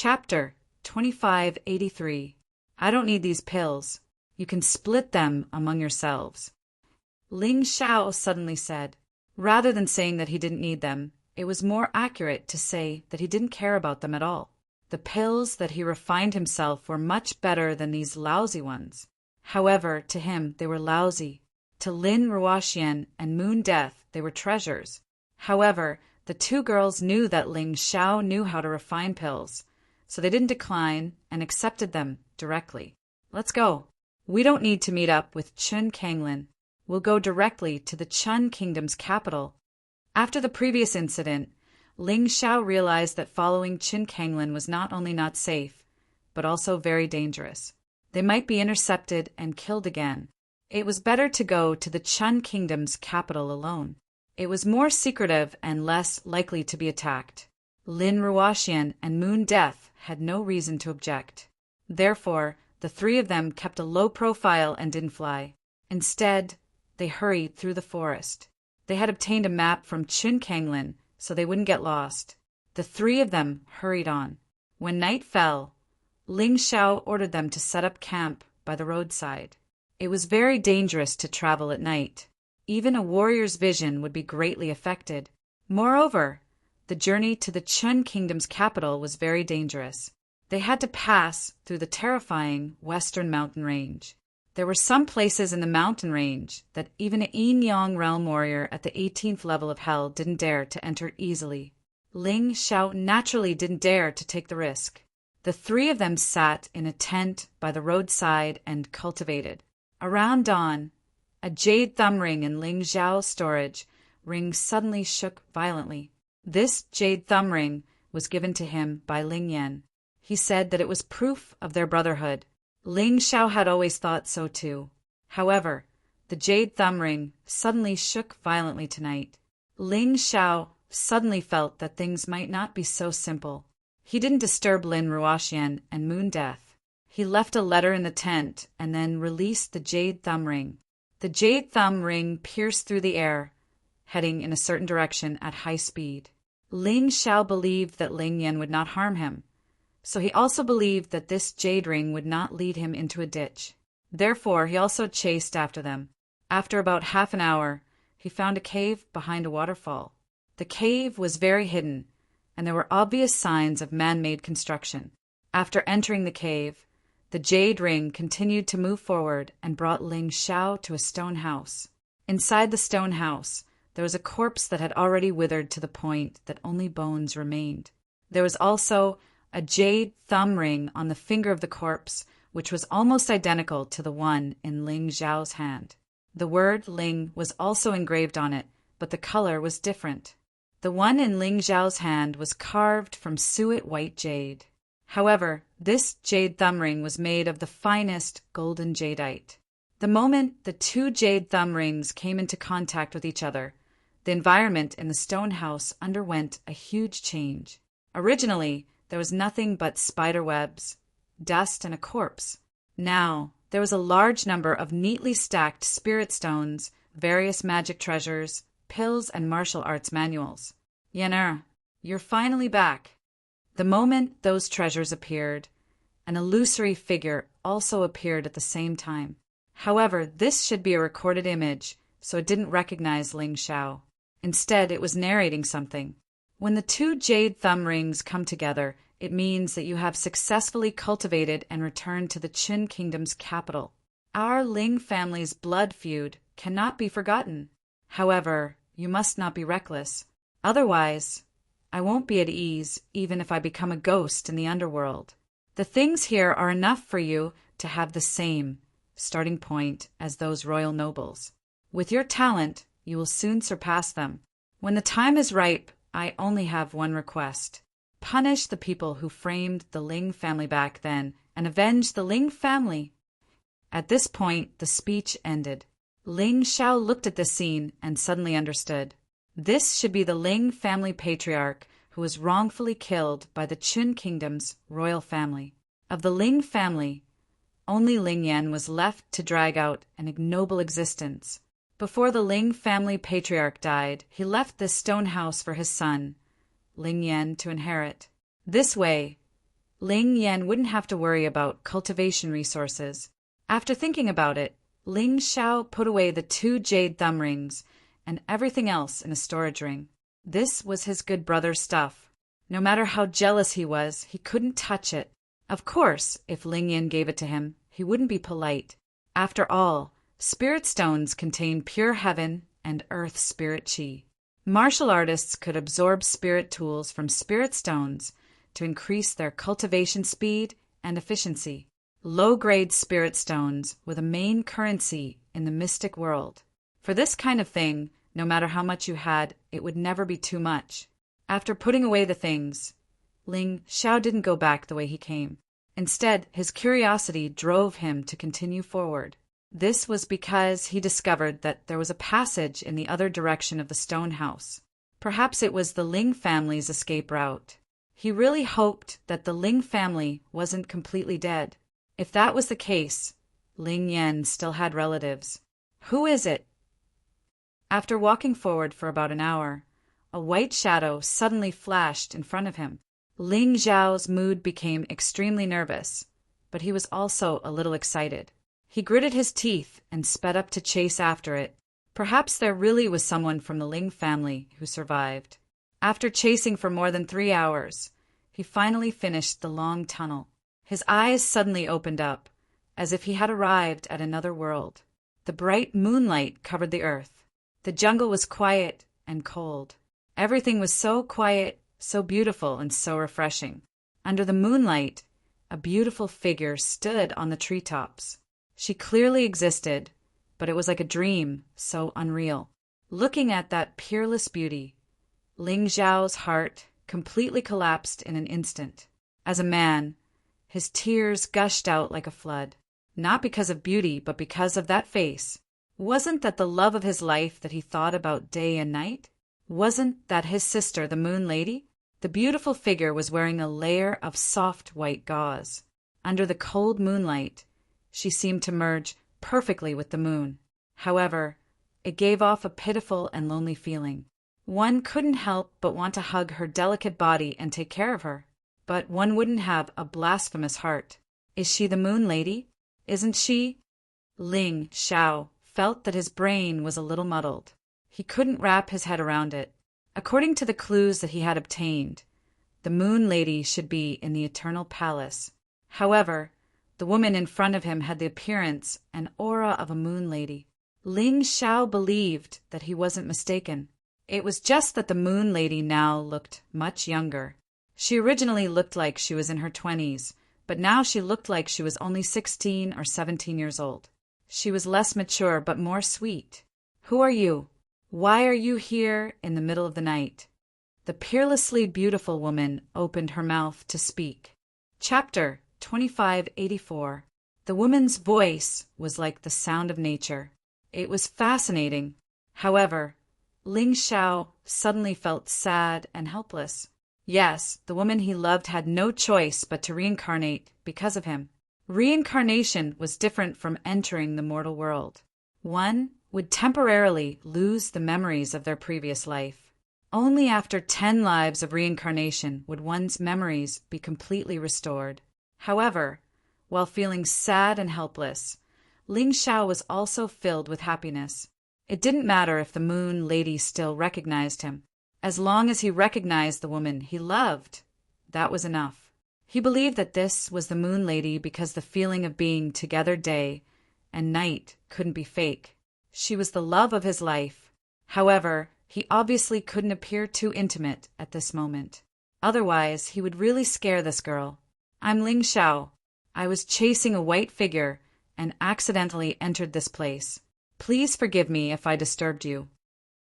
Chapter 2583. I don't need these pills. You can split them among yourselves. Ling Xiao suddenly said. Rather than saying that he didn't need them, it was more accurate to say that he didn't care about them at all. The pills that he refined himself were much better than these lousy ones. However, to him they were lousy. To Lin Ruoxian and Moon Death they were treasures. However, the two girls knew that Ling Xiao knew how to refine pills, so they didn't decline and accepted them directly. Let's go. We don't need to meet up with Chun Kanglin. We'll go directly to the Chun Kingdom's capital. After the previous incident, Ling Xiao realized that following Chun Kanglin was not only not safe, but also very dangerous. They might be intercepted and killed again. It was better to go to the Chun Kingdom's capital alone. It was more secretive and less likely to be attacked. Lin Ruoxian and Moon Death had no reason to object. Therefore, the three of them kept a low profile and didn't fly. Instead, they hurried through the forest. They had obtained a map from Chun Kanglin, so they wouldn't get lost. The three of them hurried on. When night fell, Ling Xiao ordered them to set up camp by the roadside. It was very dangerous to travel at night. Even a warrior's vision would be greatly affected. Moreover, the journey to the Chun Kingdom's capital was very dangerous. They had to pass through the terrifying western mountain range. There were some places in the mountain range that even an Yin Yang realm warrior at the 18th level of hell didn't dare to enter easily. Ling Xiao naturally didn't dare to take the risk. The three of them sat in a tent by the roadside and cultivated. Around dawn, a jade thumb ring in Ling Xiao's storage ring suddenly shook violently. This jade thumb ring was given to him by Ling Yan. He said that it was proof of their brotherhood. Ling Xiao had always thought so too. However, the jade thumb ring suddenly shook violently tonight. Ling Xiao suddenly felt that things might not be so simple. He didn't disturb Lin Ruoxian and Moon Death. He left a letter in the tent and then released the jade thumb ring. The jade thumb ring pierced through the air, heading in a certain direction at high speed. Ling Xiao believed that Ling Yan would not harm him, so he also believed that this jade ring would not lead him into a ditch. Therefore, he also chased after them. After about half an hour, he found a cave behind a waterfall. The cave was very hidden, and there were obvious signs of man-made construction. After entering the cave, the jade ring continued to move forward and brought Ling Xiao to a stone house. Inside the stone house, there was a corpse that had already withered to the point that only bones remained. There was also a jade thumb ring on the finger of the corpse, which was almost identical to the one in Ling Xiao's hand. The word Ling was also engraved on it, but the color was different. The one in Ling Xiao's hand was carved from suet white jade. However, this jade thumb ring was made of the finest golden jadeite. The moment the two jade thumb rings came into contact with each other, the environment in the stone house underwent a huge change. Originally, there was nothing but spider webs, dust, and a corpse. Now, there was a large number of neatly stacked spirit stones, various magic treasures, pills, and martial arts manuals. Yener, you're finally back. The moment those treasures appeared, an illusory figure also appeared at the same time. However, this should be a recorded image, so it didn't recognize Ling Xiao. Instead, it was narrating something. When the two jade thumb rings come together, it means that you have successfully cultivated and returned to the Chun Kingdom's capital. Our Ling family's blood feud cannot be forgotten. However, you must not be reckless. Otherwise, I won't be at ease even if I become a ghost in the underworld. The things here are enough for you to have the same starting point as those royal nobles. With your talent, you will soon surpass them. When the time is ripe, I only have one request. Punish the people who framed the Ling family back then and avenge the Ling family. At this point, the speech ended. Ling Xiao looked at the scene and suddenly understood. This should be the Ling family patriarch who was wrongfully killed by the Chun Kingdom's royal family. Of the Ling family, only Ling Yan was left to drag out an ignoble existence. Before the Ling family patriarch died, he left this stone house for his son, Ling Yan, to inherit. This way, Ling Yan wouldn't have to worry about cultivation resources. After thinking about it, Ling Xiao put away the 2 jade thumb rings and everything else in a storage ring. This was his good brother's stuff. No matter how jealous he was, he couldn't touch it. Of course, if Ling Yan gave it to him, he wouldn't be polite. After all, spirit stones contain pure heaven and earth spirit chi. Martial artists could absorb spirit tools from spirit stones to increase their cultivation speed and efficiency. Low-grade spirit stones were the main currency in the mystic world. For this kind of thing, no matter how much you had, it would never be too much. After putting away the things, Ling Xiao didn't go back the way he came. Instead, his curiosity drove him to continue forward. This was because he discovered that there was a passage in the other direction of the stone house. Perhaps it was the Ling family's escape route. He really hoped that the Ling family wasn't completely dead. If that was the case, Ling Yan still had relatives. Who is it? After walking forward for about an hour, a white shadow suddenly flashed in front of him. Ling Xiao's mood became extremely nervous, but he was also a little excited. He gritted his teeth and sped up to chase after it. Perhaps there really was someone from the Ling family who survived. After chasing for more than 3 hours, he finally finished the long tunnel. His eyes suddenly opened up, as if he had arrived at another world. The bright moonlight covered the earth. The jungle was quiet and cold. Everything was so quiet, so beautiful, and so refreshing. Under the moonlight, a beautiful figure stood on the treetops. She clearly existed, but it was like a dream, so unreal. Looking at that peerless beauty, Ling Xiao's heart completely collapsed in an instant. As a man, his tears gushed out like a flood, not because of beauty, but because of that face. Wasn't that the love of his life that he thought about day and night? Wasn't that his sister, the Moon Lady? The beautiful figure was wearing a layer of soft white gauze. Under the cold moonlight, she seemed to merge perfectly with the moon. However, it gave off a pitiful and lonely feeling. One couldn't help but want to hug her delicate body and take care of her. But one wouldn't have a blasphemous heart. Is she the Moon Lady? Isn't she? Ling Xiao felt that his brain was a little muddled. He couldn't wrap his head around it. According to the clues that he had obtained, the Moon Lady should be in the Eternal Palace. However, the woman in front of him had the appearance and aura of a Moon Lady. Ling Xiao believed that he wasn't mistaken. It was just that the Moon Lady now looked much younger. She originally looked like she was in her 20s, but now she looked like she was only 16 or 17 years old. She was less mature but more sweet. Who are you? Why are you here in the middle of the night? The peerlessly beautiful woman opened her mouth to speak. Chapter 2584. The woman's voice was like the sound of nature. It was fascinating. However, Ling Xiao suddenly felt sad and helpless. Yes, the woman he loved had no choice but to reincarnate because of him. Reincarnation was different from entering the mortal world. One would temporarily lose the memories of their previous life. Only after 10 lives of reincarnation would one's memories be completely restored. However, while feeling sad and helpless, Ling Xiao was also filled with happiness. It didn't matter if the Moon Lady still recognized him. As long as he recognized the woman he loved, that was enough. He believed that this was the Moon Lady because the feeling of being together day and night couldn't be fake. She was the love of his life. However, he obviously couldn't appear too intimate at this moment. Otherwise, he would really scare this girl. I'm Ling Xiao. I was chasing a white figure and accidentally entered this place. Please forgive me if I disturbed you.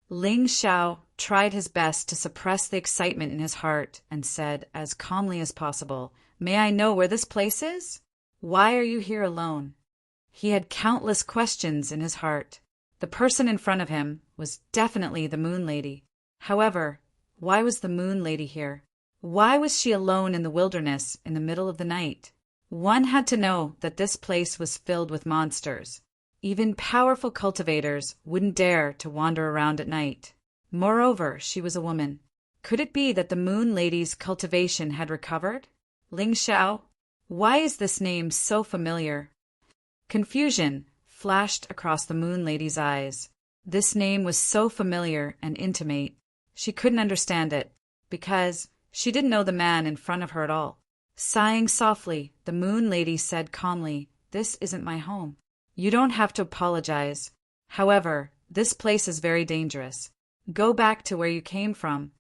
Ling Xiao tried his best to suppress the excitement in his heart and said as calmly as possible, "May I know where this place is? Why are you here alone?" He had countless questions in his heart. The person in front of him was definitely the Moon Lady. However, why was the Moon Lady here? Why was she alone in the wilderness in the middle of the night? One had to know that this place was filled with monsters. Even powerful cultivators wouldn't dare to wander around at night. Moreover, she was a woman. Could it be that the Moon Lady's cultivation had recovered? Ling Xiao? Why is this name so familiar? Confusion flashed across the Moon Lady's eyes. This name was so familiar and intimate. She couldn't understand it, because she didn't know the man in front of her at all. Sighing softly, the Moon Lady said calmly, "This isn't my home. You don't have to apologize. However, this place is very dangerous. Go back to where you came from."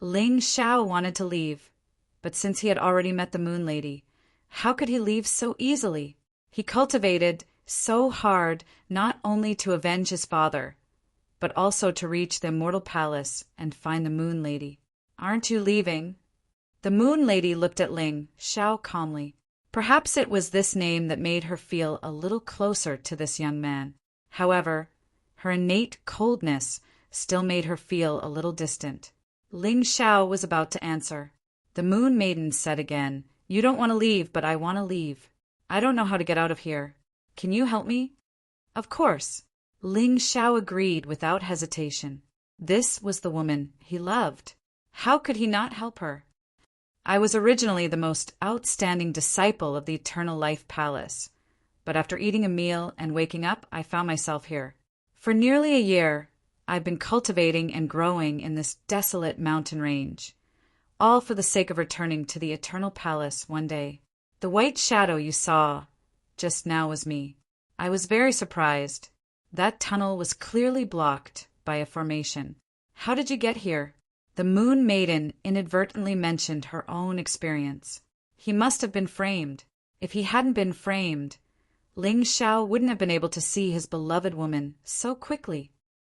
Ling Xiao wanted to leave, but since he had already met the Moon Lady, how could he leave so easily? He cultivated so hard not only to avenge his father, but also to reach the immortal palace and find the Moon Lady. "Aren't you leaving?" The Moon Lady looked at Ling Xiao calmly. Perhaps it was this name that made her feel a little closer to this young man. However, her innate coldness still made her feel a little distant. Ling Xiao was about to answer. The Moon Maiden said again, "You don't want to leave, but I want to leave. I don't know how to get out of here. Can you help me?" Of course. Ling Xiao agreed without hesitation. This was the woman he loved. How could he not help her? "I was originally the most outstanding disciple of the Eternal Life Palace, but after eating a meal and waking up, I found myself here. For nearly a year, I've been cultivating and growing in this desolate mountain range, all for the sake of returning to the Eternal Palace one day. The white shadow you saw just now was me. I was very surprised. That tunnel was clearly blocked by a formation. How did you get here?" The Moon Maiden inadvertently mentioned her own experience. He must have been framed. If he hadn't been framed, Ling Xiao wouldn't have been able to see his beloved woman so quickly.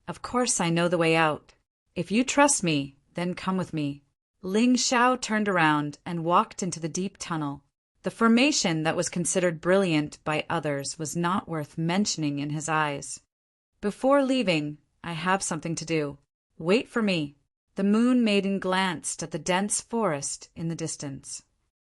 "Of course I know the way out. If you trust me, then come with me." Ling Xiao turned around and walked into the deep tunnel. The formation that was considered brilliant by others was not worth mentioning in his eyes. "Before leaving, I have something to do. Wait for me." The Moon Maiden glanced at the dense forest in the distance.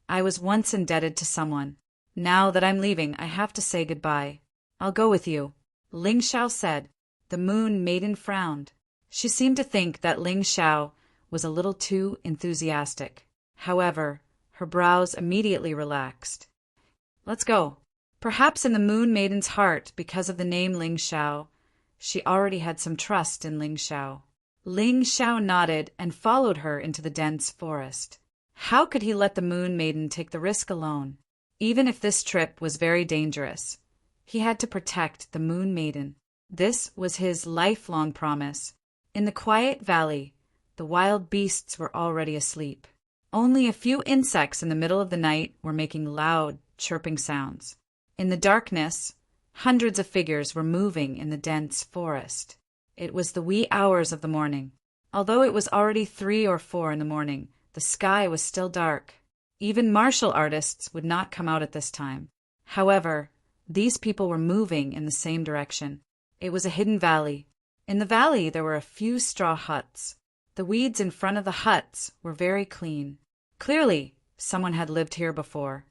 "I was once indebted to someone. Now that I'm leaving, I have to say goodbye. I'll go with you," Ling Xiao said. The Moon Maiden frowned. She seemed to think that Ling Xiao was a little too enthusiastic. However, her brows immediately relaxed. "Let's go." Perhaps in the Moon Maiden's heart, because of the name Ling Xiao, she already had some trust in Ling Xiao. Ling Xiao nodded and followed her into the dense forest. How could he let the Moon Maiden take the risk alone? Even if this trip was very dangerous, he had to protect the Moon Maiden. This was his lifelong promise. In the quiet valley, the wild beasts were already asleep. Only a few insects in the middle of the night were making loud, chirping sounds. In the darkness, hundreds of figures were moving in the dense forest. It was the wee hours of the morning. Although it was already 3 or 4 in the morning, the sky was still dark. Even martial artists would not come out at this time. However, these people were moving in the same direction. It was a hidden valley. In the valley there were a few straw huts. The weeds in front of the huts were very clean. Clearly, someone had lived here before.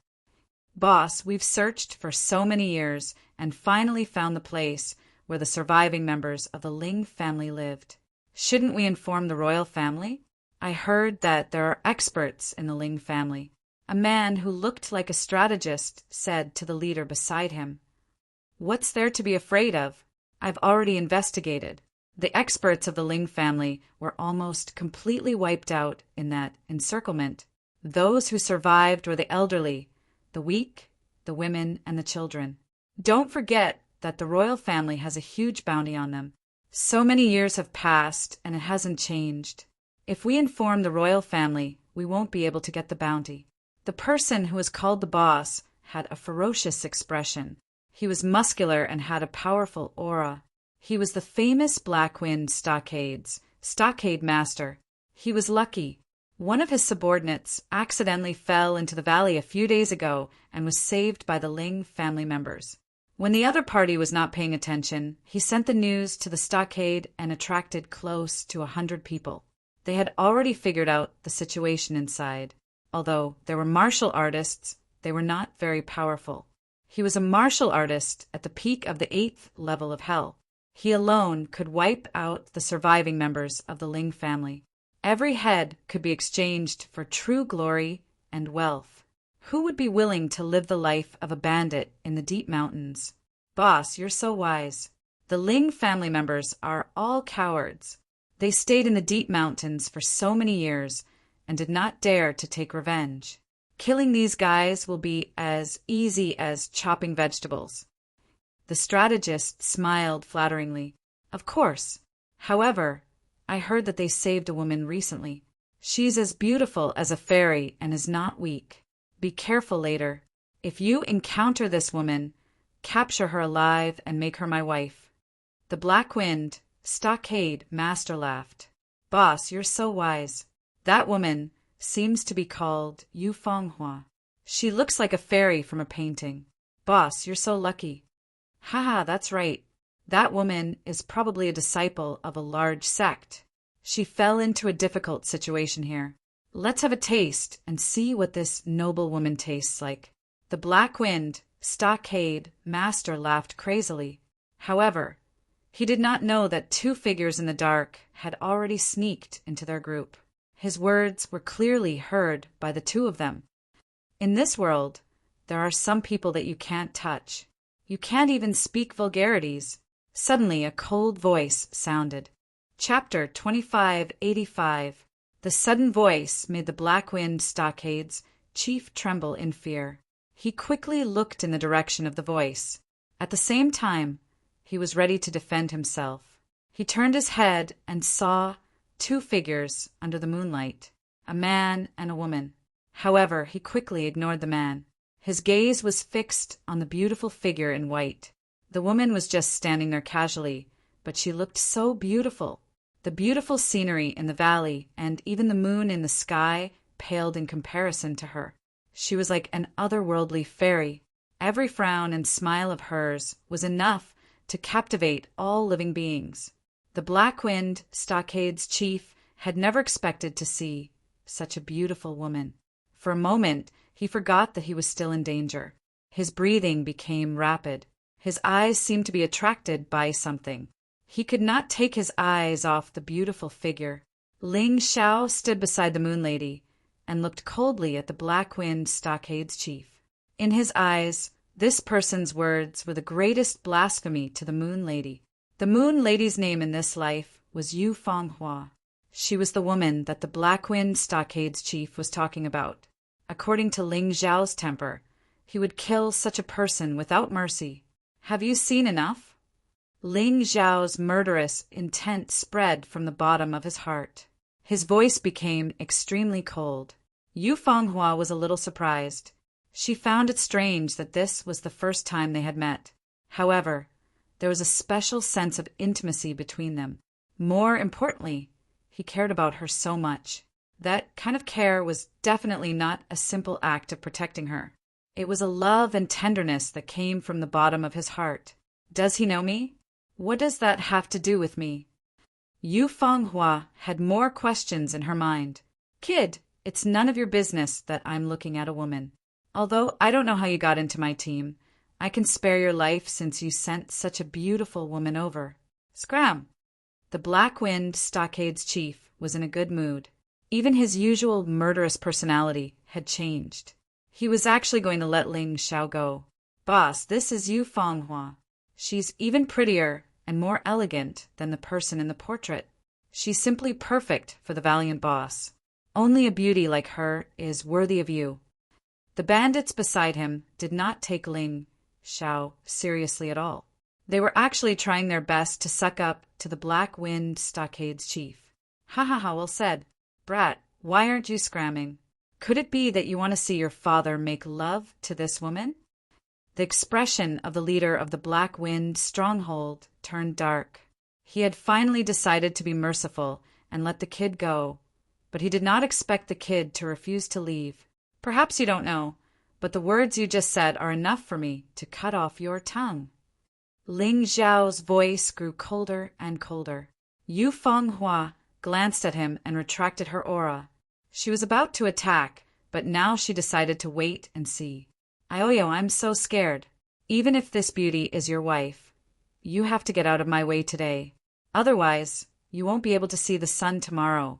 "Boss, we've searched for so many years and finally found the place where the surviving members of the Ling family lived. Shouldn't we inform the royal family? I heard that there are experts in the Ling family." A man who looked like a strategist said to the leader beside him, "What's there to be afraid of? I've already investigated. The experts of the Ling family were almost completely wiped out in that encirclement. Those who survived were the elderly, the weak, the women, and the children. Don't forget that the royal family has a huge bounty on them. So many years have passed and it hasn't changed. If we inform the royal family, we won't be able to get the bounty." The person who was called the boss had a ferocious expression. He was muscular and had a powerful aura. He was the famous Blackwind stockade master. He was lucky. One of his subordinates accidentally fell into the valley a few days ago and was saved by the Ling family members. When the other party was not paying attention, he sent the news to the stockade and attracted close to 100 people. They had already figured out the situation inside. Although there were martial artists, they were not very powerful. He was a martial artist at the peak of the 8th level of hell. He alone could wipe out the surviving members of the Ling family. Every head could be exchanged for true glory and wealth. Who would be willing to live the life of a bandit in the deep mountains? Boss, you're so wise. The Ling family members are all cowards. They stayed in the deep mountains for so many years and did not dare to take revenge. Killing these guys will be as easy as chopping vegetables. The strategist smiled flatteringly. Of course. However, I heard that they saved a woman recently. She's as beautiful as a fairy and is not weak. Be careful later. If you encounter this woman, capture her alive and make her my wife. The Black Wind Stockade Master laughed. Boss, you're so wise. That woman seems to be called Yu Fenghua. She looks like a fairy from a painting. Boss, you're so lucky. Haha, that's right. That woman is probably a disciple of a large sect. She fell into a difficult situation here. Let's have a taste and see what this noble woman tastes like. The Black Wind Stockade Master laughed crazily. However, he did not know that two figures in the dark had already sneaked into their group. His words were clearly heard by the two of them. In this world, there are some people that you can't touch. You can't even speak vulgarities. Suddenly, a cold voice sounded. Chapter 2585. The sudden voice made the Black Wind Stockade's chief tremble in fear. He quickly looked in the direction of the voice. At the same time, he was ready to defend himself. He turned his head and saw two figures under the moonlight, a man and a woman. However, he quickly ignored the man. His gaze was fixed on the beautiful figure in white. The woman was just standing there casually, but she looked so beautiful. The beautiful scenery in the valley and even the moon in the sky paled in comparison to her. She was like an otherworldly fairy. Every frown and smile of hers was enough to captivate all living beings. The Black Wind Stockade's chief had never expected to see such a beautiful woman. For a moment, he forgot that he was still in danger. His breathing became rapid. His eyes seemed to be attracted by something. He could not take his eyes off the beautiful figure. Ling Xiao stood beside the Moon Lady and looked coldly at the Black Wind Stockade's chief. In his eyes, this person's words were the greatest blasphemy to the Moon Lady. The Moon Lady's name in this life was Yu Fenghua. She was the woman that the Black Wind Stockade's chief was talking about. According to Ling Xiao's temper, he would kill such a person without mercy. Have you seen enough? Ling Xiao's murderous intent spread from the bottom of his heart. His voice became extremely cold. Yu Fenghua was a little surprised. She found it strange that this was the first time they had met. However, there was a special sense of intimacy between them. More importantly, he cared about her so much. That kind of care was definitely not a simple act of protecting her. It was a love and tenderness that came from the bottom of his heart. Does he know me? What does that have to do with me? Yu Fenghua had more questions in her mind. Kid, it's none of your business that I'm looking at a woman. Although I don't know how you got into my team, I can spare your life since you sent such a beautiful woman over. Scram! The Black Wind Stockade's chief was in a good mood. Even his usual murderous personality had changed. He was actually going to let Ling Xiao go. Boss, this is Yu Fenghua. She's even prettier and more elegant than the person in the portrait. She's simply perfect for the valiant boss. Only a beauty like her is worthy of you. The bandits beside him did not take Ling Xiao seriously at all. They were actually trying their best to suck up to the Black Wind Stockade's chief. Ha ha ha, well said. Brat, why aren't you scramming? Could it be that you want to see your father make love to this woman? The expression of the leader of the Black Wind stronghold turned dark. He had finally decided to be merciful and let the kid go, but he did not expect the kid to refuse to leave. Perhaps you don't know, but the words you just said are enough for me to cut off your tongue. Ling Xiao's voice grew colder and colder. Yu Fenghua glanced at him and retracted her aura. She was about to attack, but now she decided to wait and see. Ioyo, I'm so scared. Even if this beauty is your wife, you have to get out of my way today. Otherwise, you won't be able to see the sun tomorrow.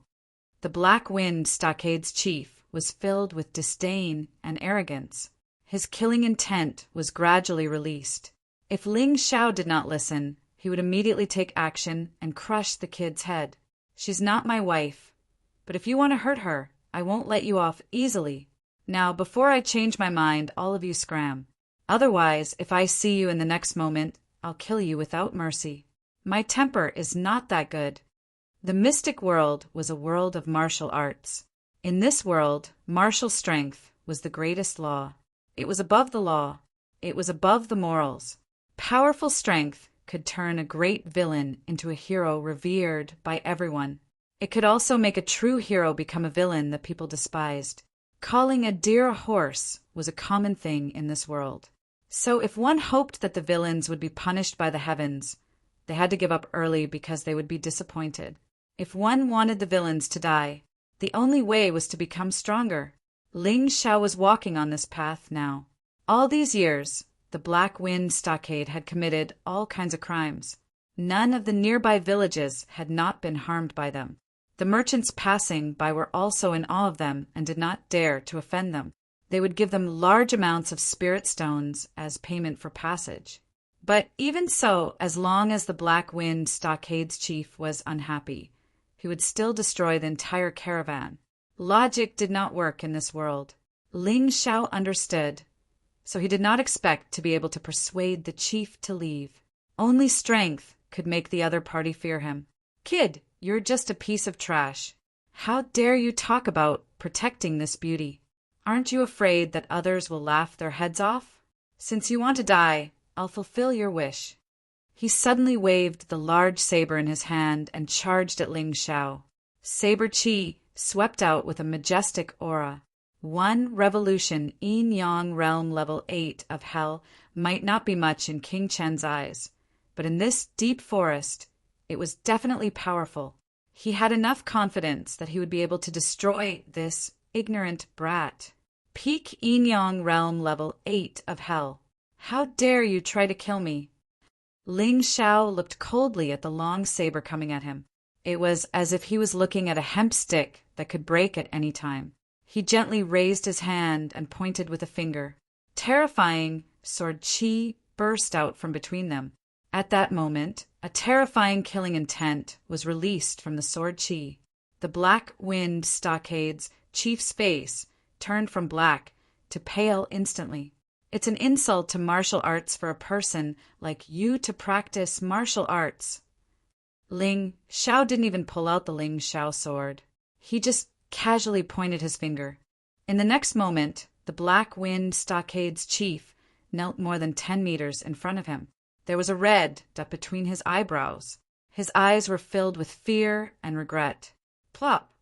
The Black Wind Stockade's chief was filled with disdain and arrogance. His killing intent was gradually released. If Ling Xiao did not listen, he would immediately take action and crush the kid's head. She's not my wife, but if you want to hurt her, I won't let you off easily. Now, before I change my mind, all of you scram. Otherwise, if I see you in the next moment, I'll kill you without mercy. My temper is not that good. The mystic world was a world of martial arts. In this world, martial strength was the greatest law. It was above the law. It was above the morals. Powerful strength could turn a great villain into a hero revered by everyone. It could also make a true hero become a villain that people despised. Calling a deer a horse was a common thing in this world. So if one hoped that the villains would be punished by the heavens, they had to give up early because they would be disappointed. If one wanted the villains to die, the only way was to become stronger. Ling Xiao was walking on this path now. All these years, the Black Wind Stockade had committed all kinds of crimes. None of the nearby villages had not been harmed by them. The merchants passing by were also in awe of them and did not dare to offend them. They would give them large amounts of spirit stones as payment for passage. But even so, as long as the Black Wind Stockade's chief was unhappy, he would still destroy the entire caravan. Logic did not work in this world. Ling Xiao understood, so he did not expect to be able to persuade the chief to leave. Only strength could make the other party fear him. Kid, you're just a piece of trash. How dare you talk about protecting this beauty? Aren't you afraid that others will laugh their heads off? Since you want to die, I'll fulfill your wish. He suddenly waved the large saber in his hand and charged at Ling Xiao. Saber Qi swept out with a majestic aura. One revolution yin-yang realm level 8 of hell might not be much in King Chen's eyes, but in this deep forest, it was definitely powerful. He had enough confidence that he would be able to destroy this ignorant brat. Peak yin-yang realm level 8 of hell. How dare you try to kill me? Ling Xiao looked coldly at the long saber coming at him. It was as if he was looking at a hemp stick that could break at any time. He gently raised his hand and pointed with a finger. Terrifying sword Qi burst out from between them. At that moment, a terrifying killing intent was released from the sword Qi. The Black Wind Stockade's chief's face turned from black to pale instantly. It's an insult to martial arts for a person like you to practice martial arts. Ling Xiao didn't even pull out the Ling Xiao sword. He just casually pointed his finger. In the next moment, the Black Wind Stockade's chief knelt more than 10 meters in front of him. There was a red dot between his eyebrows. His eyes were filled with fear and regret. Plop!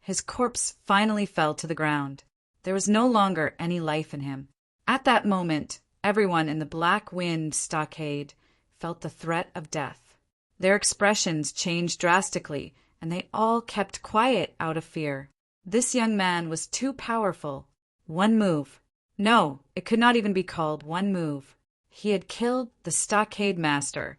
His corpse finally fell to the ground. There was no longer any life in him. At that moment, everyone in the Black Wind Stockade felt the threat of death. Their expressions changed drastically, and they all kept quiet out of fear. This young man was too powerful. One move. No, it could not even be called one move. He had killed the Stockade Master,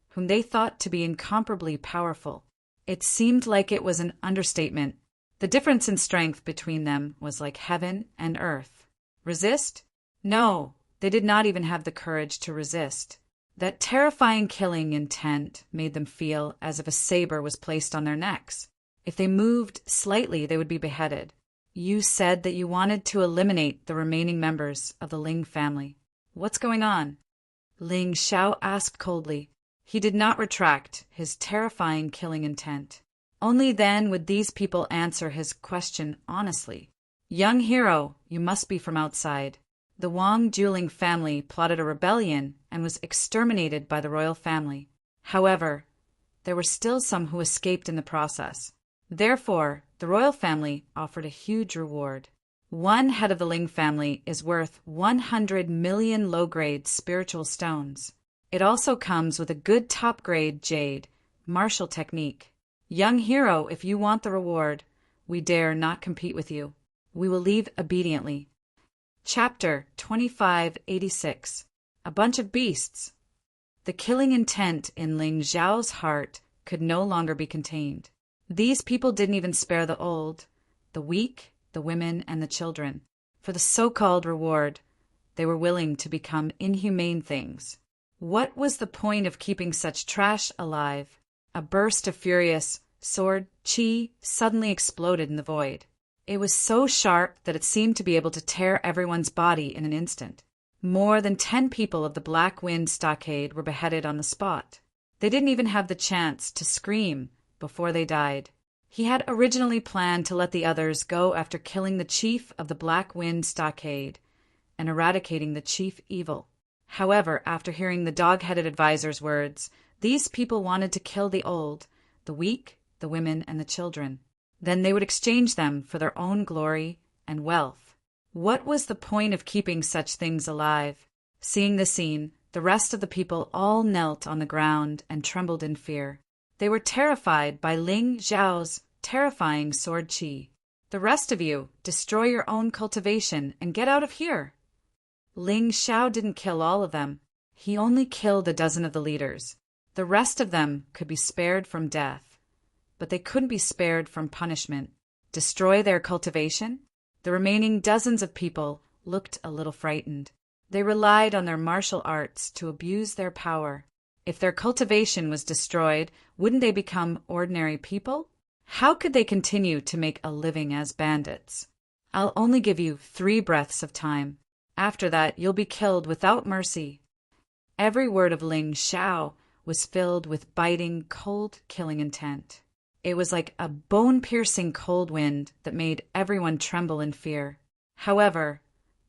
whom they thought to be incomparably powerful. It seemed like it was an understatement. The difference in strength between them was like heaven and earth. Resist? No, they did not even have the courage to resist. That terrifying killing intent made them feel as if a saber was placed on their necks. If they moved slightly, they would be beheaded. You said that you wanted to eliminate the remaining members of the Ling family. What's going on? Ling Xiao asked coldly. He did not retract his terrifying killing intent. Only then would these people answer his question honestly. Young hero, you must be from outside. The Wang Juling family plotted a rebellion and was exterminated by the royal family. However, there were still some who escaped in the process. Therefore, the royal family offered a huge reward. One head of the Ling family is worth 100 million low-grade spiritual stones. It also comes with a good top-grade jade, martial technique. Young hero, if you want the reward, we dare not compete with you. We will leave obediently. Chapter 2586. A Bunch of Beasts. The killing intent in Ling Xiao's heart could no longer be contained. These people didn't even spare the old, the weak, the women, and the children. For the so-called reward, they were willing to become inhumane things. What was the point of keeping such trash alive? A burst of furious sword chi suddenly exploded in the void. It was so sharp that it seemed to be able to tear everyone's body in an instant. More than 10 people of the Black Wind Stockade were beheaded on the spot. They didn't even have the chance to scream before they died. He had originally planned to let the others go after killing the chief of the Black Wind Stockade and eradicating the chief evil. However, after hearing the dog-headed advisor's words, these people wanted to kill the old, the weak, the women, and the children. Then they would exchange them for their own glory and wealth. What was the point of keeping such things alive? Seeing the scene, the rest of the people all knelt on the ground and trembled in fear. They were terrified by Ling Zhao's terrifying sword chi. The rest of you, destroy your own cultivation and get out of here. Ling Xiao didn't kill all of them. He only killed a dozen of the leaders. The rest of them could be spared from death, but they couldn't be spared from punishment. Destroy their cultivation? The remaining dozens of people looked a little frightened. They relied on their martial arts to abuse their power. If their cultivation was destroyed, wouldn't they become ordinary people? How could they continue to make a living as bandits? I'll only give you 3 breaths of time. After that, you'll be killed without mercy. Every word of Ling Xiao was filled with biting, cold, killing intent. It was like a bone-piercing cold wind that made everyone tremble in fear. However,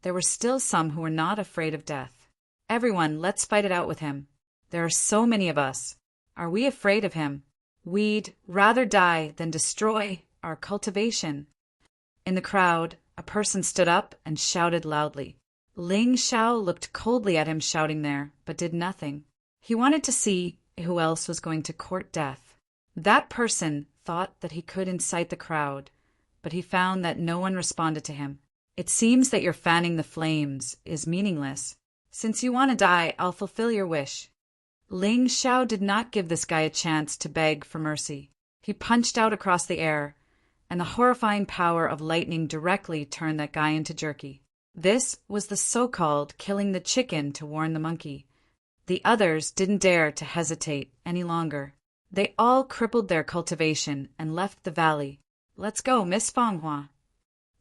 there were still some who were not afraid of death. Everyone, let's fight it out with him. There are so many of us. Are we afraid of him? We'd rather die than destroy our cultivation. In the crowd, a person stood up and shouted loudly. Ling Xiao looked coldly at him shouting there, but did nothing. He wanted to see who else was going to court death. That person thought that he could incite the crowd, but he found that no one responded to him. It seems that your fanning the flames is meaningless. Since you want to die, I'll fulfill your wish. Ling Xiao did not give this guy a chance to beg for mercy. He punched out across the air, and the horrifying power of lightning directly turned that guy into jerky. This was the so-called killing the chicken to warn the monkey. The others didn't dare to hesitate any longer. They all crippled their cultivation and left the valley. Let's go, Miss Fanghua.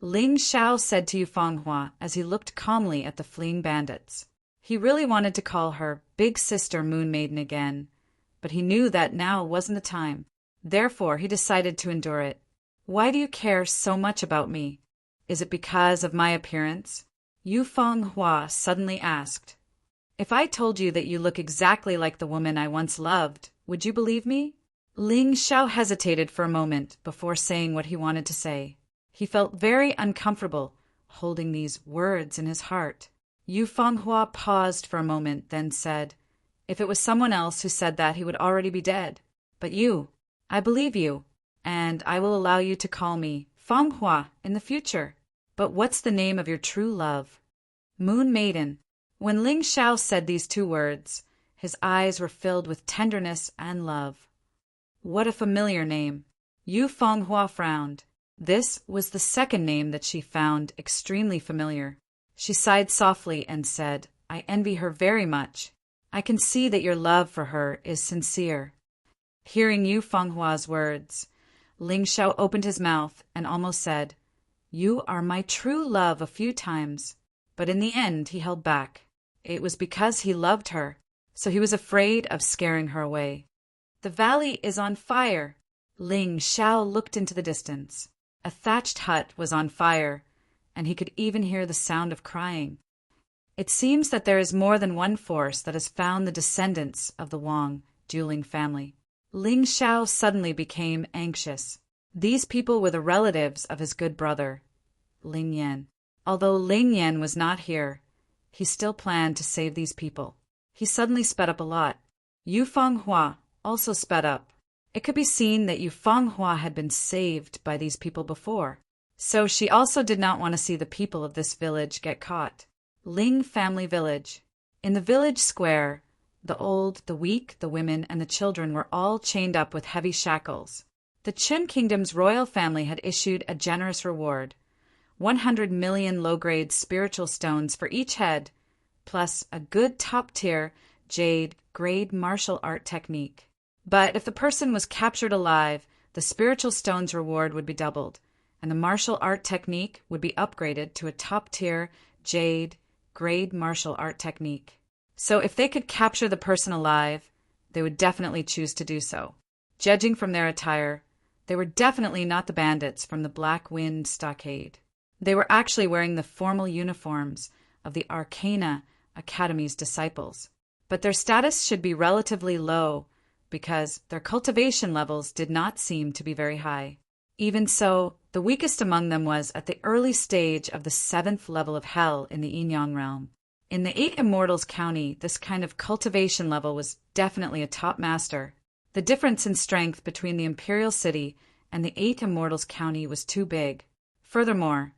Ling Xiao said to Fanghua as he looked calmly at the fleeing bandits. He really wanted to call her Big Sister Moon Maiden again, but he knew that now wasn't the time. Therefore, he decided to endure it. Why do you care so much about me? Is it because of my appearance? Yu Fanghua suddenly asked. If I told you that you look exactly like the woman I once loved, would you believe me? Ling Xiao hesitated for a moment before saying what he wanted to say. He felt very uncomfortable holding these words in his heart. Yu Fanghua paused for a moment, then said, if it was someone else who said that, he would already be dead. But you, I believe you, and I will allow you to call me Fanghua in the future. But what's the name of your true love? Moon Maiden. When Ling Xiao said these 2 words, his eyes were filled with tenderness and love. What a familiar name. Yu Fanghua frowned. This was the second name that she found extremely familiar. She sighed softly and said, I envy her very much. I can see that your love for her is sincere. Hearing Yu Fenghua's words, Ling Xiao opened his mouth and almost said, You are my true love a few times. But in the end he held back. It was because he loved her, so he was afraid of scaring her away. The valley is on fire. Ling Xiao looked into the distance. A thatched hut was on fire, and he could even hear the sound of crying. It seems that there is more than one force that has found the descendants of the Wang dueling family. Ling Xiao suddenly became anxious. These people were the relatives of his good brother, Ling Yan. Although Ling Yan was not here, he still planned to save these people. He suddenly sped up a lot. Yu Fanghua also sped up. It could be seen that Yu Fanghua had been saved by these people before, so she also did not want to see the people of this village get caught. Ling Family Village. In the village square, the old, the weak, the women, and the children were all chained up with heavy shackles. The Qin Kingdom's royal family had issued a generous reward. 100 million low-grade spiritual stones for each head, plus a good top-tier jade grade martial art technique. But if the person was captured alive, the spiritual stones reward would be doubled, and the martial art technique would be upgraded to a top-tier jade grade martial art technique. So if they could capture the person alive, they would definitely choose to do so. Judging from their attire, they were definitely not the bandits from the Black Wind Stockade. They were actually wearing the formal uniforms of the Arcana Academy's disciples. But their status should be relatively low because their cultivation levels did not seem to be very high. Even so, the weakest among them was at the early stage of the 7th level of Hell in the Yin Yang realm. In the 8 Immortals County, this kind of cultivation level was definitely a top master. The difference in strength between the Imperial City and the 8 Immortals County was too big. Furthermore,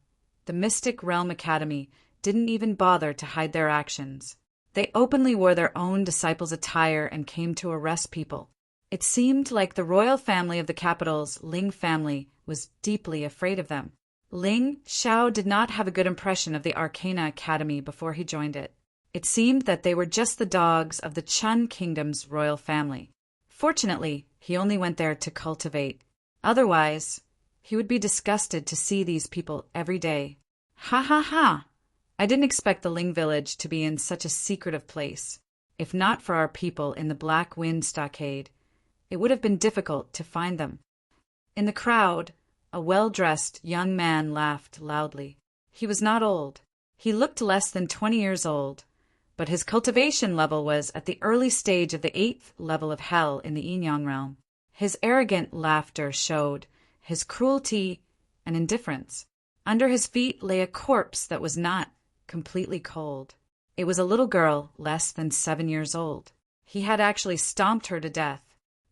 the Mystic Realm Academy didn't even bother to hide their actions. They openly wore their own disciples' attire and came to arrest people. It seemed like the royal family of the capital's Ling family was deeply afraid of them. Ling Xiao did not have a good impression of the Arcana Academy before he joined it. It seemed that they were just the dogs of the Chun Kingdom's royal family. Fortunately, he only went there to cultivate. Otherwise, he would be disgusted to see these people every day. Ha ha ha! I didn't expect the Ling village to be in such a secretive place. If not for our people in the Black Wind Stockade, it would have been difficult to find them. In the crowd, a well-dressed young man laughed loudly. He was not old. He looked less than 20 years old, but his cultivation level was at the early stage of the 8th level of Hell in the Yin Yang realm. His arrogant laughter showed his cruelty and indifference. Under his feet lay a corpse that was not completely cold. It was a little girl less than 7 years old. He had actually stomped her to death.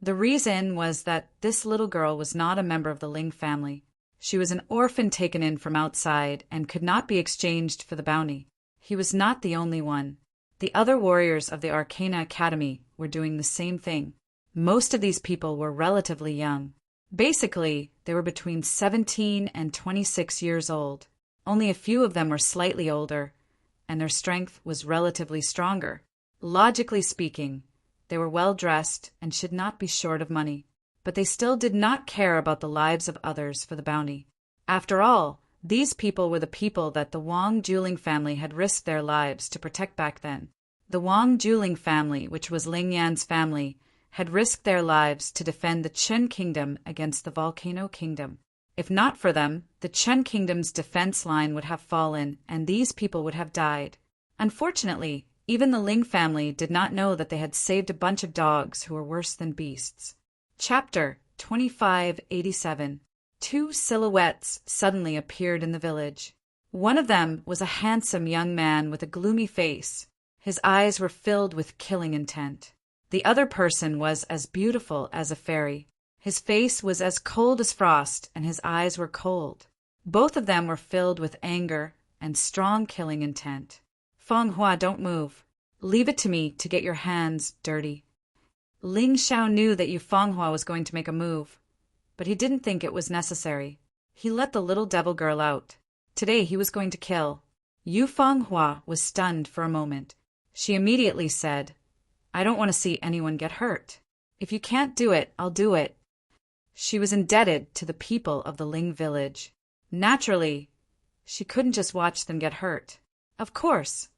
The reason was that this little girl was not a member of the Ling family. She was an orphan taken in from outside and could not be exchanged for the bounty. He was not the only one. The other warriors of the Arcana Academy were doing the same thing. Most of these people were relatively young. Basically, they were between 17 and 26 years old. Only a few of them were slightly older, and their strength was relatively stronger. Logically speaking, they were well-dressed and should not be short of money, but they still did not care about the lives of others for the bounty. After all, these people were the people that the Wang Juling family had risked their lives to protect back then. The Wang Juling family, which was Ling Yan's family, had risked their lives to defend the Chun Kingdom against the Volcano Kingdom. If not for them, the Chun Kingdom's defense line would have fallen and these people would have died. Unfortunately, even the Ling family did not know that they had saved a bunch of dogs who were worse than beasts. Chapter 2587. 2 silhouettes suddenly appeared in the village. One of them was a handsome young man with a gloomy face. His eyes were filled with killing intent. The other person was as beautiful as a fairy. His face was as cold as frost, and his eyes were cold. Both of them were filled with anger and strong killing intent. Feng Hua, don't move. Leave it to me to get your hands dirty. Ling Xiao knew that Yu Fenghua was going to make a move, but he didn't think it was necessary. He let the little devil girl out. Today he was going to kill. Yu Fenghua was stunned for a moment. She immediately said, I don't want to see anyone get hurt. If you can't do it, I'll do it. She was indebted to the people of the Ling village. Naturally, she couldn't just watch them get hurt. Of course.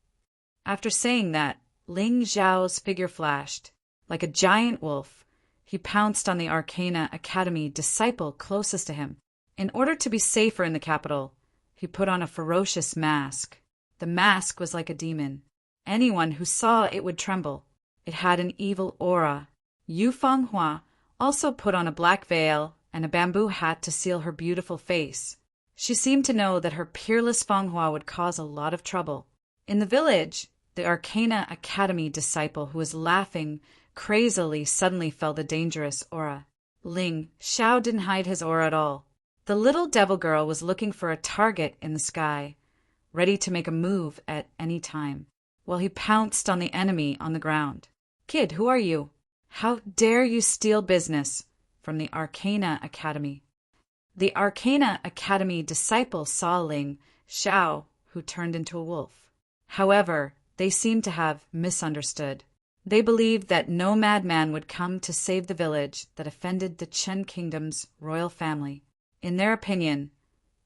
After saying that, Ling Zhao's figure flashed. Like a giant wolf, he pounced on the Arcana Academy disciple closest to him. In order to be safer in the capital, he put on a ferocious mask. The mask was like a demon. Anyone who saw it would tremble. It had an evil aura. Yu Fenghua also put on a black veil and a bamboo hat to seal her beautiful face. She seemed to know that her peerless Fenghua would cause a lot of trouble. In the village, the Arcana Academy disciple who was laughing crazily suddenly felt a dangerous aura. Ling Xiao didn't hide his aura at all. The little devil girl was looking for a target in the sky, ready to make a move at any time, while he pounced on the enemy on the ground. Kid, who are you? How dare you steal business from the Arcana Academy? The Arcana Academy disciples saw Ling Xiao, who turned into a wolf. However, they seemed to have misunderstood. They believed that no madman would come to save the village that offended the Chen Kingdom's royal family. In their opinion,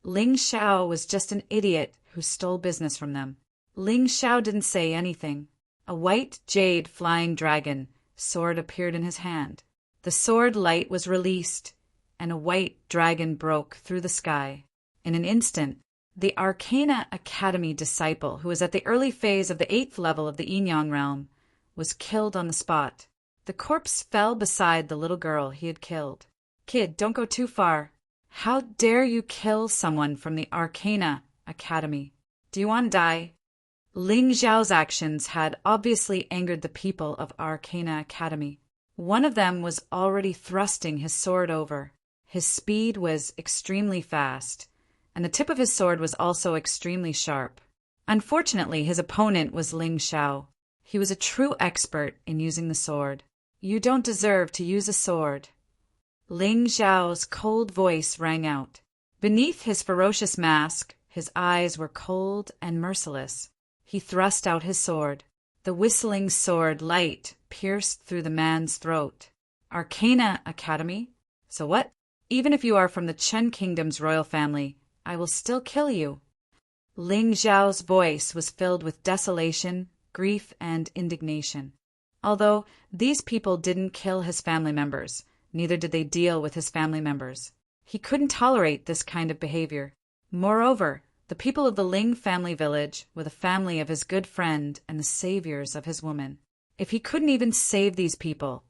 Ling Xiao was just an idiot who stole business from them. Ling Xiao didn't say anything. A white jade flying dragon sword appeared in his hand. The sword light was released, and a white dragon broke through the sky. In an instant, the Arcana Academy disciple, who was at the early phase of the 8th level of the Yin Yang realm, was killed on the spot. The corpse fell beside the little girl he had killed. "Kid, don't go too far. How dare you kill someone from the Arcana Academy? Do you want to die?" Ling Xiao's actions had obviously angered the people of Arcana Academy. One of them was already thrusting his sword over. His speed was extremely fast, and the tip of his sword was also extremely sharp. Unfortunately, his opponent was Ling Xiao. He was a true expert in using the sword. "You don't deserve to use a sword." Ling Xiao's cold voice rang out. Beneath his ferocious mask, his eyes were cold and merciless. He thrust out his sword. The whistling sword light pierced through the man's throat. "Arcana Academy? So what? Even if you are from the Chen Kingdom's royal family, I will still kill you." Ling Xiao's voice was filled with desolation, grief, and indignation. Although these people didn't kill his family members, neither did they deal with his family members. He couldn't tolerate this kind of behavior. Moreover, the people of the Ling family village were the family of his good friend and the saviors of his woman. If he couldn't even save these people,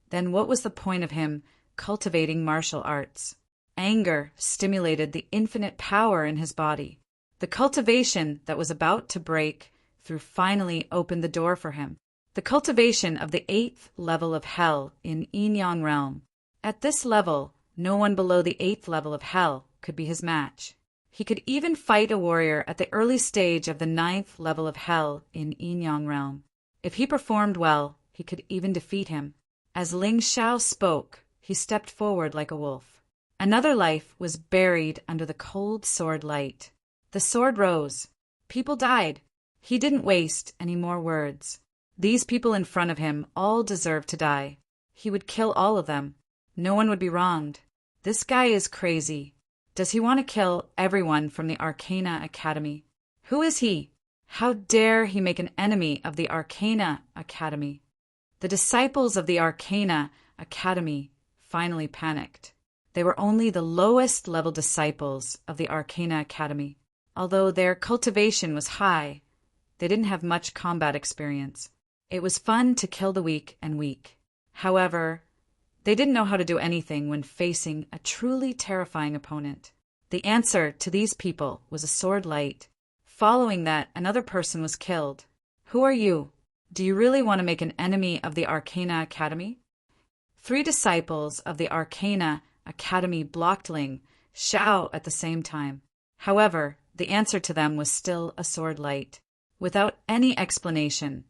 then what was the point of him cultivating martial arts? Anger stimulated the infinite power in his body. The cultivation that was about to break through finally opened the door for him. The cultivation of the 8th level of hell in Yin Yang realm. At this level, no one below the 8th level of hell could be his match. He could even fight a warrior at the early stage of the 9th level of hell in Yin Yang realm. If he performed well, he could even defeat him. As Ling Xiao spoke, he stepped forward like a wolf. Another life was buried under the cold sword light. The sword rose. People died. He didn't waste any more words. These people in front of him all deserved to die. He would kill all of them. No one would be wronged. This guy is crazy. Does he want to kill everyone from the Arcana Academy? Who is he? How dare he make an enemy of the Arcana Academy? The disciples of the Arcana Academy finally panicked. They were only the lowest level disciples of the Arcana Academy. Although their cultivation was high, they didn't have much combat experience. It was fun to kill the weak and weak. However, they didn't know how to do anything when facing a truly terrifying opponent. The answer to these people was a sword light. Following that, another person was killed. Who are you? Do you really want to make an enemy of the Arcana Academy? 3 disciples of the Arcana Academy blocked Ling Xiao at the same time. However, the answer to them was still a sword light. Without any explanation,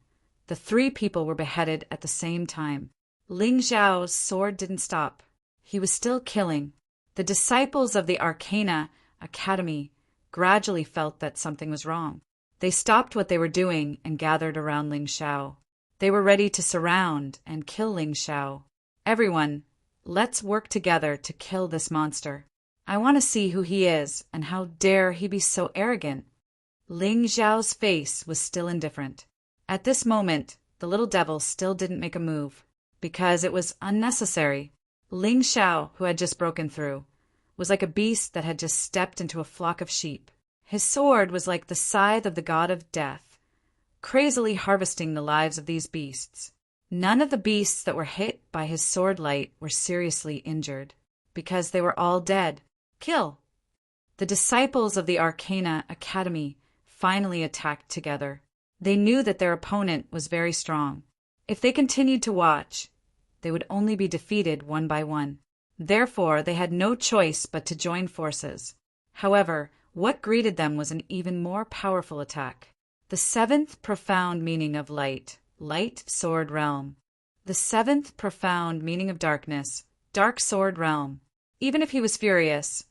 the 3 people were beheaded at the same time. Ling Xiao's sword didn't stop. He was still killing. The disciples of the Arcana Academy gradually felt that something was wrong. They stopped what they were doing and gathered around Ling Xiao. They were ready to surround and kill Ling Xiao. "Everyone, let's work together to kill this monster. I want to see who he is and how dare he be so arrogant." Ling Xiao's face was still indifferent. At this moment, the little devil still didn't make a move, because it was unnecessary. Ling Xiao, who had just broken through, was like a beast that had just stepped into a flock of sheep. His sword was like the scythe of the god of death, crazily harvesting the lives of these beasts. None of the beasts that were hit by his sword light were seriously injured, because they were all dead. Kill! The disciples of the Arcana Academy finally attacked together. They knew that their opponent was very strong. If they continued to watch, they would only be defeated one by one. Therefore, they had no choice but to join forces. However, what greeted them was an even more powerful attack. The 7th profound meaning of light, light sword realm. The 7th profound meaning of darkness, dark sword realm. Even if he was furious,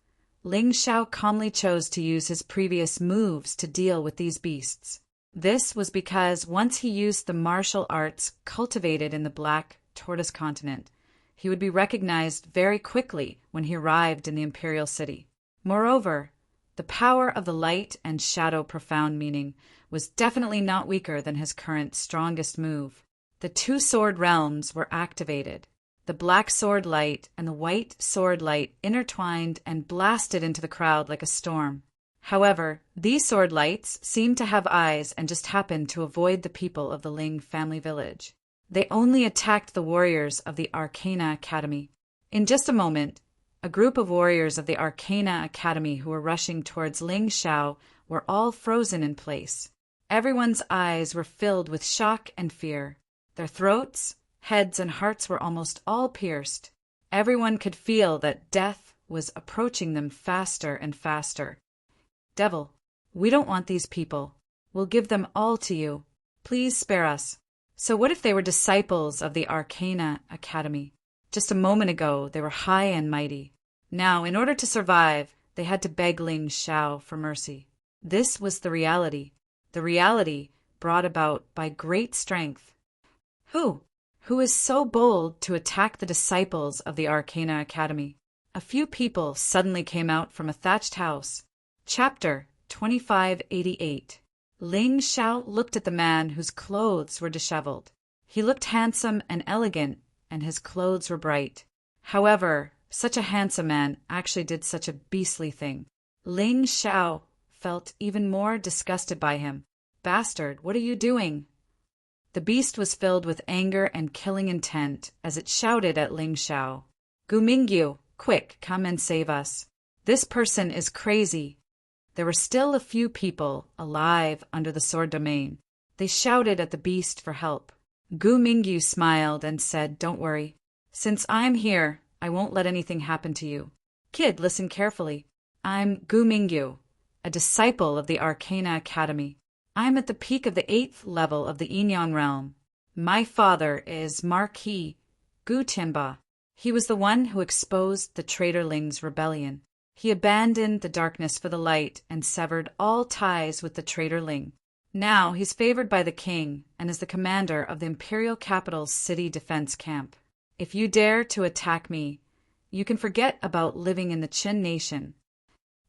Ling Xiao calmly chose to use his previous moves to deal with these beasts. This was because once he used the martial arts cultivated in the Black Tortoise continent, he would be recognized very quickly when he arrived in the imperial city. Moreover, the power of the light and shadow profound meaning was definitely not weaker than his current strongest move. The two sword realms were activated. The black sword light and the white sword light intertwined and blasted into the crowd like a storm. However, these sword lights seemed to have eyes and just happened to avoid the people of the Ling family village. They only attacked the warriors of the Arcana Academy. In just a moment, a group of warriors of the Arcana Academy who were rushing towards Ling Xiao were all frozen in place. Everyone's eyes were filled with shock and fear. Their throats, heads, and hearts were almost all pierced. Everyone could feel that death was approaching them faster and faster. Devil, we don't want these people. We'll give them all to you. Please spare us. So what if they were disciples of the Arcana Academy? Just a moment ago, they were high and mighty. Now, in order to survive, they had to beg Ling Xiao for mercy. This was the reality brought about by great strength. Who is so bold to attack the disciples of the Arcana Academy? A few people suddenly came out from a thatched house. Chapter 2588. Ling Xiao looked at the man whose clothes were disheveled. He looked handsome and elegant, and his clothes were bright. However, such a handsome man actually did such a beastly thing. Ling Xiao felt even more disgusted by him. Bastard, what are you doing? The beast was filled with anger and killing intent as it shouted at Ling Xiao. Gu Mingyu, quick, come and save us. This person is crazy. There were still a few people alive under the sword domain. They shouted at the beast for help. Gu Mingyu smiled and said, "Don't worry. Since I'm here, I won't let anything happen to you. Kid, listen carefully. I'm Gu Mingyu, a disciple of the Arcana Academy. I'm at the peak of the 8th level of the Inyan realm. My father is Marquis Gu Tianba. He was the one who exposed the traitor Ling's rebellion. He abandoned the darkness for the light and severed all ties with the traitor Ling. Now he's favored by the king and is the commander of the imperial capital's city defense camp. If you dare to attack me, you can forget about living in the Qin nation."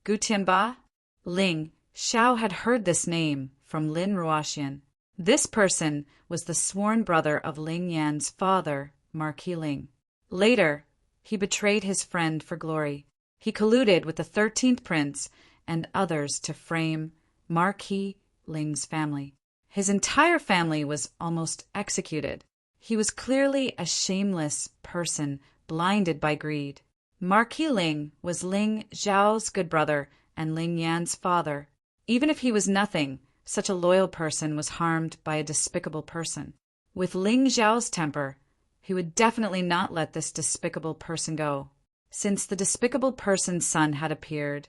Gu Tianba? Ling Xiao had heard this name from Lin Ruoxian. This person was the sworn brother of Ling Yan's father, Marquis Ling. Later, he betrayed his friend for glory. He colluded with the 13th prince and others to frame Marquis Ling's family. His entire family was almost executed. He was clearly a shameless person, blinded by greed. Marquis Ling was Ling Zhao's good brother and Ling Yan's father. Even if he was nothing, such a loyal person was harmed by a despicable person. With Ling Zhao's temper, he would definitely not let this despicable person go. Since the despicable person's son had appeared,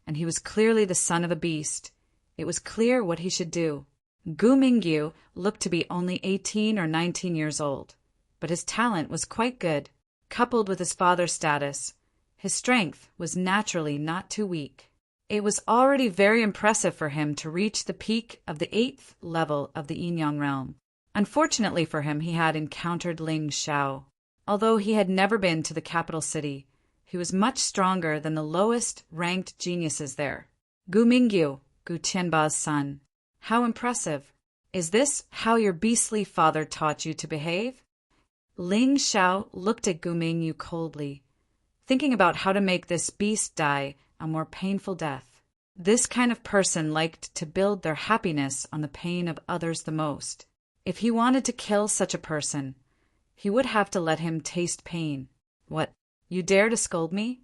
and he was clearly the son of a beast, it was clear what he should do. Gu Mingyu looked to be only 18 or 19 years old, but his talent was quite good. Coupled with his father's status, his strength was naturally not too weak. It was already very impressive for him to reach the peak of the 8th level of the Yinyang realm. Unfortunately for him, he had encountered Ling Xiao. Although he had never been to the capital city, he was much stronger than the lowest-ranked geniuses there. Gu Mingyu, Gu Tianba's son. How impressive. Is this how your beastly father taught you to behave? Ling Xiao looked at Gu Mingyu coldly, thinking about how to make this beast die a more painful death. This kind of person liked to build their happiness on the pain of others the most. If he wanted to kill such a person, he would have to let him taste pain. What, you dare to scold me?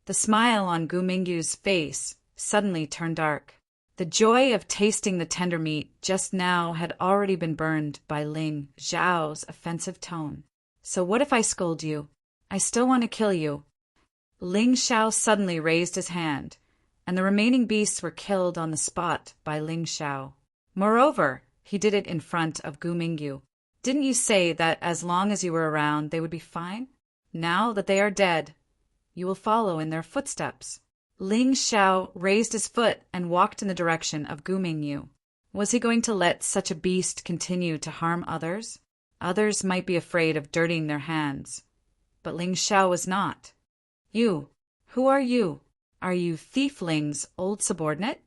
The smile on Gu Mingyu's face suddenly turned dark. The joy of tasting the tender meat just now had already been burned by Ling Zhao's offensive tone. So what if I scold you? I still want to kill you. Ling Xiao suddenly raised his hand, and the remaining beasts were killed on the spot by Ling Xiao. Moreover, he did it in front of Gu Mingyu. Didn't you say that as long as you were around, they would be fine? Now that they are dead, you will follow in their footsteps. Ling Xiao raised his foot and walked in the direction of Gu Mingyu. Was he going to let such a beast continue to harm others? Others might be afraid of dirtying their hands, but Ling Xiao was not. You, who are you? Are you Thief Ling's old subordinate?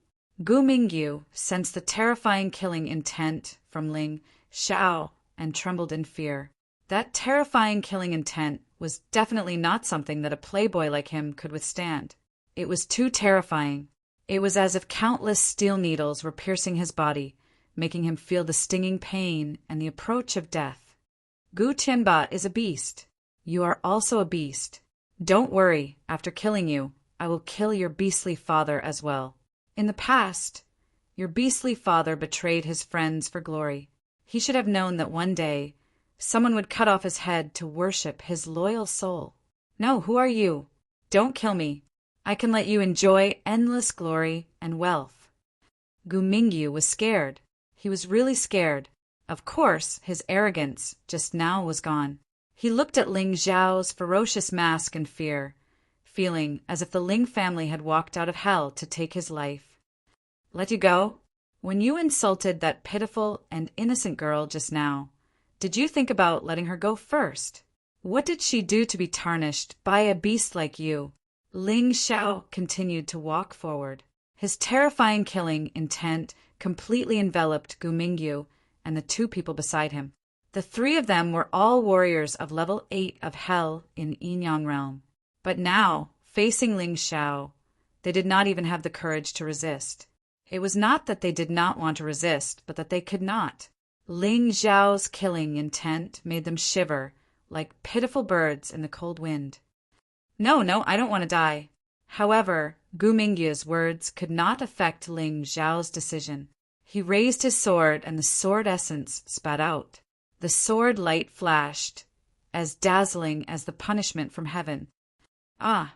Gu Mingyu sensed the terrifying killing intent from Ling Xiao and trembled in fear. That terrifying killing intent was definitely not something that a playboy like him could withstand. It was too terrifying. It was as if countless steel needles were piercing his body, making him feel the stinging pain and the approach of death. Gu Tianba is a beast. You are also a beast. Don't worry, after killing you, I will kill your beastly father as well. In the past, your beastly father betrayed his friends for glory. He should have known that one day, someone would cut off his head to worship his loyal soul. No, who are you? Don't kill me. I can let you enjoy endless glory and wealth. Gu Mingyu was scared. He was really scared. Of course, his arrogance just now was gone. He looked at Ling Xiao's ferocious mask in fear, feeling as if the Ling family had walked out of hell to take his life. Let you go? When you insulted that pitiful and innocent girl just now, did you think about letting her go first? What did she do to be tarnished by a beast like you? Ling Xiao continued to walk forward. His terrifying killing intent completely enveloped Gu Mingyu and the two people beside him. The three of them were all warriors of level 8 of hell in Yinyang realm. But now, facing Ling Xiao, they did not even have the courage to resist. It was not that they did not want to resist, but that they could not. Ling Xiao's killing intent made them shiver like pitiful birds in the cold wind. No, I don't want to die. However, Gu Mingyu's words could not affect Ling Xiao's decision. He raised his sword and the sword essence spat out. The sword light flashed, as dazzling as the punishment from heaven. Ah!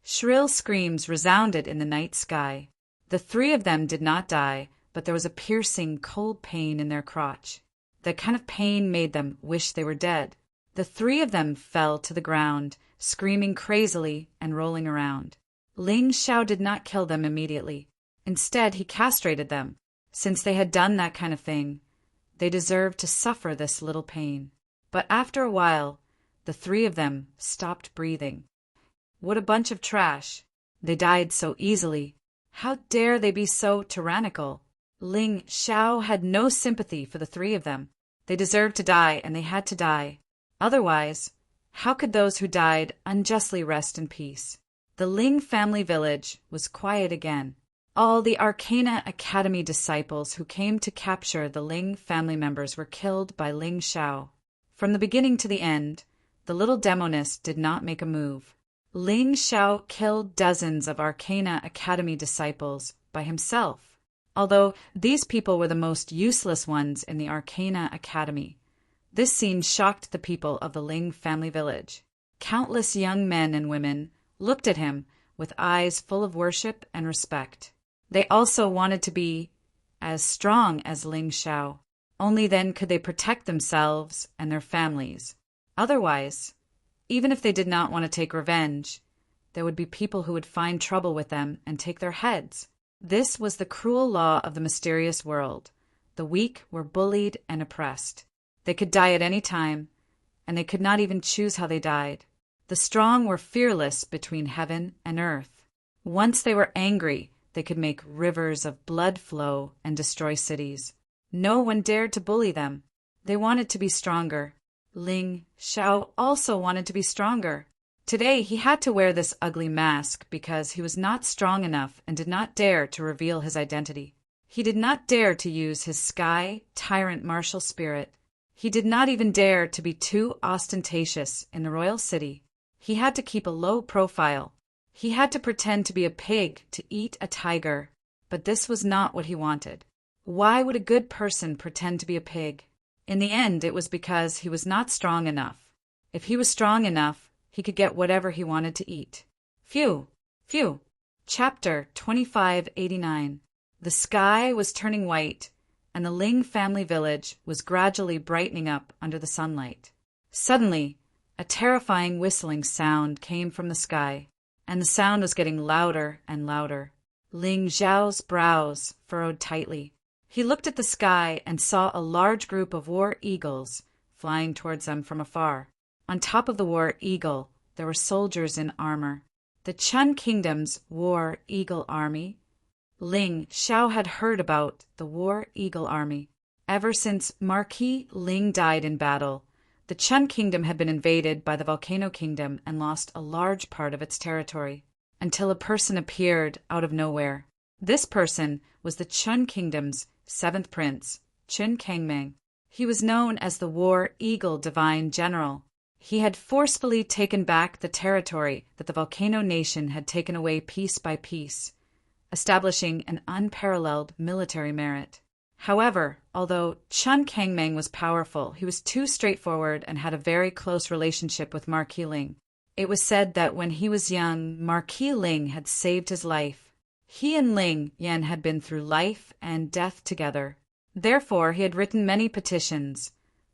Shrill screams resounded in the night sky. The three of them did not die, but there was a piercing, cold pain in their crotch. That kind of pain made them wish they were dead. The three of them fell to the ground, screaming crazily and rolling around. Ling Xiao did not kill them immediately. Instead, he castrated them. Since they had done that kind of thing, they deserved to suffer this little pain. But after a while, the three of them stopped breathing. What a bunch of trash. They died so easily. How dare they be so tyrannical? Ling Xiao had no sympathy for the three of them. They deserved to die, and they had to die. Otherwise, how could those who died unjustly rest in peace? The Ling family village was quiet again. All the Arcana Academy disciples who came to capture the Ling family members were killed by Ling Xiao. From the beginning to the end, the little demonist did not make a move. Ling Xiao killed dozens of Arcana Academy disciples by himself. Although these people were the most useless ones in the Arcana Academy, this scene shocked the people of the Ling family village. Countless young men and women looked at him with eyes full of worship and respect. They also wanted to be as strong as Ling Xiao. Only then could they protect themselves and their families. Otherwise, even if they did not want to take revenge, there would be people who would find trouble with them and take their heads. This was the cruel law of the mysterious world. The weak were bullied and oppressed. They could die at any time, and they could not even choose how they died. The strong were fearless between heaven and earth. Once they were angry, they could make rivers of blood flow and destroy cities. No one dared to bully them. They wanted to be stronger. Ling Xiao also wanted to be stronger. Today he had to wear this ugly mask because he was not strong enough and did not dare to reveal his identity. He did not dare to use his sky tyrant martial spirit. He did not even dare to be too ostentatious in the royal city. He had to keep a low profile. He had to pretend to be a pig to eat a tiger, but this was not what he wanted. Why would a good person pretend to be a pig? In the end, it was because he was not strong enough. If he was strong enough, he could get whatever he wanted to eat. Phew! Chapter 2589. The sky was turning white, and the Ling family village was gradually brightening up under the sunlight. Suddenly, a terrifying whistling sound came from the sky. and the sound was getting louder and louder. Ling Xiao's brows furrowed tightly. He looked at the sky and saw a large group of war eagles flying towards them from afar. On top of the war eagle, there were soldiers in armor. The Chun Kingdom's war eagle army. Ling Xiao had heard about the war eagle army. Ever since Marquis Ling died in battle, the Chun Kingdom had been invaded by the Volcano Kingdom and lost a large part of its territory, until a person appeared out of nowhere. This person was the Chun Kingdom's 7th prince, Chun Kangmeng. He was known as the War Eagle Divine General. He had forcefully taken back the territory that the Volcano Nation had taken away piece by piece, establishing an unparalleled military merit. However, although Chun Kangmeng was powerful, he was too straightforward and had a very close relationship with Marquis Ling. It was said that when he was young, Marquis Ling had saved his life. He and Ling Yan had been through life and death together. Therefore, he had written many petitions,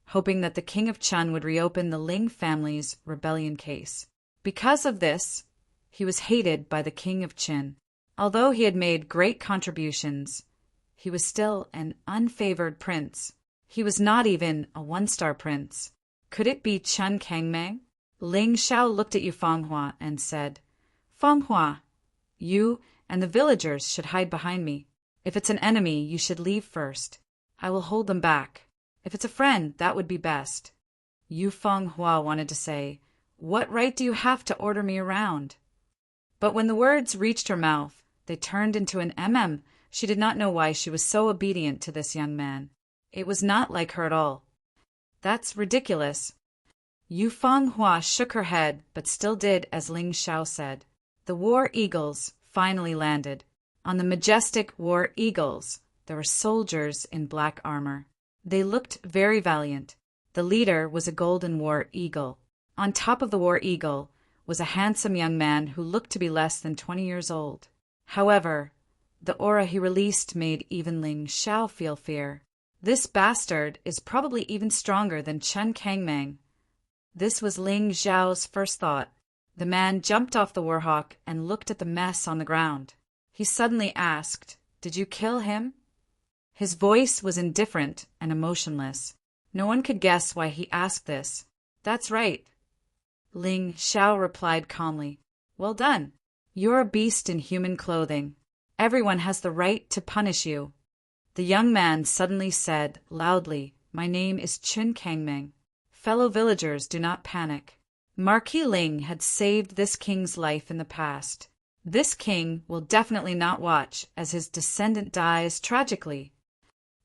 hoping that the King of Chun would reopen the Ling family's rebellion case. Because of this, he was hated by the King of Qin. Although he had made great contributions, he was still an unfavored prince. He was not even a one-star prince. Could it be Chun Kangmeng? Ling Xiao looked at Yu Fenghua and said, "Fenghua, you and the villagers should hide behind me. If it's an enemy, you should leave first. I will hold them back. If it's a friend, that would be best." Yu Fenghua wanted to say, "What right do you have to order me around?" But when the words reached her mouth, they turned into an mm. She did not know why she was so obedient to this young man. It was not like her at all. "That's ridiculous." Yu Fenghua shook her head, but still did as Ling Xiao said. The war eagles finally landed. On the majestic war eagles, there were soldiers in black armor. They looked very valiant. The leader was a golden war eagle. On top of the war eagle was a handsome young man who looked to be less than 20 years old. However, the aura he released made even Ling Xiao feel fear. This bastard is probably even stronger than Chun Kangmeng. This was Ling Xiao's first thought. The man jumped off the warhawk and looked at the mess on the ground. He suddenly asked, "Did you kill him?" His voice was indifferent and emotionless. No one could guess why he asked this. "That's right." Ling Xiao replied calmly. "Well done. You're a beast in human clothing. Everyone has the right to punish you." The young man suddenly said loudly, "My name is Chun Kangmeng. Fellow villagers, do not panic. Marquis Ling had saved this king's life in the past. This king will definitely not watch as his descendant dies tragically."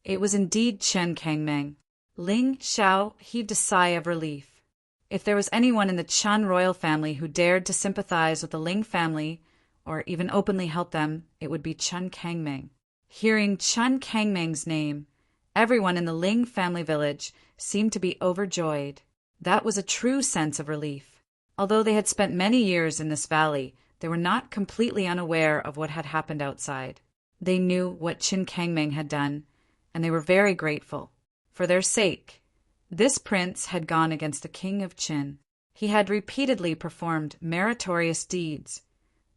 It was indeed Chun Kangmeng. Ling Xiao heaved a sigh of relief. If there was anyone in the Chun royal family who dared to sympathize with the Ling family, or even openly help them, it would be Chun Kangmeng. Hearing Chun Kangmeng's name, everyone in the Ling family village seemed to be overjoyed. That was a true sense of relief. Although they had spent many years in this valley, they were not completely unaware of what had happened outside. They knew what Chun Kangmeng had done, and they were very grateful. For their sake, this prince had gone against the King of Qin. He had repeatedly performed meritorious deeds,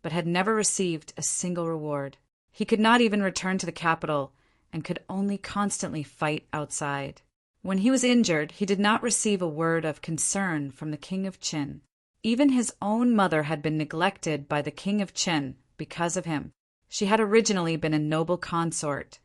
but had never received a single reward. He could not even return to the capital and could only constantly fight outside. When he was injured, he did not receive a word of concern from the King of Qin. Even his own mother had been neglected by the King of Qin because of him. She had originally been a noble consort,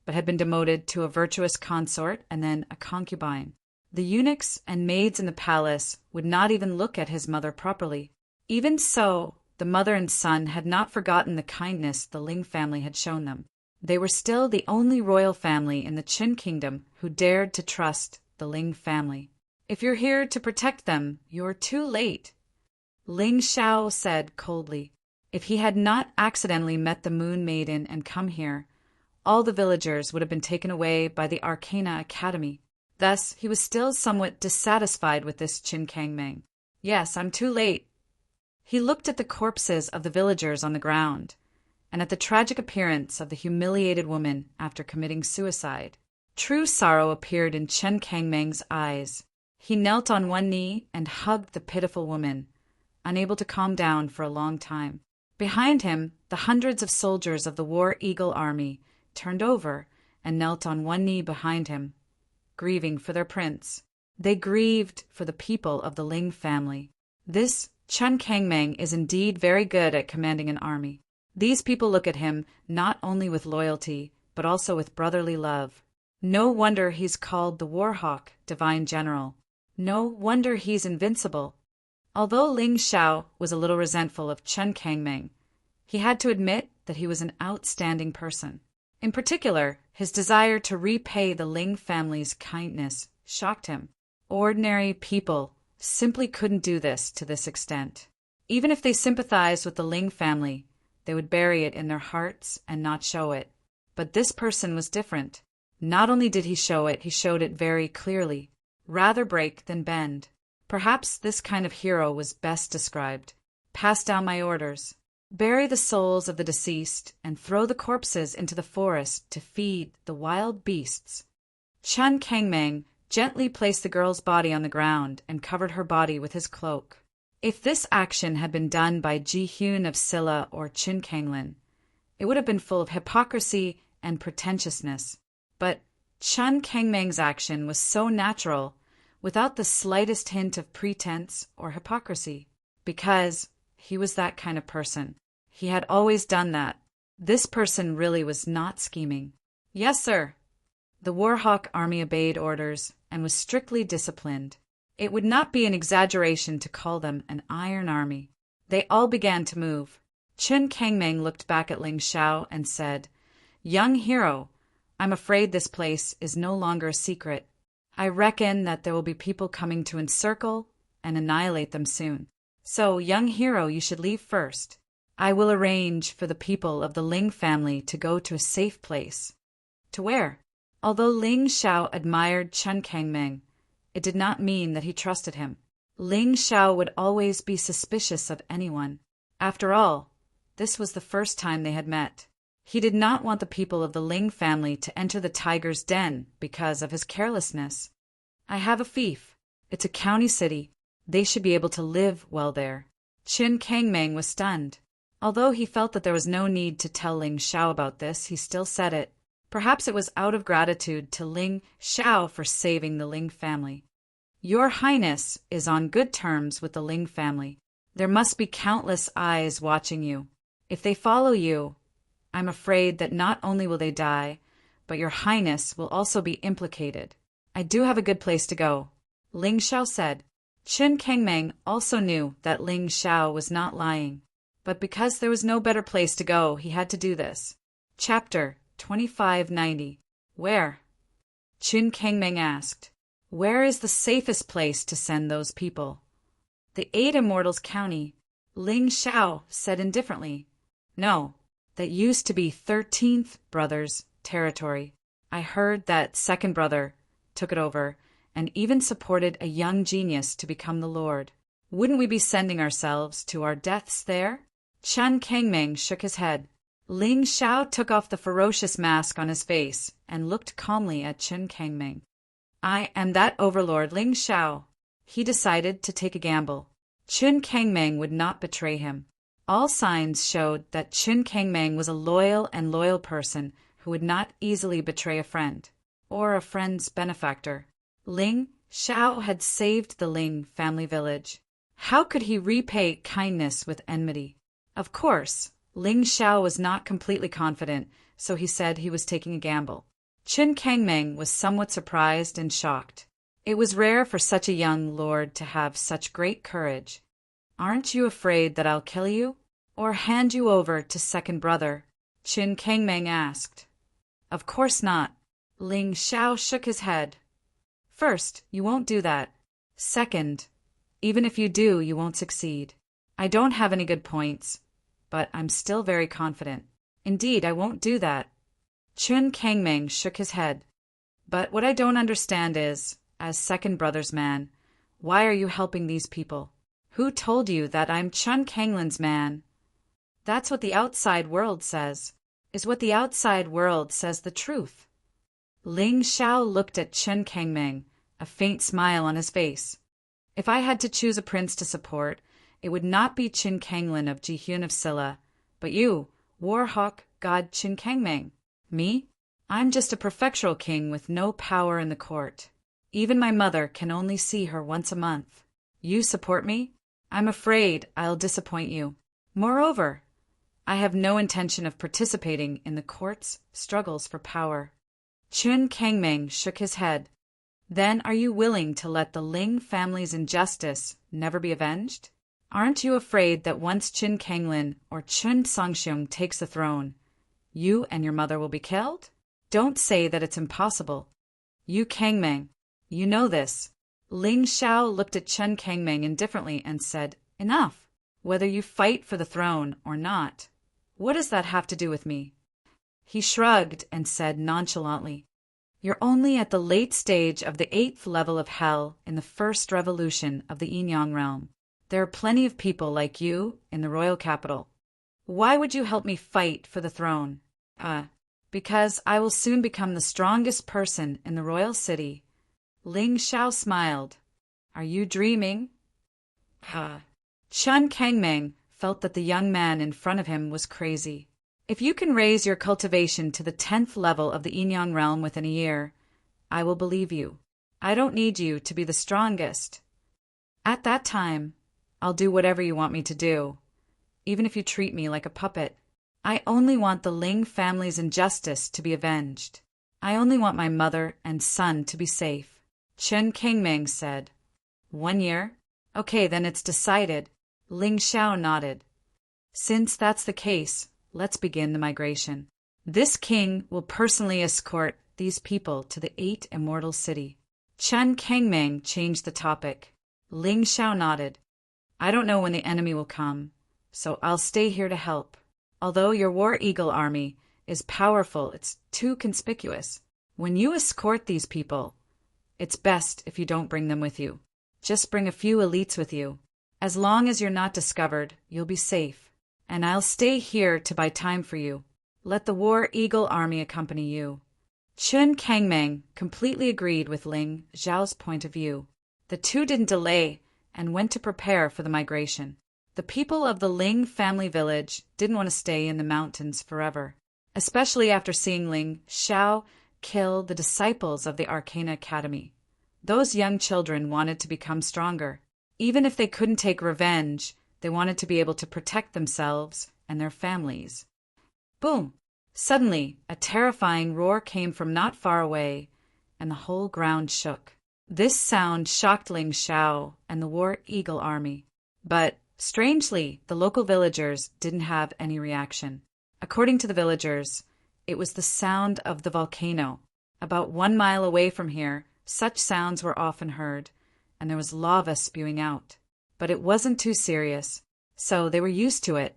but had been demoted to a virtuous consort and then a concubine. The eunuchs and maids in the palace would not even look at his mother properly. Even so, the mother and son had not forgotten the kindness the Ling family had shown them. They were still the only royal family in the Qin kingdom who dared to trust the Ling family. "If you're here to protect them, you're too late," Ling Xiao said coldly. If he had not accidentally met the Moon Maiden and come here, all the villagers would have been taken away by the Arcana Academy. Thus, he was still somewhat dissatisfied with this Chun Kangmeng. "Yes, I'm too late." He looked at the corpses of the villagers on the ground, and at the tragic appearance of the humiliated woman after committing suicide. True sorrow appeared in Chun Kangmeng's eyes. He knelt on one knee and hugged the pitiful woman, unable to calm down for a long time. Behind him, the hundreds of soldiers of the War Eagle army turned over and knelt on one knee behind him, grieving for their prince. They grieved for the people of the Ling family. This Chen Kangmeng is indeed very good at commanding an army. These people look at him not only with loyalty, but also with brotherly love. No wonder he's called the Warhawk, Divine General. No wonder he's invincible. Although Ling Xiao was a little resentful of Chen Kangmeng, he had to admit that he was an outstanding person. In particular, his desire to repay the Ling family's kindness shocked him. Ordinary people simply couldn't do this to this extent. Even if they sympathized with the Ling family, they would bury it in their hearts and not show it. But this person was different. Not only did he show it, he showed it very clearly. Rather break than bend. Perhaps this kind of hero was best described. Pass down my orders. Bury the souls of the deceased and throw the corpses into the forest to feed the wild beasts. Chen Kangmeng gently placed the girl's body on the ground and covered her body with his cloak. If this action had been done by Ji Hyun of Silla or Chin Kanglin, it would have been full of hypocrisy and pretentiousness. But Chen Kangmeng's action was so natural, without the slightest hint of pretense or hypocrisy, because he was that kind of person. He had always done that. This person really was not scheming. Yes, sir. The Warhawk army obeyed orders and was strictly disciplined. It would not be an exaggeration to call them an iron army. They all began to move. Chen Kangmeng looked back at Ling Xiao and said, "Young hero, I'm afraid this place is no longer a secret. I reckon that there will be people coming to encircle and annihilate them soon. So, young hero, you should leave first. I will arrange for the people of the Ling family to go to a safe place." To where? Although Ling Xiao admired Chen Kangmeng, it did not mean that he trusted him. Ling Xiao would always be suspicious of anyone. After all, this was the first time they had met. He did not want the people of the Ling family to enter the tiger's den because of his carelessness. I have a fief. It's a county city. They should be able to live well there. Chen Kangmeng was stunned. Although he felt that there was no need to tell Ling Xiao about this, he still said it. Perhaps it was out of gratitude to Ling Xiao for saving the Ling family. Your Highness is on good terms with the Ling family. There must be countless eyes watching you. If they follow you, I'm afraid that not only will they die, but your Highness will also be implicated. I do have a good place to go, Ling Xiao said. Chen Kangmeng also knew that Ling Xiao was not lying, but because there was no better place to go, he had to do this. Chapter 2590. Where? Chen Kangmeng asked. Where is the safest place to send those people? The Eight Immortals County, Ling Xiao said indifferently. No, that used to be 13th Brother's territory. I heard that second brother took it over and even supported a young genius to become the Lord. Wouldn't we be sending ourselves to our deaths there? Chen Kangmeng shook his head. Ling Xiao took off the ferocious mask on his face and looked calmly at Chen Kangmeng. I am that overlord Ling Xiao. He decided to take a gamble. Chen Kangmeng would not betray him. All signs showed that Chen Kangmeng was a loyal person who would not easily betray a friend, or a friend's benefactor. Ling Xiao had saved the Ling family village. How could he repay kindness with enmity? Of course, Ling Xiao was not completely confident, so he said he was taking a gamble. Chen Kangmeng was somewhat surprised and shocked. It was rare for such a young lord to have such great courage. Aren't you afraid that I'll kill you, or hand you over to second brother? Chen Kangmeng asked. Of course not. Ling Xiao shook his head. First, you won't do that. Second, even if you do, you won't succeed. I don't have any good points, but I'm still very confident. Indeed, I won't do that. Chen Kangmeng shook his head. But what I don't understand is, as second brother's man, why are you helping these people? Who told you that I'm Chen Kanglin's man? That's what the outside world says. Is what the outside world says the truth? Ling Xiao looked at Chen Kangmeng, a faint smile on his face. If I had to choose a prince to support, it would not be Qin Kanglin of Jihyun of Silla, but you, Warhawk God Qin Kangmeng. Me? I'm just a prefectural king with no power in the court. Even my mother can only see her once a month. You support me? I'm afraid I'll disappoint you. Moreover, I have no intention of participating in the court's struggles for power. Qin Kangmeng shook his head. Then are you willing to let the Ling family's injustice never be avenged? Aren't you afraid that once Qin Kanglin or Qin Songxiong takes the throne, you and your mother will be killed? Don't say that it's impossible. You Kangmeng, you know this. Ling Xiao looked at Qin Kangmeng indifferently and said, Enough. Whether you fight for the throne or not, what does that have to do with me? He shrugged and said nonchalantly, You're only at the late stage of the 8th level of hell in the first revolution of the Yinyang realm. There are plenty of people like you in the royal capital. Why would you help me fight for the throne? Because I will soon become the strongest person in the royal city. Ling Xiao smiled. Are you dreaming? Qin Kangmeng felt that the young man in front of him was crazy. If you can raise your cultivation to the 10th level of the Yinyang realm within a year, I will believe you. I don't need you to be the strongest. At that time, I'll do whatever you want me to do, even if you treat me like a puppet. I only want the Ling family's injustice to be avenged. I only want my mother and son to be safe. Qin Kangmeng said. 1 year? Okay, then it's decided. Ling Xiao nodded. Since that's the case, let's begin the migration. This king will personally escort these people to the 8 immortal city. Qin Kangmeng changed the topic. Ling Xiao nodded. I don't know when the enemy will come, so I'll stay here to help. Although your War Eagle army is powerful, it's too conspicuous. When you escort these people, it's best if you don't bring them with you. Just bring a few elites with you. As long as you're not discovered, you'll be safe. And I'll stay here to buy time for you. Let the War Eagle army accompany you. Qin Kangmeng completely agreed with Ling Xiao's point of view. The two didn't delay and went to prepare for the migration. The people of the Ling family village didn't want to stay in the mountains forever, especially after seeing Ling Xiao kill the disciples of the Arcana Academy. Those young children wanted to become stronger. Even if they couldn't take revenge, they wanted to be able to protect themselves and their families. Boom! Suddenly, a terrifying roar came from not far away, and the whole ground shook. This sound shocked Ling Xiao and the War Eagle army. But, strangely, the local villagers didn't have any reaction. According to the villagers, it was the sound of the volcano. About 1 mile away from here, such sounds were often heard, and there was lava spewing out. But it wasn't too serious, so they were used to it.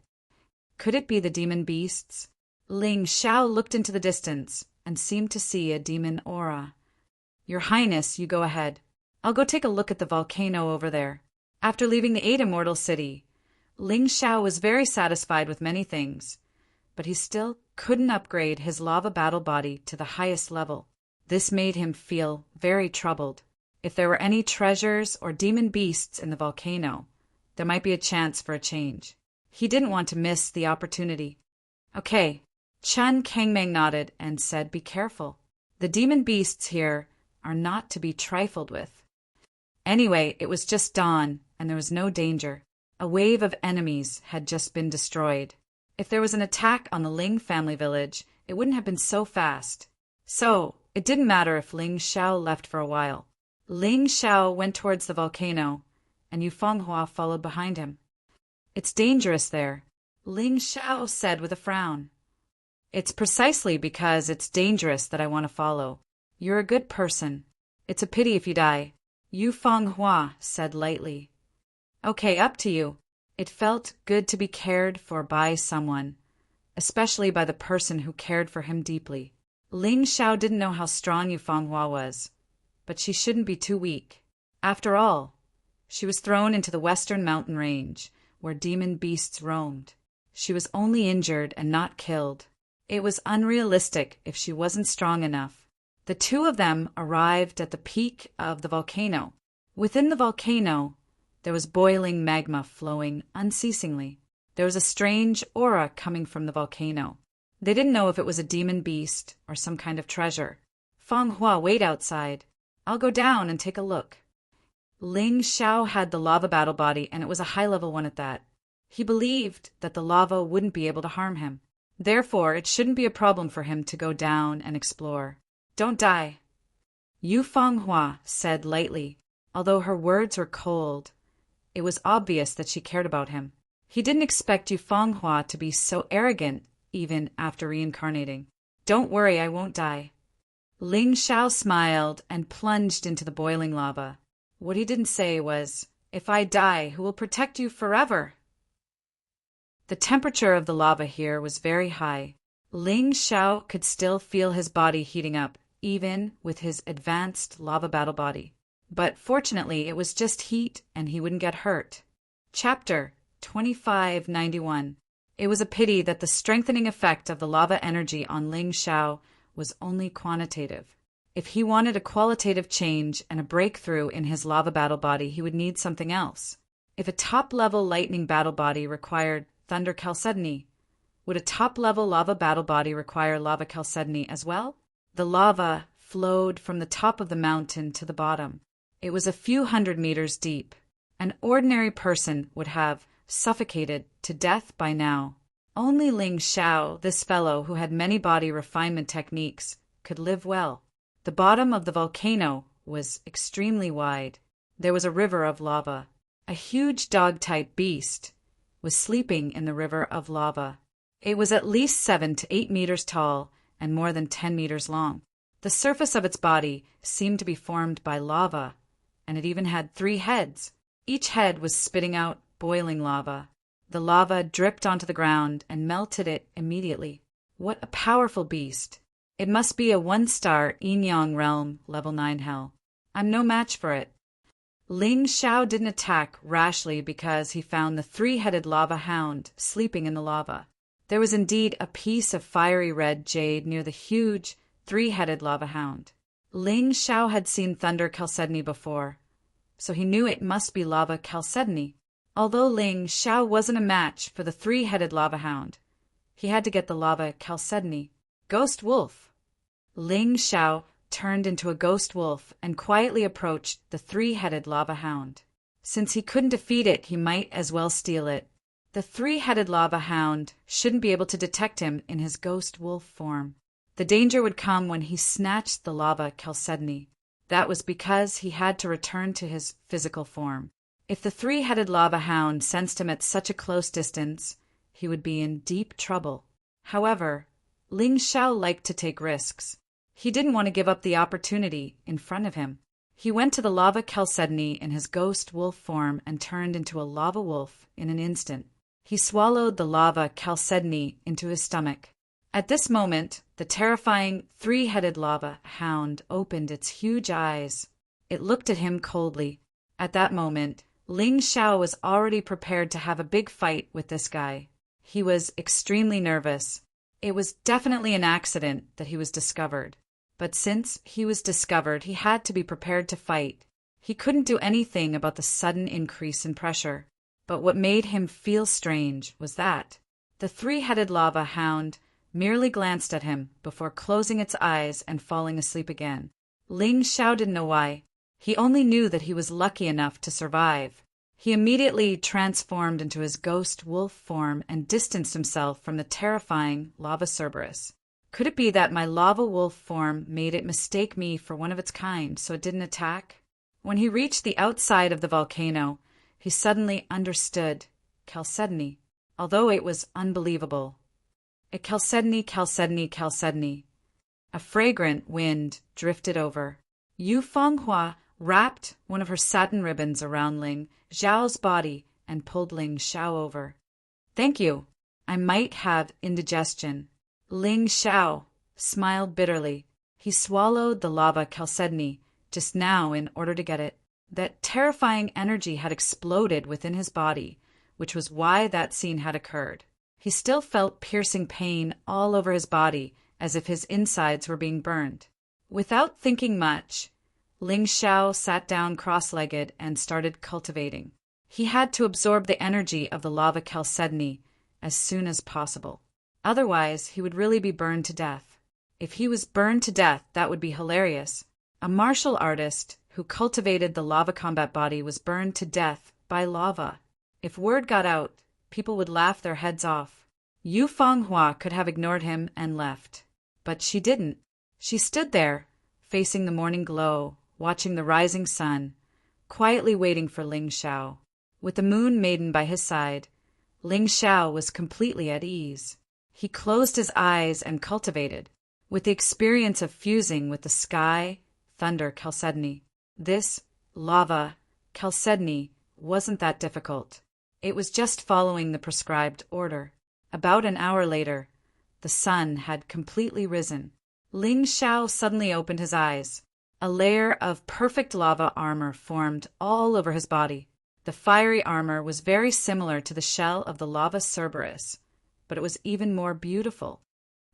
Could it be the demon beasts? Ling Xiao looked into the distance and seemed to see a demon aura. Your Highness, you go ahead. I'll go take a look at the volcano over there. After leaving the 8 immortal city, Ling Xiao was very satisfied with many things, but he still couldn't upgrade his lava battle body to the highest level. This made him feel very troubled. If there were any treasures or demon beasts in the volcano, there might be a chance for a change. He didn't want to miss the opportunity. Okay. Qin Kangmeng nodded and said, Be careful. The demon beasts here are not to be trifled with. Anyway, it was just dawn, and there was no danger. A wave of enemies had just been destroyed. If there was an attack on the Ling family village, it wouldn't have been so fast. So, it didn't matter if Ling Xiao left for a while. Ling Xiao went towards the volcano, and Yu Fenghua followed behind him. It's dangerous there, Ling Xiao said with a frown. It's precisely because it's dangerous that I want to follow. You're a good person. It's a pity if you die, Yu Fenghua said lightly. Okay, up to you. It felt good to be cared for by someone, especially by the person who cared for him deeply. Ling Xiao didn't know how strong Yu Fenghua was, but she shouldn't be too weak. After all, she was thrown into the western mountain range, where demon beasts roamed. She was only injured and not killed. It was unrealistic if she wasn't strong enough. The two of them arrived at the peak of the volcano. Within the volcano, There was boiling magma flowing unceasingly. There was a strange aura coming from the volcano. They didn't know if it was a demon beast or some kind of treasure. Feng Hua, wait outside. I'll go down and take a look. Ling Xiao had the lava battle body, and it was a high-level one at that. He believed that the lava wouldn't be able to harm him. Therefore, it shouldn't be a problem for him to go down and explore. Don't die. Yu Fenghua said lightly, although her words were cold. It was obvious that she cared about him. He didn't expect Yu Fenghua to be so arrogant, even after reincarnating. Don't worry, I won't die. Ling Xiao smiled and plunged into the boiling lava. What he didn't say was, if I die, who will protect you forever? The temperature of the lava here was very high. Ling Xiao could still feel his body heating up, even with his advanced lava battle body. But fortunately, it was just heat and he wouldn't get hurt. Chapter 2591. It was a pity that the strengthening effect of the lava energy on Ling Xiao was only quantitative. If he wanted a qualitative change and a breakthrough in his lava battle body, he would need something else. If a top-level lightning battle body required thunder chalcedony, would a top-level lava battle body require lava chalcedony as well? The lava flowed from the top of the mountain to the bottom. It was a few hundred meters deep. An ordinary person would have suffocated to death by now. Only Ling Xiao, this fellow who had many body refinement techniques, could live well. The bottom of the volcano was extremely wide. There was a river of lava. A huge dog-type beast was sleeping in the river of lava. It was at least 7 to 8 meters tall and more than 10 meters long. The surface of its body seemed to be formed by lava, and it even had 3 heads. Each head was spitting out boiling lava. The lava dripped onto the ground and melted it immediately. What a powerful beast! It must be a 1-star Yin-Yang realm level 9 hell. I'm no match for it. Ling Xiao didn't attack rashly because he found the 3-headed lava hound sleeping in the lava. There was indeed a piece of fiery red jade near the huge 3-headed lava hound. Ling Xiao had seen thunder chalcedony before, so he knew it must be lava chalcedony. Although Ling Xiao wasn't a match for the 3-headed lava hound, he had to get the lava chalcedony. Ghost wolf. Ling Xiao turned into a ghost wolf and quietly approached the 3-headed lava hound. Since he couldn't defeat it, he might as well steal it. The 3-headed lava hound shouldn't be able to detect him in his ghost wolf form. The danger would come when he snatched the lava chalcedony. That was because he had to return to his physical form. If the 3-headed lava hound sensed him at such a close distance, he would be in deep trouble. However, Ling Xiao liked to take risks. He didn't want to give up the opportunity in front of him. He went to the lava chalcedony in his ghost wolf form and turned into a lava wolf in an instant. He swallowed the lava chalcedony into his stomach. At this moment, the terrifying 3-headed lava hound opened its huge eyes. It looked at him coldly. At that moment, Ling Xiao was already prepared to have a big fight with this guy. He was extremely nervous. It was definitely an accident that he was discovered. But since he was discovered, he had to be prepared to fight. He couldn't do anything about the sudden increase in pressure. But what made him feel strange was that the 3-headed lava hound merely glanced at him before closing its eyes and falling asleep again. Ling Xiao didn't know why. He only knew that he was lucky enough to survive. He immediately transformed into his ghost wolf form and distanced himself from the terrifying lava Cerberus. Could it be that my lava wolf form made it mistake me for one of its kind, so it didn't attack? When he reached the outside of the volcano, he suddenly understood chalcedony, although it was unbelievable. A chalcedony, chalcedony, chalcedony. A fragrant wind drifted over. Yu Fenghua wrapped one of her satin ribbons around Ling Xiao's body and pulled Ling Xiao over. Thank you. I might have indigestion. Ling Xiao smiled bitterly. He swallowed the lava chalcedony just now in order to get it. That terrifying energy had exploded within his body, which was why that scene had occurred. He still felt piercing pain all over his body, as if his insides were being burned. Without thinking much, Ling Xiao sat down cross-legged and started cultivating. He had to absorb the energy of the lava chalcedony as soon as possible. Otherwise, he would really be burned to death. If he was burned to death, that would be hilarious. A martial artist who cultivated the lava combat body was burned to death by lava. If word got out, people would laugh their heads off. Yu Fanghua could have ignored him and left. But she didn't. She stood there, facing the morning glow, watching the rising sun, quietly waiting for Ling Xiao. With the Moon Maiden by his side, Ling Xiao was completely at ease. He closed his eyes and cultivated, with the experience of fusing with the sky, thunder, chalcedony. This lava chalcedony wasn't that difficult. It was just following the prescribed order. About an hour later, the sun had completely risen. Ling Xiao suddenly opened his eyes. A layer of perfect lava armor formed all over his body. The fiery armor was very similar to the shell of the lava Cerberus, but it was even more beautiful.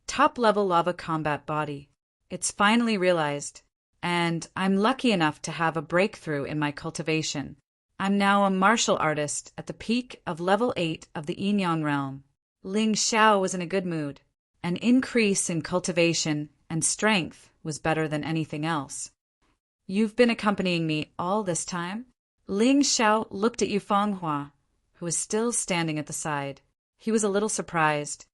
Top-level lava combat body. It's finally realized, and I'm lucky enough to have a breakthrough in my cultivation. I'm now a martial artist at the peak of level 8 of the Yin-Yang realm. Ling Xiao was in a good mood. An increase in cultivation and strength was better than anything else. You've been accompanying me all this time? Ling Xiao looked at Yu Fanghua, who was still standing at the side. He was a little surprised.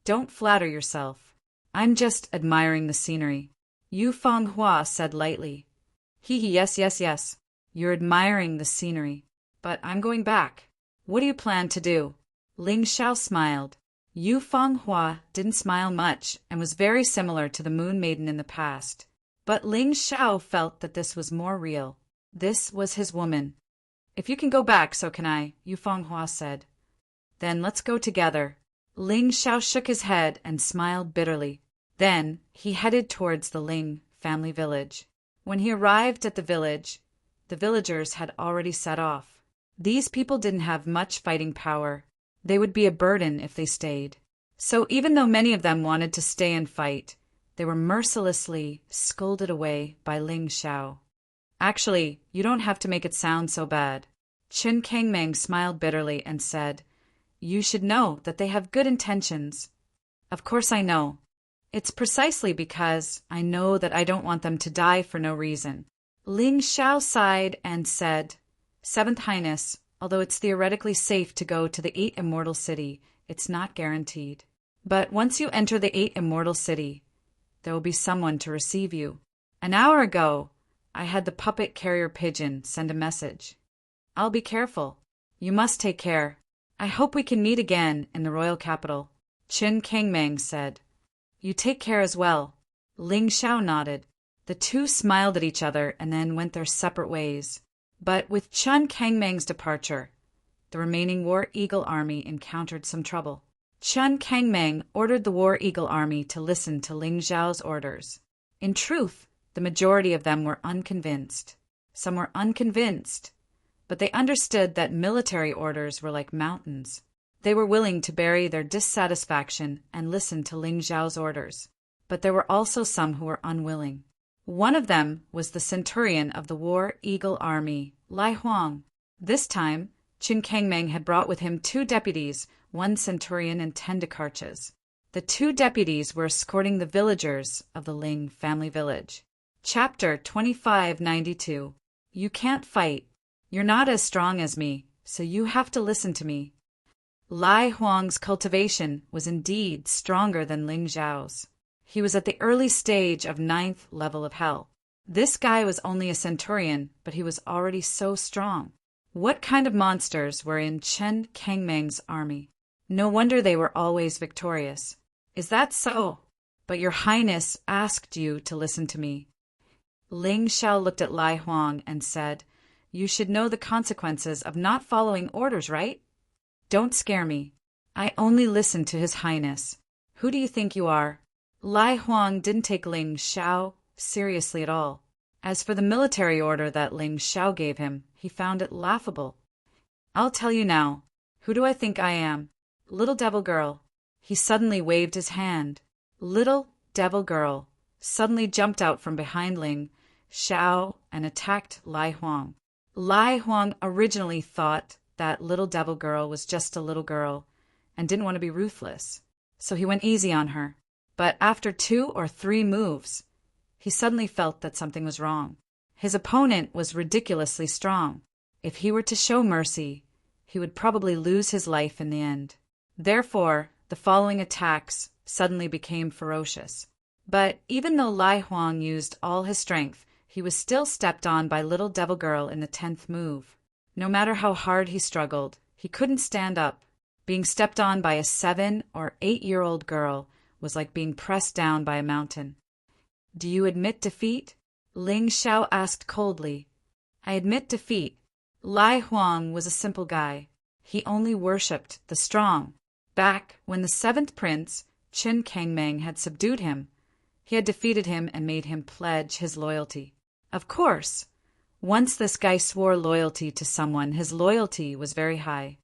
Don't flatter yourself. I'm just admiring the scenery. Yu Fanghua said lightly. Yes. You're admiring the scenery. But I'm going back. What do you plan to do? Ling Xiao smiled. Yu Fanghua didn't smile much and was very similar to the Moon Maiden in the past. But Ling Xiao felt that this was more real. This was his woman. If you can go back, so can I, Yu Fanghua said. Then let's go together. Ling Xiao shook his head and smiled bitterly. Then he headed towards the Ling family village. When he arrived at the village, the villagers had already set off. These people didn't have much fighting power. They would be a burden if they stayed. So even though many of them wanted to stay and fight, they were mercilessly scolded away by Ling Xiao. Actually, you don't have to make it sound so bad. Qin Kangmeng smiled bitterly and said, You should know that they have good intentions. Of course I know. It's precisely because I know that I don't want them to die for no reason. Ling Xiao sighed and said, Seventh Highness, although it's theoretically safe to go to the 8 Immortal City, it's not guaranteed. But once you enter the 8 Immortal City, there will be someone to receive you. An hour ago, I had the puppet carrier pigeon send a message. I'll be careful. You must take care. I hope we can meet again in the royal capital. Qin Kangmeng said. You take care as well. Ling Xiao nodded. The two smiled at each other and then went their separate ways. But with Qin Kangmeng's departure, the remaining War Eagle army encountered some trouble. Qin Kangmeng ordered the War Eagle army to listen to Ling Xiao's orders. In truth, the majority of them were unconvinced. Some were unconvinced, but they understood that military orders were like mountains. They were willing to bury their dissatisfaction and listen to Ling Xiao's orders. But there were also some who were unwilling. One of them was the centurion of the War Eagle army, Lai Huang. This time, Qin Kangmeng had brought with him 2 deputies, 1 centurion and 10 Dakarchas. The 2 deputies were escorting the villagers of the Ling family village. Chapter 2592. You can't fight. You're not as strong as me, so you have to listen to me. Lai Huang's cultivation was indeed stronger than Ling Xiao's. He was at the early stage of 9th level of hell. This guy was only a centurion, but he was already so strong. What kind of monsters were in Qin Kangmeng's army? No wonder they were always victorious. Is that so? But your highness asked you to listen to me. Ling Xiao looked at Lai Huang and said, You should know the consequences of not following orders, right? Don't scare me. I only listen to his highness. Who do you think you are? Lai Huang didn't take Ling Xiao seriously at all. As for the military order that Ling Xiao gave him, he found it laughable. I'll tell you now. Who do I think I am? Little devil girl. He suddenly waved his hand. Little devil girl suddenly jumped out from behind Ling Xiao and attacked Lai Huang. Lai Huang originally thought that little devil girl was just a little girl and didn't want to be ruthless, so he went easy on her. But after 2 or 3 moves, he suddenly felt that something was wrong. His opponent was ridiculously strong. If he were to show mercy, he would probably lose his life in the end. Therefore, the following attacks suddenly became ferocious. But even though Lai Huang used all his strength, he was still stepped on by little devil girl in the 10th move. No matter how hard he struggled, he couldn't stand up. Being stepped on by a 7 or 8-year-old girl was like being pressed down by a mountain. "Do you admit defeat?" Ling Xiao asked coldly. "I admit defeat." Lai Huang was a simple guy. He only worshipped the strong. Back when the 7th prince, Qin Kangmeng, had subdued him, he had defeated him and made him pledge his loyalty. Of course, once this guy swore loyalty to someone, his loyalty was very high.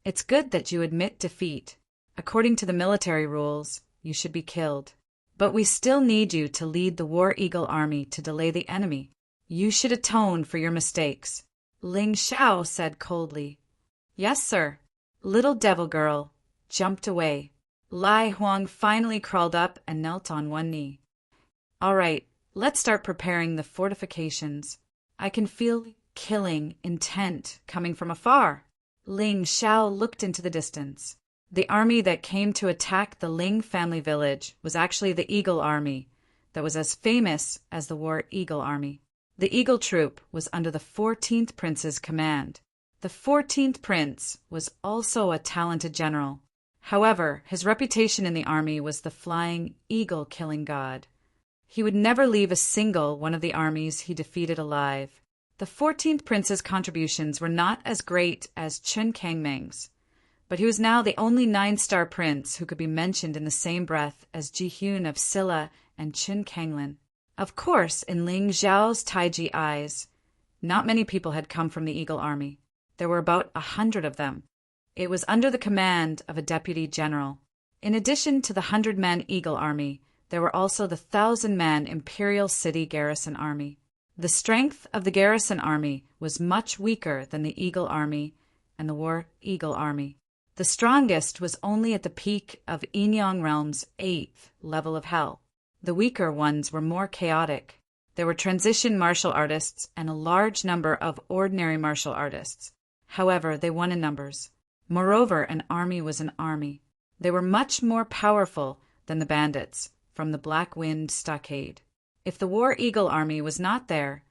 It's good that you admit defeat. According to the military rules, you should be killed. But we still need you to lead the War Eagle army to delay the enemy. You should atone for your mistakes. Ling Xiao said coldly. "Yes, sir." Little devil girl jumped away. Lai Huang finally crawled up and knelt on one knee. "All right, let's start preparing the fortifications. I can feel killing intent coming from afar." Ling Xiao looked into the distance. The army that came to attack the Ling family village was actually the Eagle Army that was as famous as the War Eagle Army. The Eagle Troop was under the 14th Prince's command. The 14th Prince was also a talented general. However, his reputation in the army was the flying eagle killing god. He would never leave a single one of the armies he defeated alive. The 14th Prince's contributions were not as great as Qin Kangmeng's, but he was now the only 9-star prince who could be mentioned in the same breath as Ji Hyun of Silla and Qin Kanglin. Of course, in Ling Xiao's Taiji eyes, not many people had come from the Eagle Army. There were about 100 of them. It was under the command of a deputy general. In addition to the 100-man Eagle Army, there were also the 1,000-man Imperial City Garrison Army. The strength of the Garrison Army was much weaker than the Eagle Army and the War Eagle Army. The strongest was only at the peak of Yinyang Realm's 8th level of hell. The weaker ones were more chaotic. There were transition martial artists and a large number of ordinary martial artists. However, they won in numbers. Moreover, an army was an army. They were much more powerful than the bandits from the Black Wind Stockade. If the War Eagle Army was not there,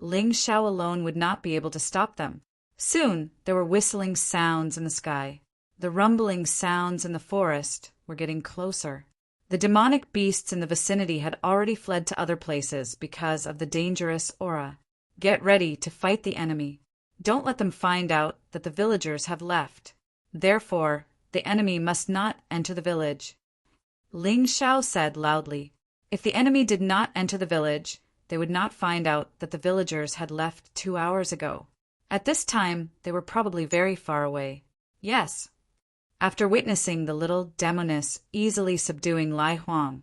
Ling Xiao alone would not be able to stop them. Soon, there were whistling sounds in the sky. The rumbling sounds in the forest were getting closer. The demonic beasts in the vicinity had already fled to other places because of the dangerous aura. Get ready to fight the enemy. Don't let them find out that the villagers have left. Therefore, the enemy must not enter the village. Ling Xiao said loudly. If the enemy did not enter the village, they would not find out that the villagers had left 2 hours ago. At this time, they were probably very far away. Yes. After witnessing the little demoness easily subduing Lai Huang,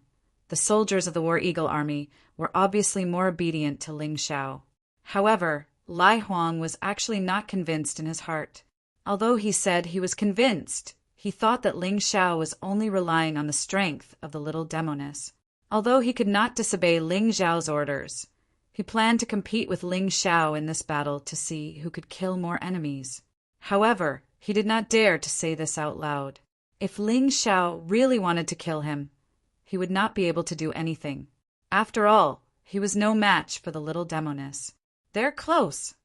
the soldiers of the War Eagle Army were obviously more obedient to Ling Xiao. However, Lai Huang was actually not convinced in his heart. Although he said he was convinced, he thought that Ling Xiao was only relying on the strength of the little demoness. Although he could not disobey Ling Xiao's orders, he planned to compete with Ling Xiao in this battle to see who could kill more enemies. However, he did not dare to say this out loud. If Ling Xiao really wanted to kill him, he would not be able to do anything. After all, he was no match for the little demoness. They're close.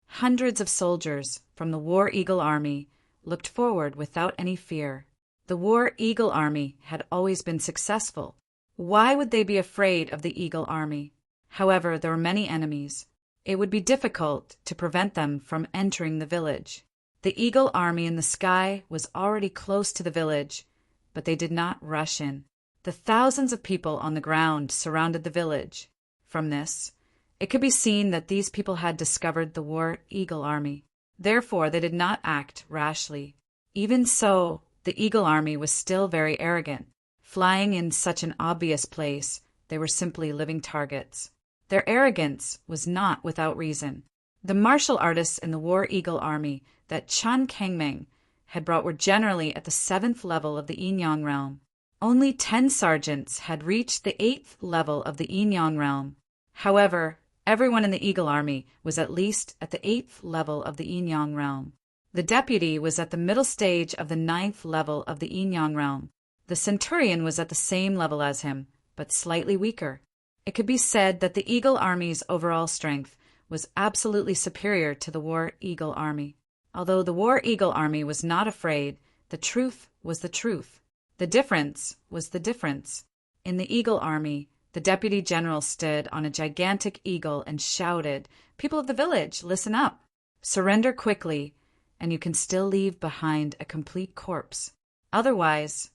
Hundreds of soldiers from the War Eagle Army looked forward without any fear. The War Eagle Army had always been successful. Why would they be afraid of the Eagle Army? However, there were many enemies. It would be difficult to prevent them from entering the village. The Eagle Army in the sky was already close to the village, but they did not rush in. The thousands of people on the ground surrounded the village. From this, it could be seen that these people had discovered the War Eagle Army. Therefore, they did not act rashly. Even so, the Eagle Army was still very arrogant. Flying in such an obvious place, they were simply living targets. Their arrogance was not without reason. The martial artists in the War Eagle army that Chan Kangming had brought were generally at the 7th level of the Yinyang realm. Only 10 sergeants had reached the 8th level of the Yinyang realm. However, everyone in the Eagle army was at least at the 8th level of the Yinyang realm. The deputy was at the middle stage of the 9th level of the Yinyang realm. The centurion was at the same level as him, but slightly weaker. It could be said that the Eagle army's overall strength was absolutely superior to the War Eagle army. Although the War Eagle army was not afraid, the truth was the truth. The difference was the difference. In the Eagle army, the deputy general stood on a gigantic eagle and shouted, "People of the village, listen up. Surrender quickly, and you can still leave behind a complete corpse. Otherwise,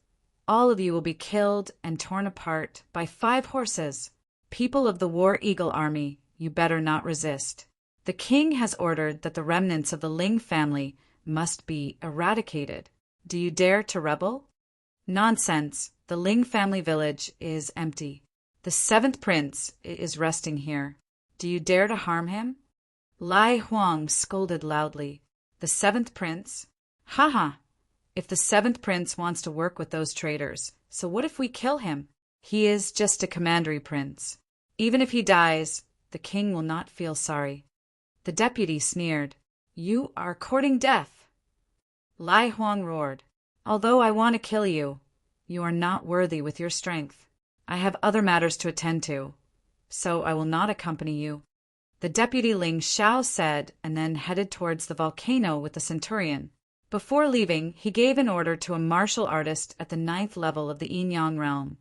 all of you will be killed and torn apart by 5 horses. People of the War Eagle army, you better not resist. The king has ordered that the remnants of the Ling family must be eradicated. Do you dare to rebel?" "Nonsense. The Ling family village is empty. The 7th prince is resting here. Do you dare to harm him?" Lai Huang scolded loudly. "The 7th prince? Ha! If the 7th prince wants to work with those traitors, so what if we kill him? He is just a commandery prince. Even if he dies, the king will not feel sorry." The deputy sneered. "You are courting death." Lai Huang roared. "Although I want to kill you, you are not worthy with your strength. I have other matters to attend to, so I will not accompany you." The deputy Ling Shao said, and then headed towards the volcano with the centurion. Before leaving, he gave an order to a martial artist at the 9th level of the Yinyang realm.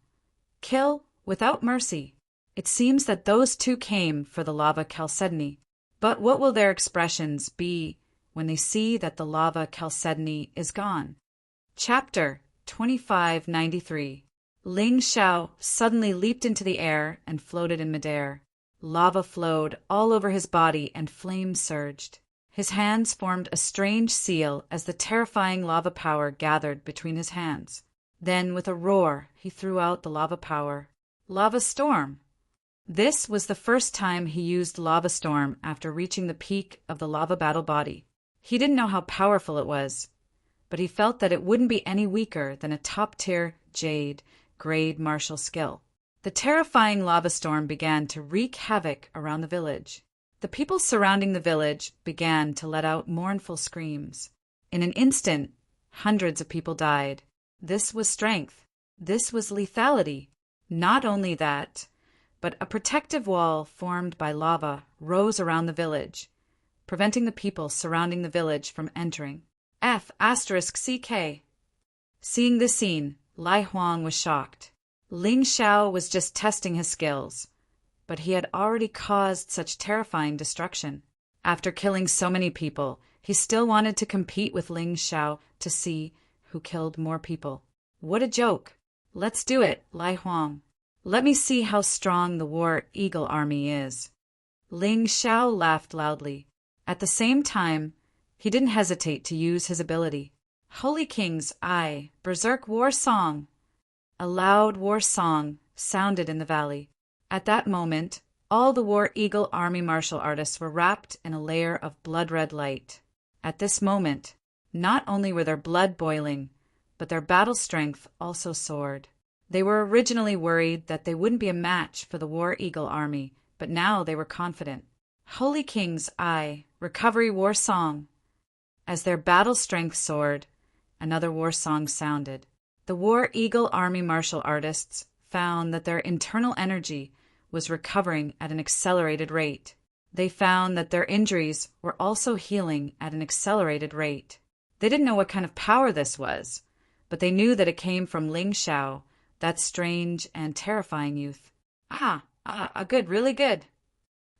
"Kill without mercy." It seems that those two came for the lava chalcedony. But what will their expressions be when they see that the lava chalcedony is gone? Chapter 2593. Ling Shao suddenly leaped into the air and floated in midair. Lava flowed all over his body and flames surged. His hands formed a strange seal as the terrifying lava power gathered between his hands. Then, with a roar, he threw out the lava power. Lava storm! This was the first time he used lava storm after reaching the peak of the lava battle body. He didn't know how powerful it was, but he felt that it wouldn't be any weaker than a top-tier Jade grade martial skill. The terrifying lava storm began to wreak havoc around the village. The people surrounding the village began to let out mournful screams. In an instant, hundreds of people died. This was strength. This was lethality. Not only that, but a protective wall formed by lava rose around the village, preventing the people surrounding the village from entering. F***CK. Seeing this scene, Lai Huang was shocked. Ling Shao was just testing his skills, but he had already caused such terrifying destruction. After killing so many people, he still wanted to compete with Ling Shao to see who killed more people. What a joke! Let's do it, Lai Huang. Let me see how strong the War Eagle army is. Ling Shao laughed loudly. At the same time, he didn't hesitate to use his ability. Holy King's Eye, Berserk War Song! A loud war song sounded in the valley. At that moment, all the War Eagle army martial artists were wrapped in a layer of blood-red light. At this moment, not only were their blood boiling, but their battle strength also soared. They were originally worried that they wouldn't be a match for the War Eagle army, but now they were confident. Holy King's Eye, Recovery War Song! As their battle strength soared, another war song sounded. The War Eagle army martial artists found that their internal energy was recovering at an accelerated rate. They found that their injuries were also healing at an accelerated rate. They didn't know what kind of power this was, but they knew that it came from Ling Shao, that strange and terrifying youth. Good, really good.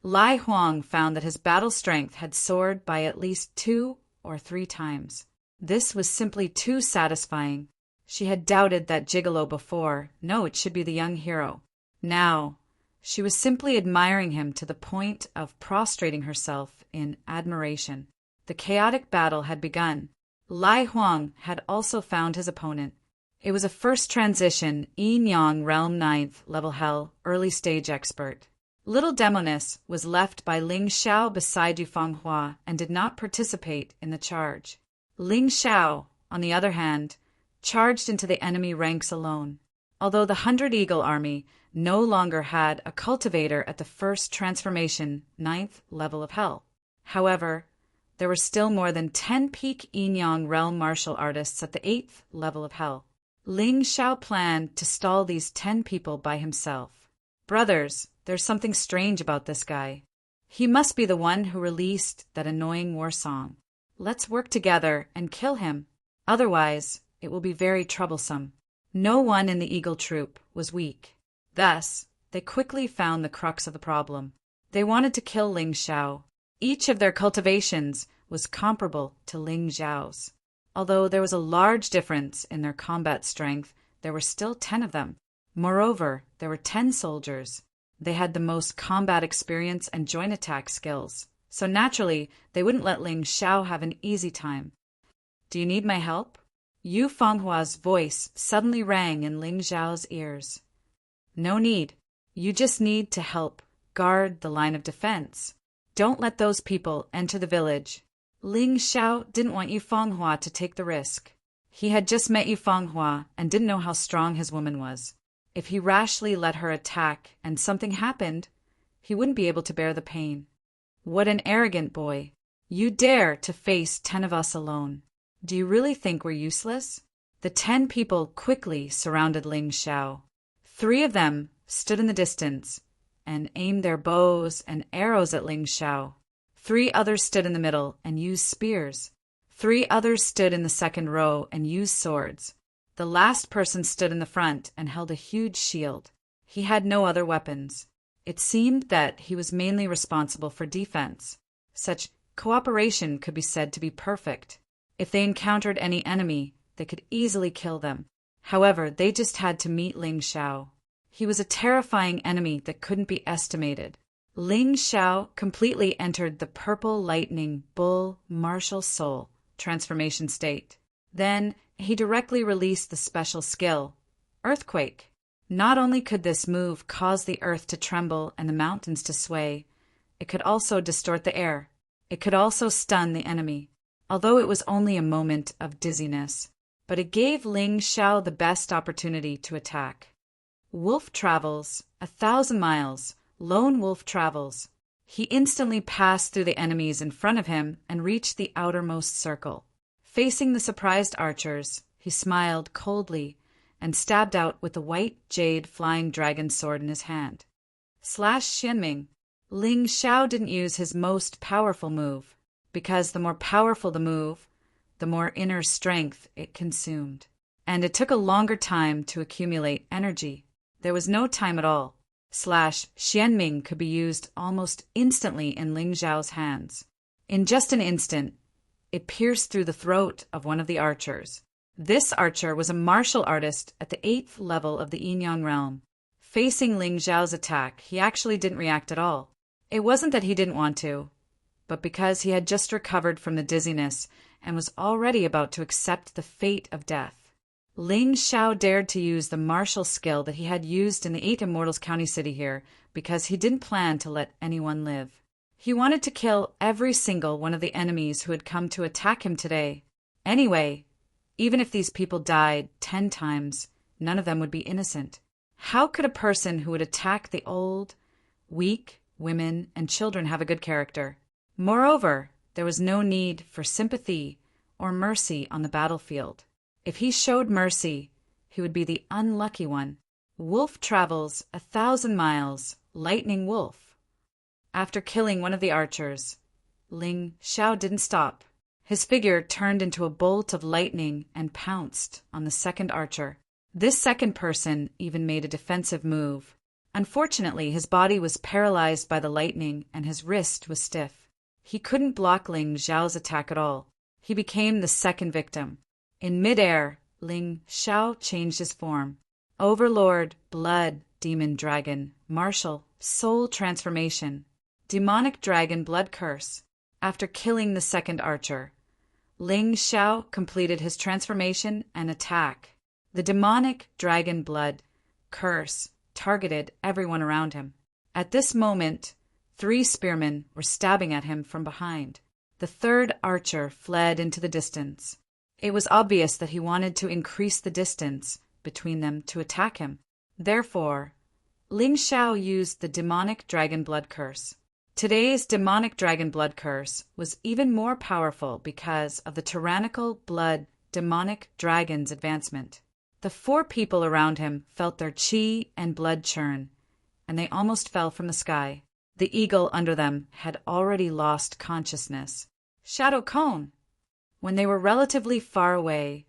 Lai Huang found that his battle strength had soared by at least 2 or 3 times. This was simply too satisfying. She had doubted that gigolo before. No, it should be the young hero. Now, she was simply admiring him to the point of prostrating herself in admiration. The chaotic battle had begun. Lai Huang had also found his opponent. It was a first transition Yin Yang Realm 9th level Hell early stage expert. Little Demonis was left by Ling Xiao beside Yufanghua and did not participate in the charge. Ling Xiao, on the other hand, charged into the enemy ranks alone. Although the 100 Eagle Army no longer had a cultivator at the first transformation 9th level of Hell. However, there were still more than 10 peak Yinyang realm martial artists at the 8th level of Hell. Ling Xiao planned to stall these 10 people by himself. Brothers, there's something strange about this guy. He must be the one who released that annoying war song. Let's work together and kill him. Otherwise, it will be very troublesome. No one in the Eagle Troop was weak. Thus, they quickly found the crux of the problem. They wanted to kill Ling Xiao. Each of their cultivations was comparable to Ling Xiao's. Although there was a large difference in their combat strength, there were still 10 of them. Moreover, there were 10 soldiers. They had the most combat experience and joint attack skills, so naturally, they wouldn't let Ling Xiao have an easy time. Do you need my help? Yu Fenghua's voice suddenly rang in Ling Xiao's ears. No need. You just need to help guard the line of defense. Don't let those people enter the village. Ling Xiao didn't want Yu Fenghua to take the risk. He had just met Yu Fenghua and didn't know how strong his woman was. If he rashly let her attack and something happened, he wouldn't be able to bear the pain. What an arrogant boy. You dare to face 10 of us alone. Do you really think we're useless? The 10 people quickly surrounded Ling Xiao. 3 of them stood in the distance and aimed their bows and arrows at Ling Xiao. 3 others stood in the middle and used spears. 3 others stood in the second row and used swords. The last person stood in the front and held a huge shield. He had no other weapons. It seemed that he was mainly responsible for defense. Such cooperation could be said to be perfect. If they encountered any enemy, they could easily kill them. However, they just had to meet Ling Xiao. He was a terrifying enemy that couldn't be estimated. Ling Xiao completely entered the purple lightning bull martial soul transformation state. Then he directly released the special skill, Earthquake. Not only could this move cause the earth to tremble and the mountains to sway, it could also distort the air. It could also stun the enemy, although it was only a moment of dizziness. But it gave Ling Xiao the best opportunity to attack. Wolf travels 1,000 miles. Lone wolf travels. He instantly passed through the enemies in front of him and reached the outermost circle. Facing the surprised archers, he smiled coldly and stabbed out with the white jade flying dragon sword in his hand. Slash Xianming. Ling Xiao didn't use his most powerful move, because the more powerful the move, the more inner strength it consumed. And it took a longer time to accumulate energy. There was no time at all. Slash Xianming could be used almost instantly in Ling Xiao's hands. In just an instant, it pierced through the throat of one of the archers. This archer was a martial artist at the 8th level of the Yinyang realm. Facing Ling Xiao's attack, he actually didn't react at all. It wasn't that he didn't want to, but because he had just recovered from the dizziness and was already about to accept the fate of death. Ling Xiao dared to use the martial skill that he had used in the 8 Immortals County City here because he didn't plan to let anyone live. He wanted to kill every single one of the enemies who had come to attack him today. Anyway, even if these people died 10 times, none of them would be innocent. How could a person who would attack the old, weak, women, and children have a good character? Moreover, there was no need for sympathy or mercy on the battlefield. If he showed mercy, he would be the unlucky one. Wolf travels 1,000 miles, lightning wolf. After killing one of the archers, Ling Xiao didn't stop. His figure turned into a bolt of lightning and pounced on the second archer. This second person even made a defensive move. Unfortunately, his body was paralyzed by the lightning and his wrist was stiff. He couldn't block Ling Xiao's attack at all. He became the second victim. In midair, Ling Xiao changed his form. Overlord, Blood, Demon Dragon, Martial, Soul Transformation, Demonic Dragon Blood Curse. After killing the second archer, Ling Xiao completed his transformation and attack. The Demonic Dragon Blood Curse targeted everyone around him. At this moment, 3 spearmen were stabbing at him from behind. The third archer fled into the distance. It was obvious that he wanted to increase the distance between them to attack him. Therefore, Ling Xiao used the demonic dragon blood curse. Today's demonic dragon blood curse was even more powerful because of the tyrannical blood demonic dragon's advancement. The 4 people around him felt their chi and blood churn, and they almost fell from the sky. The eagle under them had already lost consciousness. Shadow cone! When they were relatively far away,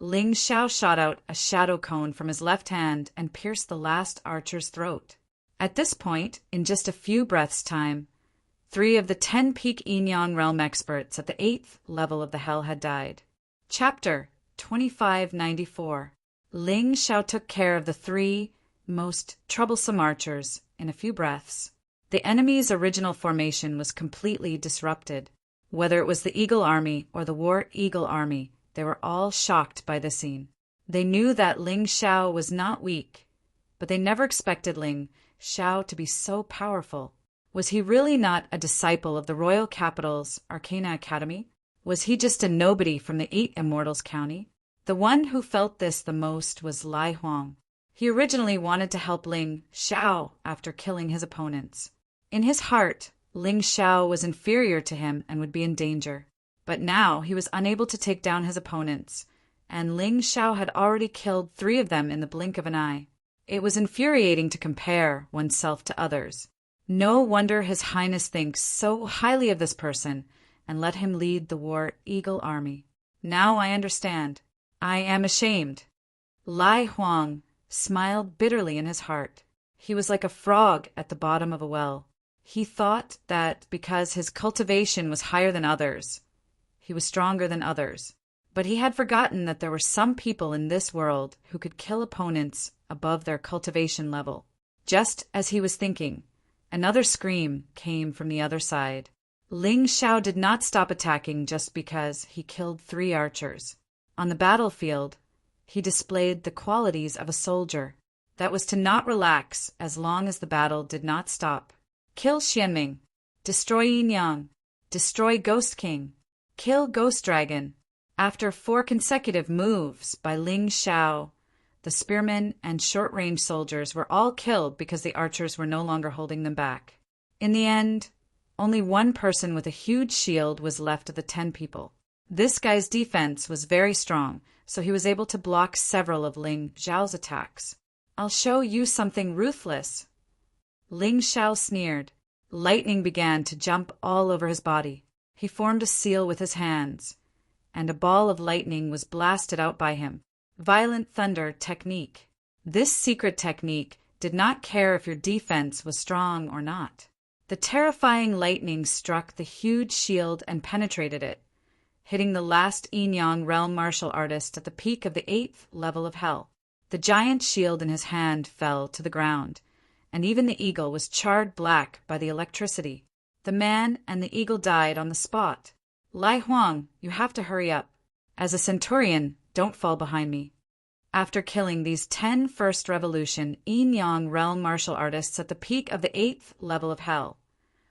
Ling Xiao shot out a shadow cone from his left hand and pierced the last archer's throat. At this point, in just a few breaths' time, 3 of the 10 peak Yin-Yang realm experts at the 8th level of the hell had died. Chapter 2594. Ling Xiao took care of the 3 most troublesome archers in a few breaths. The enemy's original formation was completely disrupted. Whether it was the Eagle Army or the War Eagle Army, they were all shocked by the scene. They knew that Ling Xiao was not weak, but they never expected Ling Xiao to be so powerful. Was he really not a disciple of the Royal Capital's Arcana Academy? Was he just a nobody from the 8 Immortals County? The one who felt this the most was Lai Huang. He originally wanted to help Ling Xiao after killing his opponents. In his heart, Ling Xiao was inferior to him and would be in danger. But now he was unable to take down his opponents, and Ling Xiao had already killed 3 of them in the blink of an eye. It was infuriating to compare oneself to others. No wonder His Highness thinks so highly of this person and let him lead the War Eagle Army. Now I understand. I am ashamed. Lai Huang smiled bitterly in his heart. He was like a frog at the bottom of a well. He thought that because his cultivation was higher than others, he was stronger than others. But he had forgotten that there were some people in this world who could kill opponents above their cultivation level. Just as he was thinking, another scream came from the other side. Ling Xiao did not stop attacking just because he killed 3 archers. On the battlefield, he displayed the qualities of a soldier. That was to not relax as long as the battle did not stop. Kill Xianming. Destroy Yin Yang. Destroy Ghost King. Kill Ghost Dragon. After 4 consecutive moves by Ling Xiao, the spearmen and short-range soldiers were all killed because the archers were no longer holding them back. In the end, only 1 person with a huge shield was left of the 10 people. This guy's defense was very strong, so he was able to block several of Ling Xiao's attacks. I'll show you something ruthless. Ling Xiao sneered. Lightning began to jump all over his body. He formed a seal with his hands, and a ball of lightning was blasted out by him. Violent thunder technique. This secret technique did not care if your defense was strong or not. The terrifying lightning struck the huge shield and penetrated it, hitting the last Yin-Yang realm martial artist at the peak of the 8th level of hell. The giant shield in his hand fell to the ground, and even the eagle was charred black by the electricity. The man and the eagle died on the spot. Lai Huang, you have to hurry up. As a centurion, don't fall behind me. After killing these 10 First Revolution Yin-Yang realm martial artists at the peak of the 8th level of hell,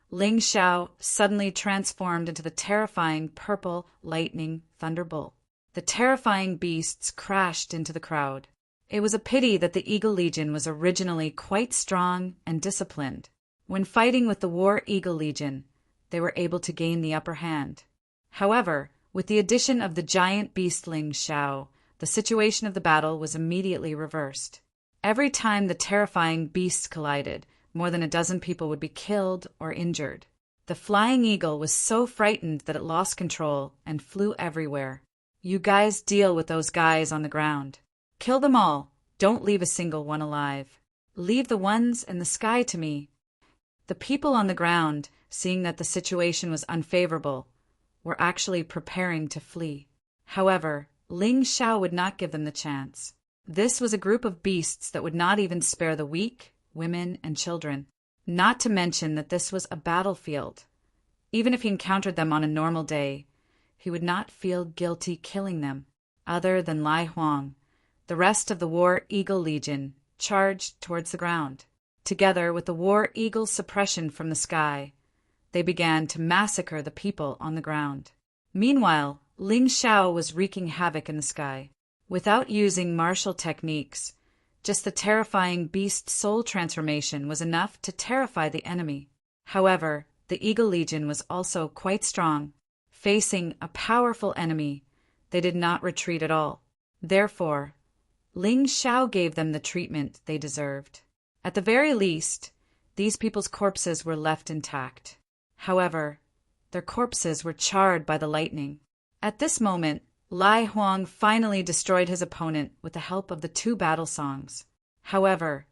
Ling Xiao suddenly transformed into the terrifying purple lightning thunderbolt. The terrifying beasts crashed into the crowd. It was a pity that the Eagle Legion was originally quite strong and disciplined. When fighting with the War Eagle Legion, they were able to gain the upper hand. However, with the addition of the giant beast Ling Xiao, the situation of the battle was immediately reversed. Every time the terrifying beasts collided, more than a dozen people would be killed or injured. The flying eagle was so frightened that it lost control and flew everywhere. You guys deal with those guys on the ground. Kill them all. Don't leave a single one alive. Leave the ones in the sky to me. The people on the ground, seeing that the situation was unfavorable, were actually preparing to flee. However, Ling Xiao would not give them the chance. This was a group of beasts that would not even spare the weak, women, and children. Not to mention that this was a battlefield. Even if he encountered them on a normal day, he would not feel guilty killing them. Other than Lai Huang, the rest of the War Eagle Legion charged towards the ground. Together with the war eagle's suppression from the sky, they began to massacre the people on the ground. Meanwhile, Ling Xiao was wreaking havoc in the sky. Without using martial techniques, just the terrifying beast soul transformation was enough to terrify the enemy. However, the Eagle Legion was also quite strong. Facing a powerful enemy, they did not retreat at all. Therefore, Ling Xiao gave them the treatment they deserved. At the very least, these people's corpses were left intact. However, their corpses were charred by the lightning. At this moment, Lai Huang finally destroyed his opponent with the help of the 2 battle songs. However,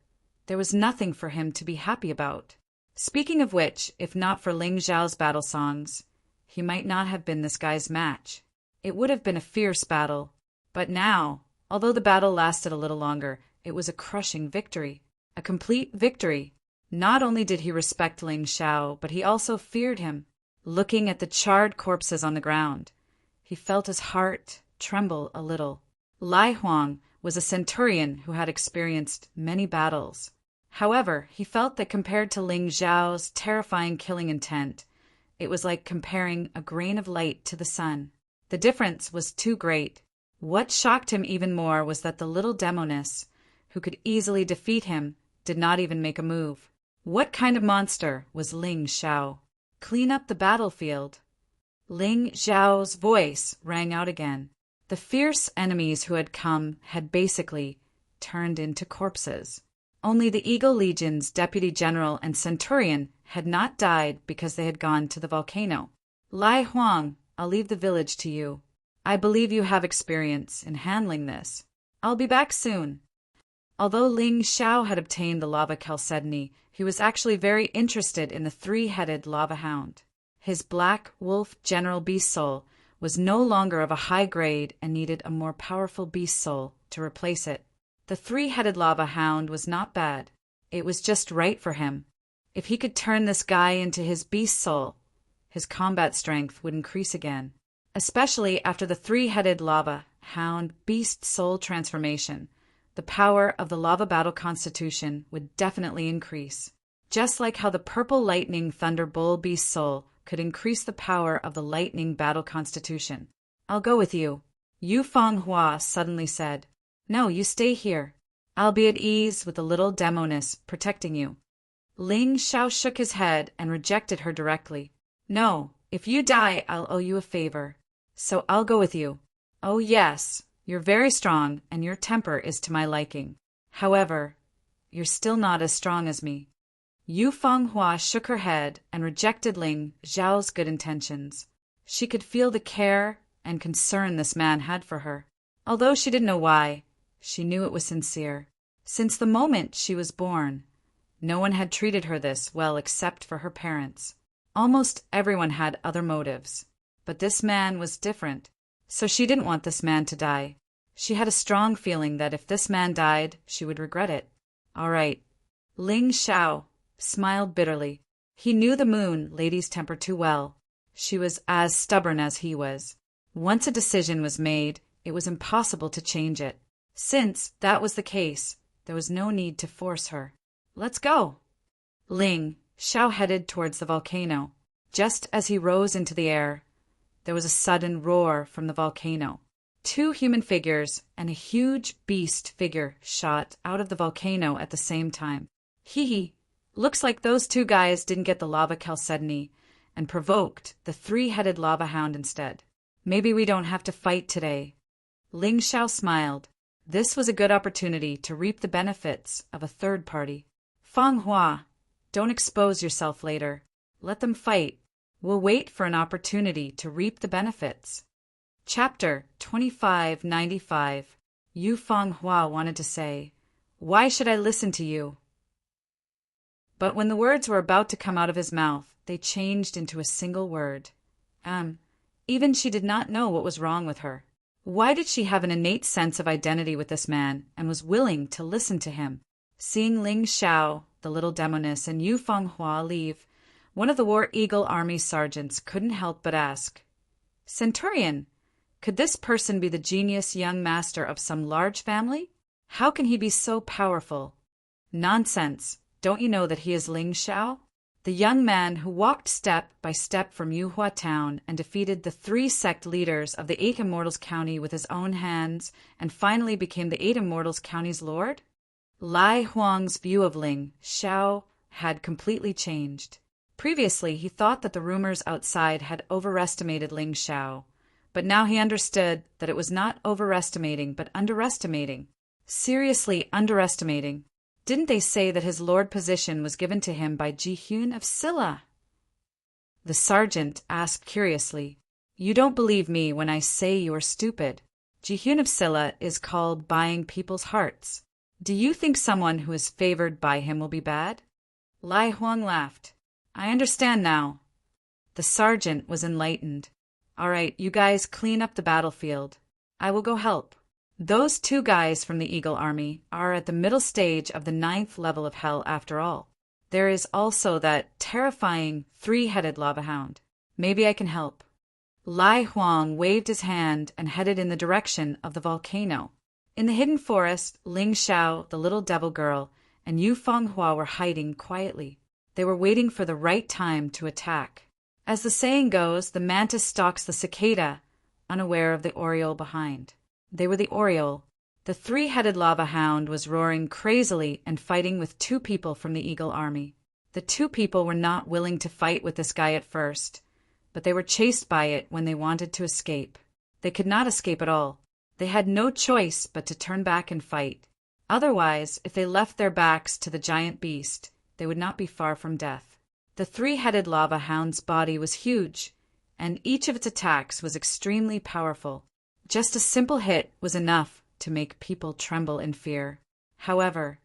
there was nothing for him to be happy about. Speaking of which, if not for Ling Xiao's battle songs, he might not have been this guy's match. It would have been a fierce battle. But now, although the battle lasted a little longer, it was a crushing victory. A complete victory. Not only did he respect Ling Xiao, but he also feared him. Looking at the charred corpses on the ground, he felt his heart tremble a little. Lai Huang was a centurion who had experienced many battles. However, he felt that compared to Ling Xiao's terrifying killing intent, it was like comparing a grain of light to the sun. The difference was too great. What shocked him even more was that the little demoness, who could easily defeat him, did not even make a move. What kind of monster was Ling Xiao? Clean up the battlefield. Ling Xiao's voice rang out again. The fierce enemies who had come had basically turned into corpses. Only the Eagle Legion's deputy general and centurion had not died because they had gone to the volcano. Lai Huang, I'll leave the village to you. I believe you have experience in handling this. I'll be back soon. Although Ling Xiao had obtained the lava chalcedony, he was actually very interested in the 3-headed lava hound. His black wolf general beast soul was no longer of a high grade and needed a more powerful beast soul to replace it. The 3-headed lava hound was not bad. It was just right for him. If he could turn this guy into his beast soul, his combat strength would increase again. Especially after the 3-headed lava hound beast soul transformation, the power of the lava battle constitution would definitely increase. Just like how the purple lightning thunder bull beast soul could increase the power of the lightning battle constitution. I'll go with you. Yu Fanghua suddenly said. No, you stay here. I'll be at ease with the little demoness protecting you. Ling Xiao shook his head and rejected her directly. No, if you die, I'll owe you a favor. So I'll go with you. Oh yes, you're very strong and your temper is to my liking. However, you're still not as strong as me. Yu Fanghua shook her head and rejected Ling Xiao's good intentions. She could feel the care and concern this man had for her. Although she didn't know why, she knew it was sincere. Since the moment she was born, no one had treated her this well except for her parents. Almost everyone had other motives, but this man was different, so she didn't want this man to die. She had a strong feeling that if this man died, she would regret it. All right. Ling Xiao smiled bitterly. He knew the moon lady's temper too well. She was as stubborn as he was. Once a decision was made, it was impossible to change it. Since that was the case, there was no need to force her. Let's go. Ling Xiao headed towards the volcano. Just as he rose into the air, there was a sudden roar from the volcano. 2 human figures and a huge beast figure shot out of the volcano at the same time. Hee, looks like those 2 guys didn't get the lava chalcedony and provoked the 3-headed lava hound instead. Maybe we don't have to fight today. Ling Xiao smiled. This was a good opportunity to reap the benefits of a third party. Fanghua, don't expose yourself later. Let them fight. We'll wait for an opportunity to reap the benefits. Chapter 2595. Yu Fanghua wanted to say, Why should I listen to you? But when the words were about to come out of his mouth, they changed into a single word. Even she did not know what was wrong with her. Why did she have an innate sense of identity with this man and was willing to listen to him? Seeing Ling Xiao, the little demoness, and Yu Fanghua leave, one of the War Eagle Army sergeants couldn't help but ask, Centurion, could this person be the genius young master of some large family? How can he be so powerful? Nonsense. Don't you know that he is Ling Xiao? The young man who walked step by step from Yuhua Town and defeated the 3 sect leaders of the 8 Immortals County with his own hands and finally became the 8 Immortals County's lord? Lai Huang's view of Ling Xiao had completely changed. Previously, he thought that the rumors outside had overestimated Ling Xiao, but now he understood that it was not overestimating but underestimating. Seriously underestimating. Didn't they say that his lord position was given to him by Ji-hyun of Silla? The sergeant asked curiously, "You don't believe me when I say you're stupid. Ji-hyun of Silla is called buying people's hearts. Do you think someone who is favored by him will be bad?" Lai Huang laughed. "I understand now." The sergeant was enlightened. "All right, you guys clean up the battlefield. I will go help. Those 2 guys from the Eagle Army are at the middle stage of the 9th level of hell after all. There is also that terrifying 3-headed lava hound. Maybe I can help." Lai Huang waved his hand and headed in the direction of the volcano. In the hidden forest, Ling Xiao, the little devil girl, and Yu Fenghua were hiding quietly. They were waiting for the right time to attack. As the saying goes, the mantis stalks the cicada, unaware of the oriole behind. They were the oriole. The 3-headed lava hound was roaring crazily and fighting with 2 people from the Eagle Army. The 2 people were not willing to fight with this guy at first, but they were chased by it when they wanted to escape. They could not escape at all. They had no choice but to turn back and fight. Otherwise, if they left their backs to the giant beast, they would not be far from death. The 3-headed lava hound's body was huge, and each of its attacks was extremely powerful. Just a simple hit was enough to make people tremble in fear. However,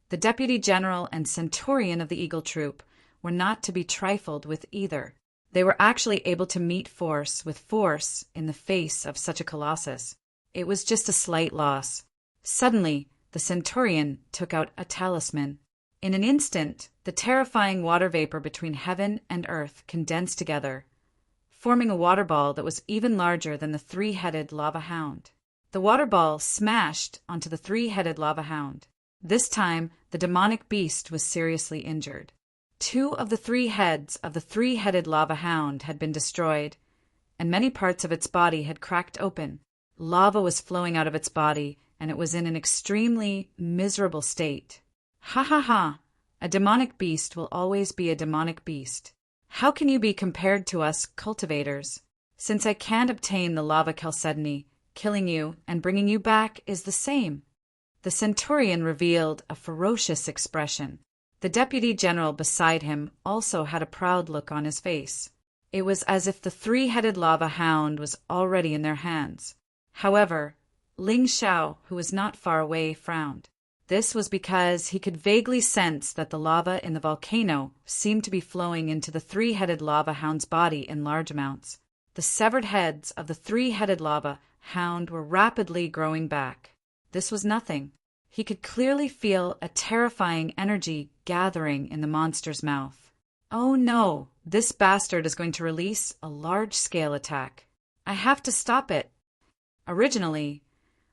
the Deputy General and Centurion of the Eagle Troop were not to be trifled with either. They were actually able to meet force with force in the face of such a colossus. It was just a slight loss. Suddenly, the Centurion took out a talisman. In an instant, the terrifying water vapor between heaven and earth condensed together, forming a water ball that was even larger than the 3-headed lava hound. The water ball smashed onto the 3-headed lava hound. This time, the demonic beast was seriously injured. 2 of the 3 heads of the 3-headed lava hound had been destroyed, and many parts of its body had cracked open. Lava was flowing out of its body, and it was in an extremely miserable state. Ha ha ha! A demonic beast will always be a demonic beast. How can you be compared to us cultivators? Since I can't obtain the lava chalcedony, killing you and bringing you back is the same. The Centurion revealed a ferocious expression. The Deputy General beside him also had a proud look on his face. It was as if the 3-headed lava hound was already in their hands. However, Ling Xiao, who was not far away, frowned. This was because he could vaguely sense that the lava in the volcano seemed to be flowing into the 3-headed lava hound's body in large amounts. The severed heads of the 3-headed lava hound were rapidly growing back. This was nothing. He could clearly feel a terrifying energy gathering in the monster's mouth. Oh no, this bastard is going to release a large-scale attack. I have to stop it. Originally,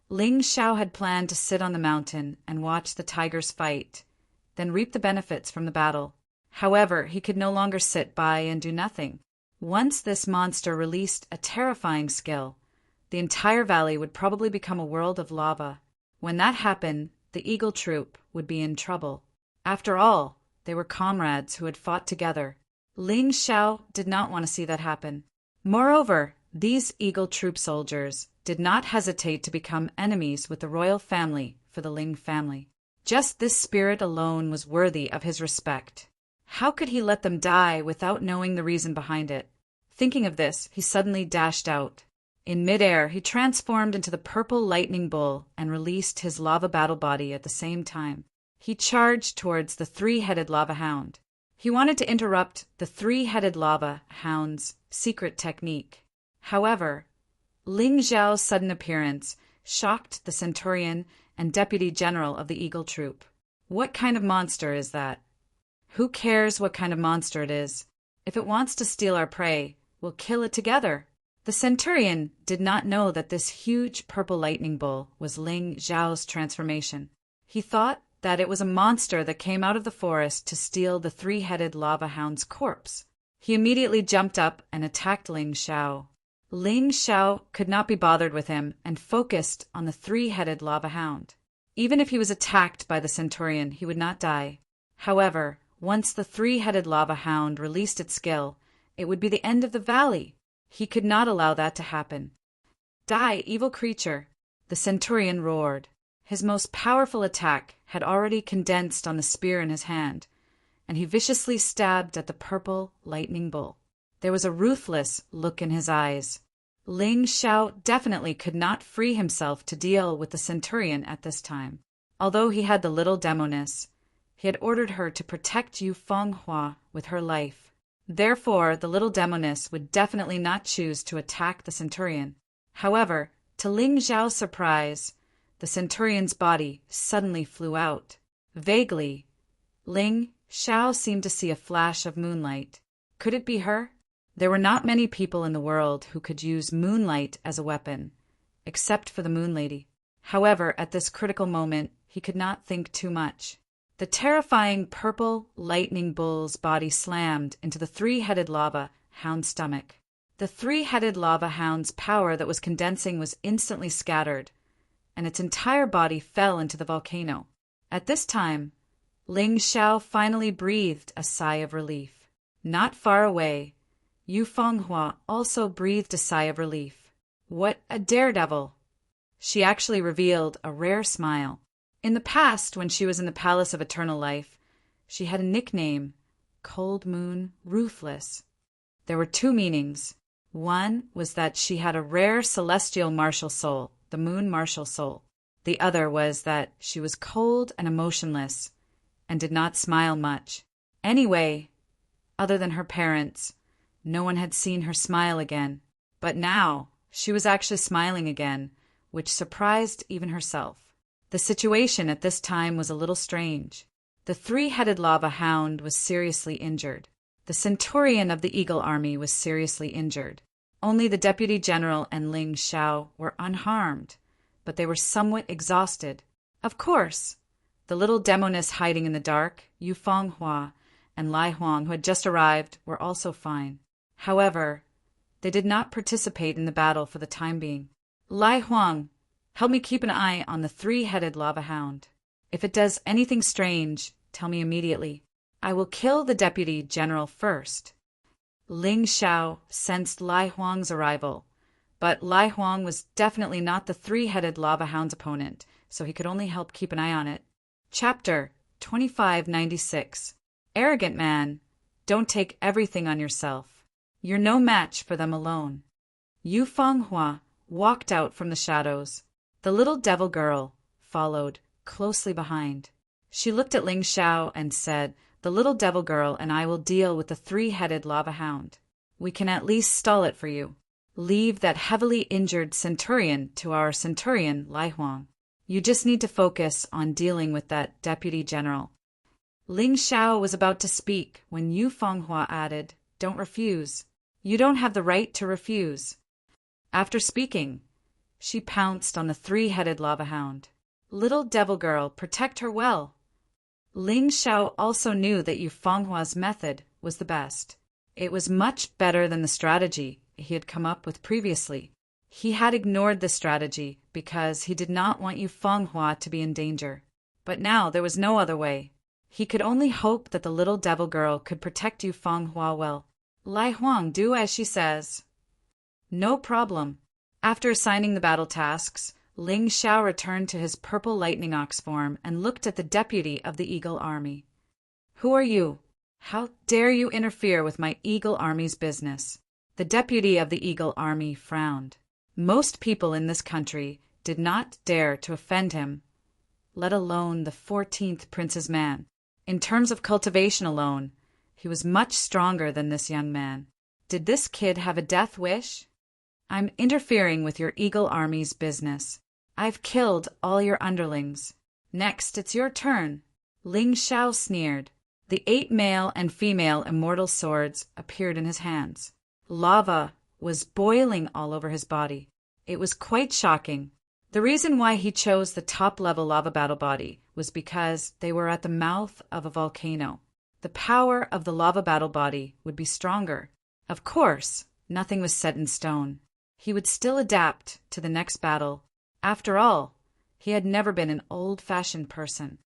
Ling Xiao had planned to sit on the mountain and watch the tigers fight, then reap the benefits from the battle. However, he could no longer sit by and do nothing. Once this monster released a terrifying skill, the entire valley would probably become a world of lava. When that happened, the Eagle Troop would be in trouble. After all, they were comrades who had fought together. Ling Xiao did not want to see that happen. Moreover, these Eagle Troop soldiers did not hesitate to become enemies with the royal family for the Ling family. Just this spirit alone was worthy of his respect. How could he let them die without knowing the reason behind it? Thinking of this, he suddenly dashed out. In midair, he transformed into the purple lightning bull and released his lava battle body at the same time. He charged towards the 3-headed lava hound. He wanted to interrupt the 3-headed lava hound's secret technique. However, Ling Xiao's sudden appearance shocked the Centurion and Deputy General of the Eagle Troop. What kind of monster is that? Who cares what kind of monster it is? If it wants to steal our prey, we'll kill it together. The Centurion did not know that this huge purple lightning bull was Ling Xiao's transformation. He thought that it was a monster that came out of the forest to steal the three-headed lava hound's corpse. He immediately jumped up and attacked Ling Xiao. Ling Xiao could not be bothered with him and focused on the three-headed lava hound. Even if he was attacked by the centurion, he would not die. However, once the three-headed lava hound released its skill, it would be the end of the valley. He could not allow that to happen. Die, evil creature! The centurion roared. His most powerful attack had already condensed on the spear in his hand, and he viciously stabbed at the purple lightning bull. There was a ruthless look in his eyes. Ling Xiao definitely could not free himself to deal with the centurion at this time. Although he had the little demoness, he had ordered her to protect Yu Fenghua with her life. Therefore, the little demoness would definitely not choose to attack the centurion. However, to Ling Xiao's surprise, the centurion's body suddenly flew out. Vaguely, Ling Xiao seemed to see a flash of moonlight. Could it be her? There were not many people in the world who could use moonlight as a weapon, except for the Moon Lady. However, at this critical moment, he could not think too much. The terrifying purple lightning bull's body slammed into the three-headed lava hound's stomach. The three-headed lava hound's power that was condensing was instantly scattered, and its entire body fell into the volcano. At this time, Ling Xiao finally breathed a sigh of relief. Not far away, Yu Fenghua also breathed a sigh of relief. What a daredevil! She actually revealed a rare smile. In the past, when she was in the Palace of Eternal Life, she had a nickname, Cold Moon Ruthless. There were two meanings. One was that she had a rare celestial martial soul, the moon martial soul. The other was that she was cold and emotionless and did not smile much. Anyway, other than her parents, no one had seen her smile again. But now, she was actually smiling again, which surprised even herself. The situation at this time was a little strange. The three-headed lava hound was seriously injured. The centurion of the Eagle Army was seriously injured. Only the Deputy General and Ling Xiao were unharmed, but they were somewhat exhausted. Of course, the little demoness hiding in the dark, Yu Fenghua, and Lai Huang, who had just arrived, were also fine. However, they did not participate in the battle for the time being. Lai Huang, help me keep an eye on the three-headed lava hound. If it does anything strange, tell me immediately. I will kill the Deputy General first. Ling Xiao sensed Lai Huang's arrival, but Lai Huang was definitely not the three-headed lava hound's opponent, so he could only help keep an eye on it. Chapter 2596. Arrogant man, don't take everything on yourself. You're no match for them alone. Yu Fenghua walked out from the shadows. The little devil girl followed closely behind. She looked at Ling Xiao and said, "The little devil girl and I will deal with the three-headed lava hound. We can at least stall it for you. Leave that heavily injured centurion to our centurion, Lai Huang. You just need to focus on dealing with that deputy general." Ling Xiao was about to speak when Yu Fenghua added, "Don't refuse. You don't have the right to refuse." After speaking, she pounced on the three-headed lava hound. "Little devil girl, protect her well." Ling Xiao also knew that Yu Fenghua's method was the best. It was much better than the strategy he had come up with previously. He had ignored the strategy because he did not want Yu Fenghua to be in danger. But now there was no other way. He could only hope that the little devil girl could protect Yu Fenghua well. Lai Huang, do as she says. No problem. After assigning the battle tasks, Ling Xiao returned to his purple lightning ox form and looked at the deputy of the Eagle Army. "Who are you? How dare you interfere with my Eagle Army's business?" The deputy of the Eagle Army frowned. Most people in this country did not dare to offend him, let alone the 14th Prince's man. In terms of cultivation alone, he was much stronger than this young man. Did this kid have a death wish? "I'm interfering with your Eagle Army's business. I've killed all your underlings. Next, it's your turn." Ling Xiao sneered. The 8 male and female immortal swords appeared in his hands. Lava was boiling all over his body. It was quite shocking. The reason why he chose the top-level lava battle body was because they were at the mouth of a volcano. The power of the lava battle body would be stronger. Of course, nothing was set in stone. He would still adapt to the next battle. After all, he had never been an old-fashioned person.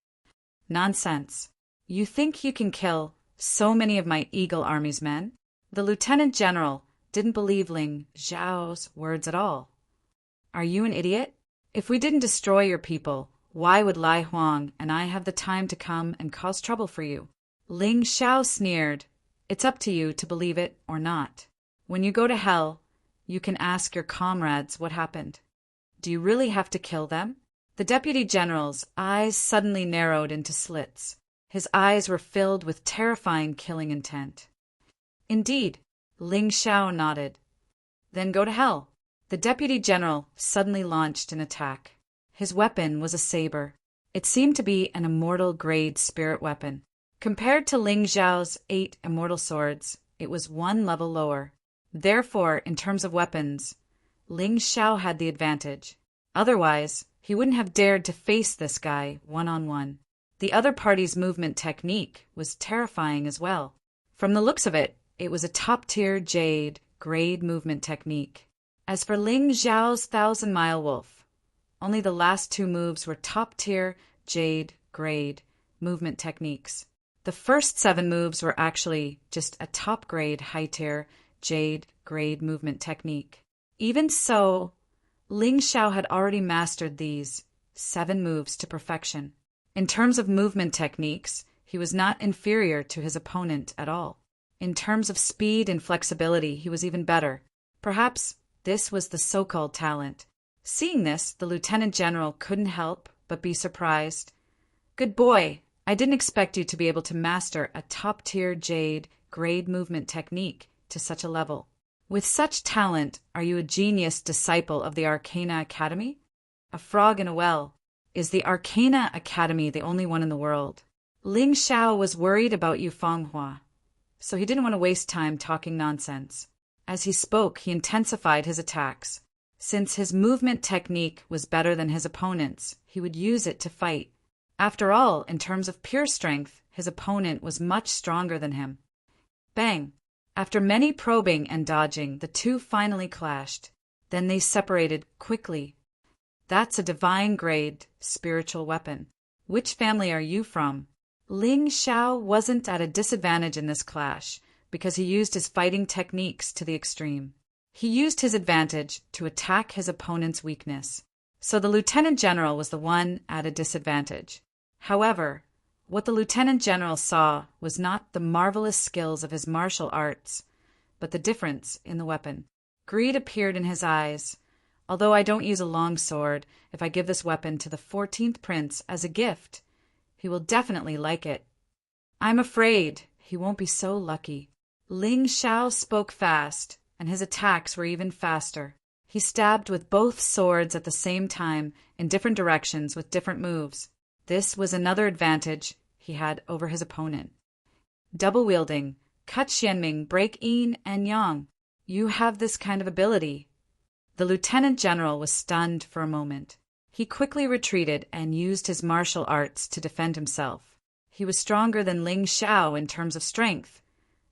Nonsense. You think you can kill so many of my Eagle Army's men? The lieutenant general didn't believe Ling Zhao's words at all. Are you an idiot? If we didn't destroy your people, why would Lai Huang and I have the time to come and cause trouble for you? Ling Xiao sneered. It's up to you to believe it or not. When you go to hell, you can ask your comrades what happened. Do you really have to kill them? The deputy general's eyes suddenly narrowed into slits. His eyes were filled with terrifying killing intent. Indeed, Ling Xiao nodded. Then go to hell. The deputy general suddenly launched an attack. His weapon was a saber. It seemed to be an immortal-grade spirit weapon. Compared to Ling Xiao's 8 immortal swords, it was one level lower. Therefore, in terms of weapons, Ling Xiao had the advantage. Otherwise, he wouldn't have dared to face this guy one-on-one. The other party's movement technique was terrifying as well. From the looks of it, it was a top-tier jade grade movement technique. As for Ling Xiao's 1,000-mile wolf, only the last 2 moves were top-tier jade grade movement techniques. The first 7 moves were actually just a top-grade high-tier jade grade movement technique. Even so, Ling Xiao had already mastered these 7 moves to perfection. In terms of movement techniques, he was not inferior to his opponent at all. In terms of speed and flexibility, he was even better. Perhaps this was the so-called talent. Seeing this, the lieutenant general couldn't help but be surprised. Good boy, I didn't expect you to be able to master a top-tier jade grade movement technique to such a level. With such talent, are you a genius disciple of the Arcana Academy? A frog in a well. Is the Arcana Academy the only one in the world? Ling Xiao was worried about Yu Fenghua, so he didn't want to waste time talking nonsense. As he spoke, he intensified his attacks. Since his movement technique was better than his opponent's, he would use it to fight. After all, in terms of pure strength, his opponent was much stronger than him. Bang! After many probing and dodging, the two finally clashed. Then they separated quickly. That's a divine-grade spiritual weapon. Which family are you from? Ling Xiao wasn't at a disadvantage in this clash, because he used his fighting techniques to the extreme. He used his advantage to attack his opponent's weakness. So the lieutenant general was the one at a disadvantage. However, what the lieutenant general saw was not the marvelous skills of his martial arts, but the difference in the weapon. Greed appeared in his eyes. Although I don't use a long sword, if I give this weapon to the 14th prince as a gift, he will definitely like it. I'm afraid he won't be so lucky. Ling Xiao spoke fast, and his attacks were even faster. He stabbed with both swords at the same time in different directions with different moves. This was another advantage he had over his opponent. Double wielding, cut Xianming, break yin and yang. You have this kind of ability. The lieutenant general was stunned for a moment. He quickly retreated and used his martial arts to defend himself. He was stronger than Ling Xiao in terms of strength,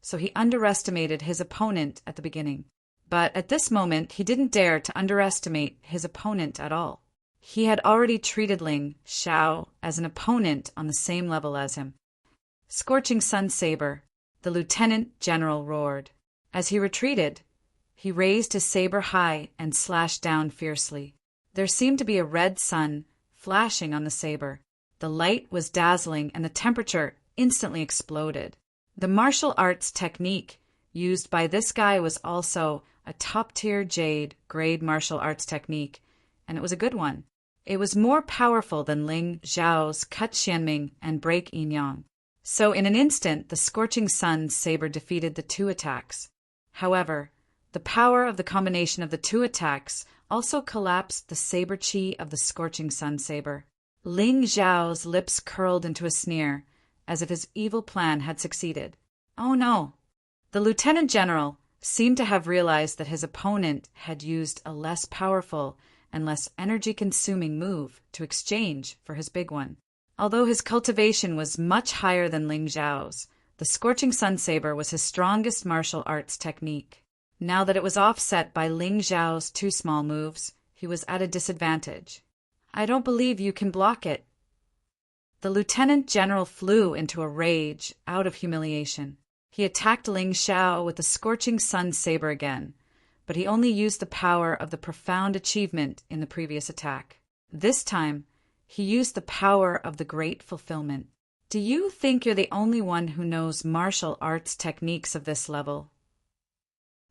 so he underestimated his opponent at the beginning. But at this moment, he didn't dare to underestimate his opponent at all. He had already treated Ling Xiao as an opponent on the same level as him. Scorching Sun Saber, the lieutenant general roared. As he retreated, he raised his saber high and slashed down fiercely. There seemed to be a red sun flashing on the saber. The light was dazzling and the temperature instantly exploded. The martial arts technique used by this guy was also a top-tier jade grade martial arts technique, and it was a good one. It was more powerful than Ling Zhao's cut Xianming and break yin yang. So in an instant, the Scorching Sun saber defeated the 2 attacks. However, the power of the combination of the 2 attacks also collapsed the saber chi of the Scorching Sun saber. Ling Zhao's lips curled into a sneer, as if his evil plan had succeeded. Oh no! The lieutenant general seemed to have realized that his opponent had used a less powerful and less energy-consuming move to exchange for his big one. Although his cultivation was much higher than Ling Xiao's, the Scorching Sun Saber was his strongest martial arts technique. Now that it was offset by Ling Xiao's two small moves, he was at a disadvantage. "I don't believe you can block it." The lieutenant general flew into a rage out of humiliation. He attacked Ling Xiao with the Scorching Sun Saber again, but he only used the power of the profound achievement in the previous attack. This time, he used the power of the Great Fulfillment. "Do you think you're the only one who knows martial arts techniques of this level?"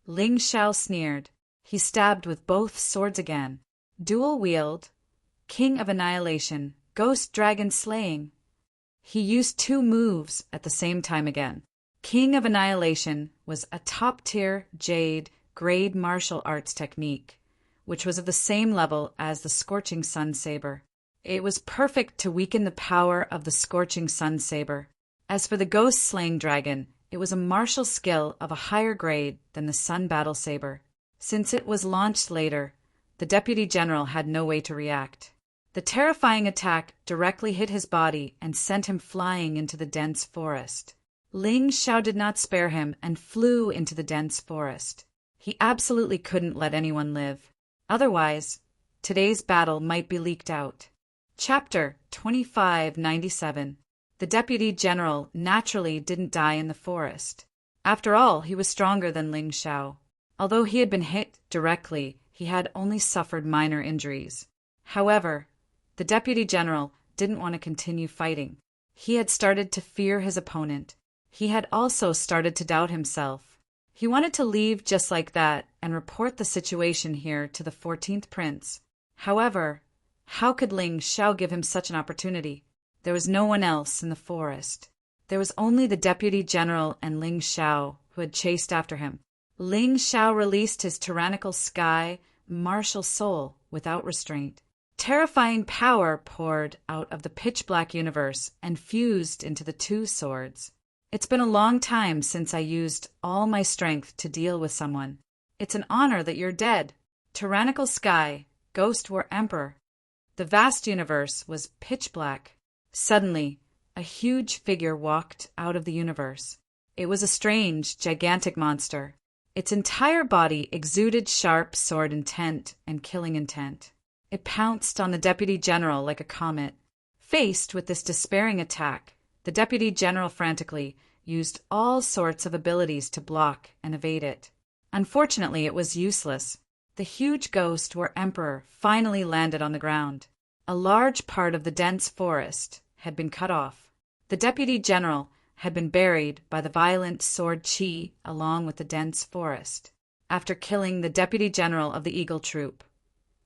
Ling Xiao sneered. He stabbed with both swords again. Dual wield, King of Annihilation, Ghost Dragon Slaying. He used two moves at the same time again. King of Annihilation was a top-tier Jade grade martial arts technique, which was of the same level as the Scorching Sun Saber. It was perfect to weaken the power of the Scorching Sun Saber. As for the Ghost Slaying Dragon, it was a martial skill of a higher grade than the Sun Battle Saber. Since it was launched later, the Deputy General had no way to react. The terrifying attack directly hit his body and sent him flying into the dense forest. Ling Xiao did not spare him and flew into the dense forest. He absolutely couldn't let anyone live. Otherwise, today's battle might be leaked out. Chapter 2597. The Deputy General naturally didn't die in the forest. After all, he was stronger than Ling Xiao. Although he had been hit directly, he had only suffered minor injuries. However, the Deputy General didn't want to continue fighting. He had started to fear his opponent. He had also started to doubt himself. He wanted to leave just like that and report the situation here to the 14th Prince. However, how could Ling Xiao give him such an opportunity? There was no one else in the forest. There was only the Deputy General and Ling Xiao, who had chased after him. Ling Xiao released his tyrannical sky, martial soul without restraint. Terrifying power poured out of the pitch-black universe and fused into the two swords. "It's been a long time since I used all my strength to deal with someone. It's an honor that you're dead. Tyrannical sky, Ghost War Emperor." The vast universe was pitch black. Suddenly, a huge figure walked out of the universe. It was a strange, gigantic monster. Its entire body exuded sharp sword intent and killing intent. It pounced on the Deputy General like a comet. Faced with this despairing attack, the Deputy General frantically used all sorts of abilities to block and evade it. Unfortunately, it was useless. The huge Ghost War Emperor finally landed on the ground. A large part of the dense forest had been cut off. The Deputy General had been buried by the violent sword chi along with the dense forest. After killing the Deputy General of the Eagle Troop,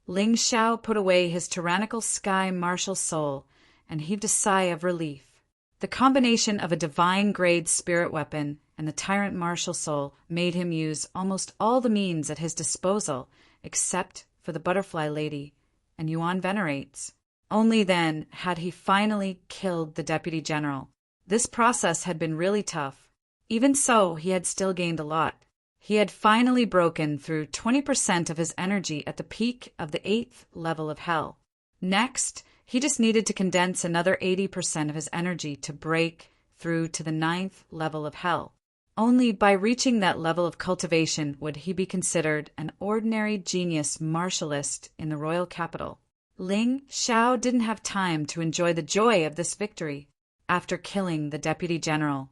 Ling Xiao put away his tyrannical sky martial soul and heaved a sigh of relief. The combination of a divine-grade spirit weapon and the tyrant martial soul made him use almost all the means at his disposal except for the Butterfly Lady and Yuan Venerates. Only then had he finally killed the Deputy General. This process had been really tough. Even so, he had still gained a lot. He had finally broken through 20% of his energy at the peak of the 8th level of Hell. Next, he just needed to condense another 80% of his energy to break through to the 9th level of Hell. Only by reaching that level of cultivation would he be considered an ordinary genius martialist in the royal capital. Ling Xiao didn't have time to enjoy the joy of this victory. After killing the Deputy General,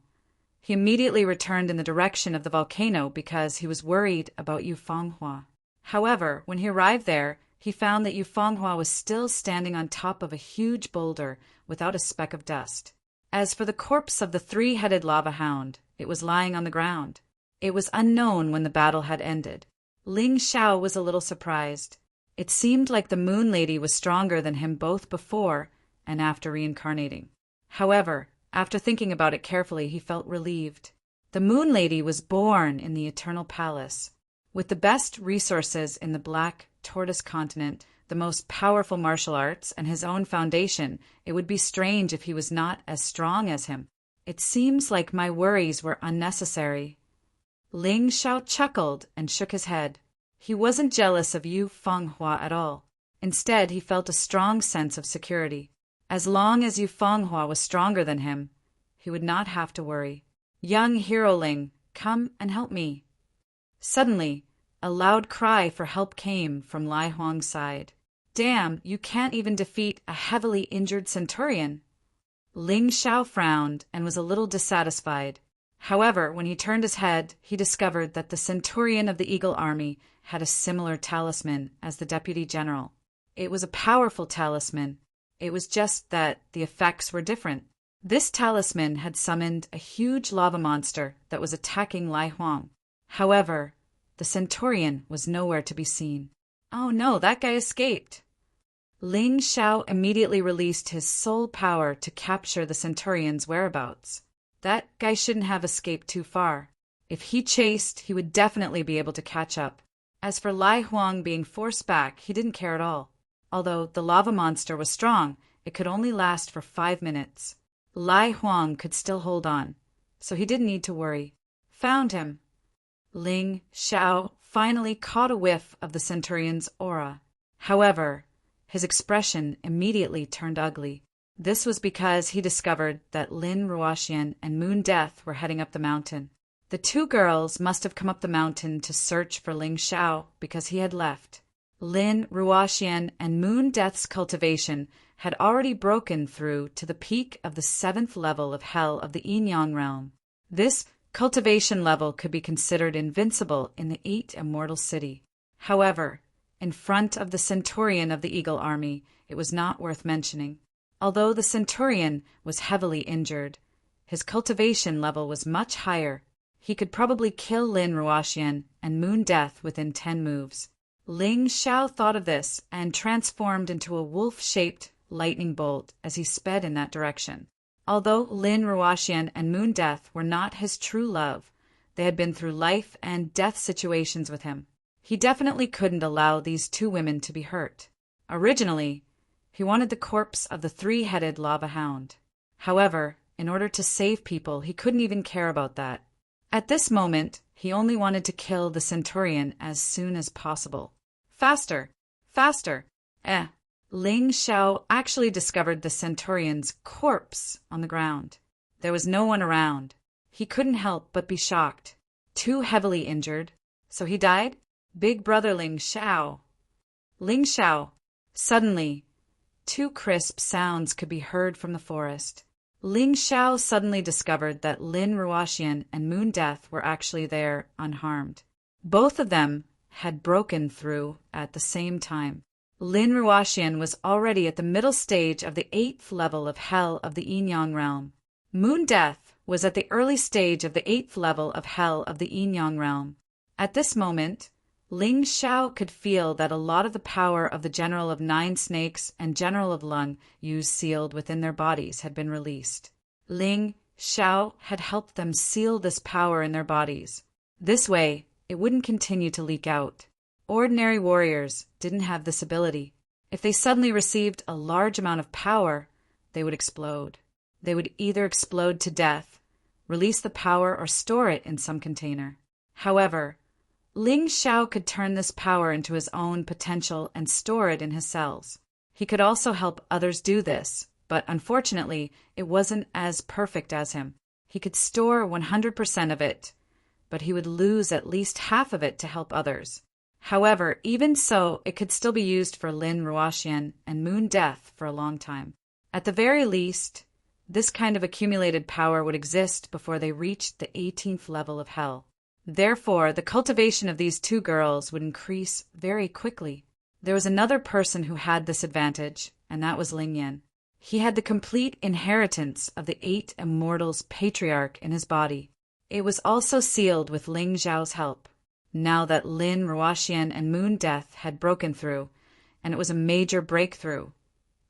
he immediately returned in the direction of the volcano because he was worried about Yu Fanghua. However, when he arrived there, he found that Yu Fanghua was still standing on top of a huge boulder without a speck of dust. As for the corpse of the three-headed lava hound, it was lying on the ground. It was unknown when the battle had ended. Ling Xiao was a little surprised. It seemed like the Moon Lady was stronger than him both before and after reincarnating. However, after thinking about it carefully, he felt relieved. The Moon Lady was born in the Eternal Palace. With the best resources in the Black Tortoise continent, the most powerful martial arts, and his own foundation, it would be strange if he was not as strong as him. It seems like my worries were unnecessary. Ling Xiao chuckled and shook his head. He wasn't jealous of Yu Fanghua at all. Instead, he felt a strong sense of security. As long as Yu Fenghua was stronger than him, he would not have to worry. Young hero Ling, come and help me. Suddenly, a loud cry for help came from Lai Huang's side. Damn, you can't even defeat a heavily injured centurion. Ling Xiao frowned and was a little dissatisfied. However, when he turned his head, he discovered that the centurion of the Eagle Army had a similar talisman as the deputy general. It was a powerful talisman. It was just that the effects were different. This talisman had summoned a huge lava monster that was attacking Lai Huang. However, the centurion was nowhere to be seen. Oh no, that guy escaped. Ling Xiao immediately released his soul power to capture the centurion's whereabouts. That guy shouldn't have escaped too far. If he chased, he would definitely be able to catch up. As for Lai Huang being forced back, he didn't care at all. Although the lava monster was strong, it could only last for 5 minutes. Lai Huang could still hold on, so he didn't need to worry. Found him. Ling Xiao finally caught a whiff of the centurion's aura. However, his expression immediately turned ugly. This was because he discovered that Lin Ruoxian and Moon Death were heading up the mountain. The two girls must have come up the mountain to search for Ling Xiao because he had left. Lin Ruoxian and Moon Death's cultivation had already broken through to the peak of the 7th level of Hell of the Yin-Yang realm. This cultivation level could be considered invincible in the 8 Immortal City. However, in front of the centurion of the Eagle Army, it was not worth mentioning. Although the centurion was heavily injured, his cultivation level was much higher. He could probably kill Lin Ruoxian and Moon Death within 10 moves. Ling Xiao thought of this and transformed into a wolf-shaped lightning bolt as he sped in that direction. Although Lin Ruoxian and Moon Death were not his true love, they had been through life and death situations with him. He definitely couldn't allow these two women to be hurt. Originally, he wanted the corpse of the 3-headed lava hound. However, in order to save people, he couldn't even care about that. At this moment, he only wanted to kill the centurion as soon as possible. Faster! Faster! Ling Xiao actually discovered the centurion's corpse on the ground. There was no one around. He couldn't help but be shocked. Too heavily injured. So he died? Big brother Ling Xiao. Ling Xiao. Suddenly, 2 crisp sounds could be heard from the forest. Ling Xiao suddenly discovered that Lin Ruoxian and Moon Death were actually there unharmed. Both of them had broken through at the same time. Lin Ruoxian was already at the middle stage of the 8th level of Hell of the Yin-Yang realm. Moon Death was at the early stage of the 8th level of Hell of the Yin-Yang realm. At this moment, Ling Xiao could feel that a lot of the power of the General of 9 Snakes and General of Lung used sealed within their bodies had been released. Ling Xiao had helped them seal this power in their bodies. This way, it wouldn't continue to leak out. Ordinary warriors didn't have this ability. If they suddenly received a large amount of power, they would explode. They would either explode to death, release the power, or store it in some container. However, Ling Xiao could turn this power into his own potential and store it in his cells. He could also help others do this, but unfortunately, it wasn't as perfect as him. He could store 100% of it, but he would lose at least half of it to help others. However, even so, it could still be used for Lin Ruoxian and Moon Death for a long time. At the very least, this kind of accumulated power would exist before they reached the 18th level of Hell. Therefore, the cultivation of these 2 girls would increase very quickly. There was another person who had this advantage, and that was Ling Yan. He had the complete inheritance of the 8 Immortals Patriarch in his body. It was also sealed with Ling Xiao's help. Now that Lin Ruoxian and Moon Death had broken through, and it was a major breakthrough,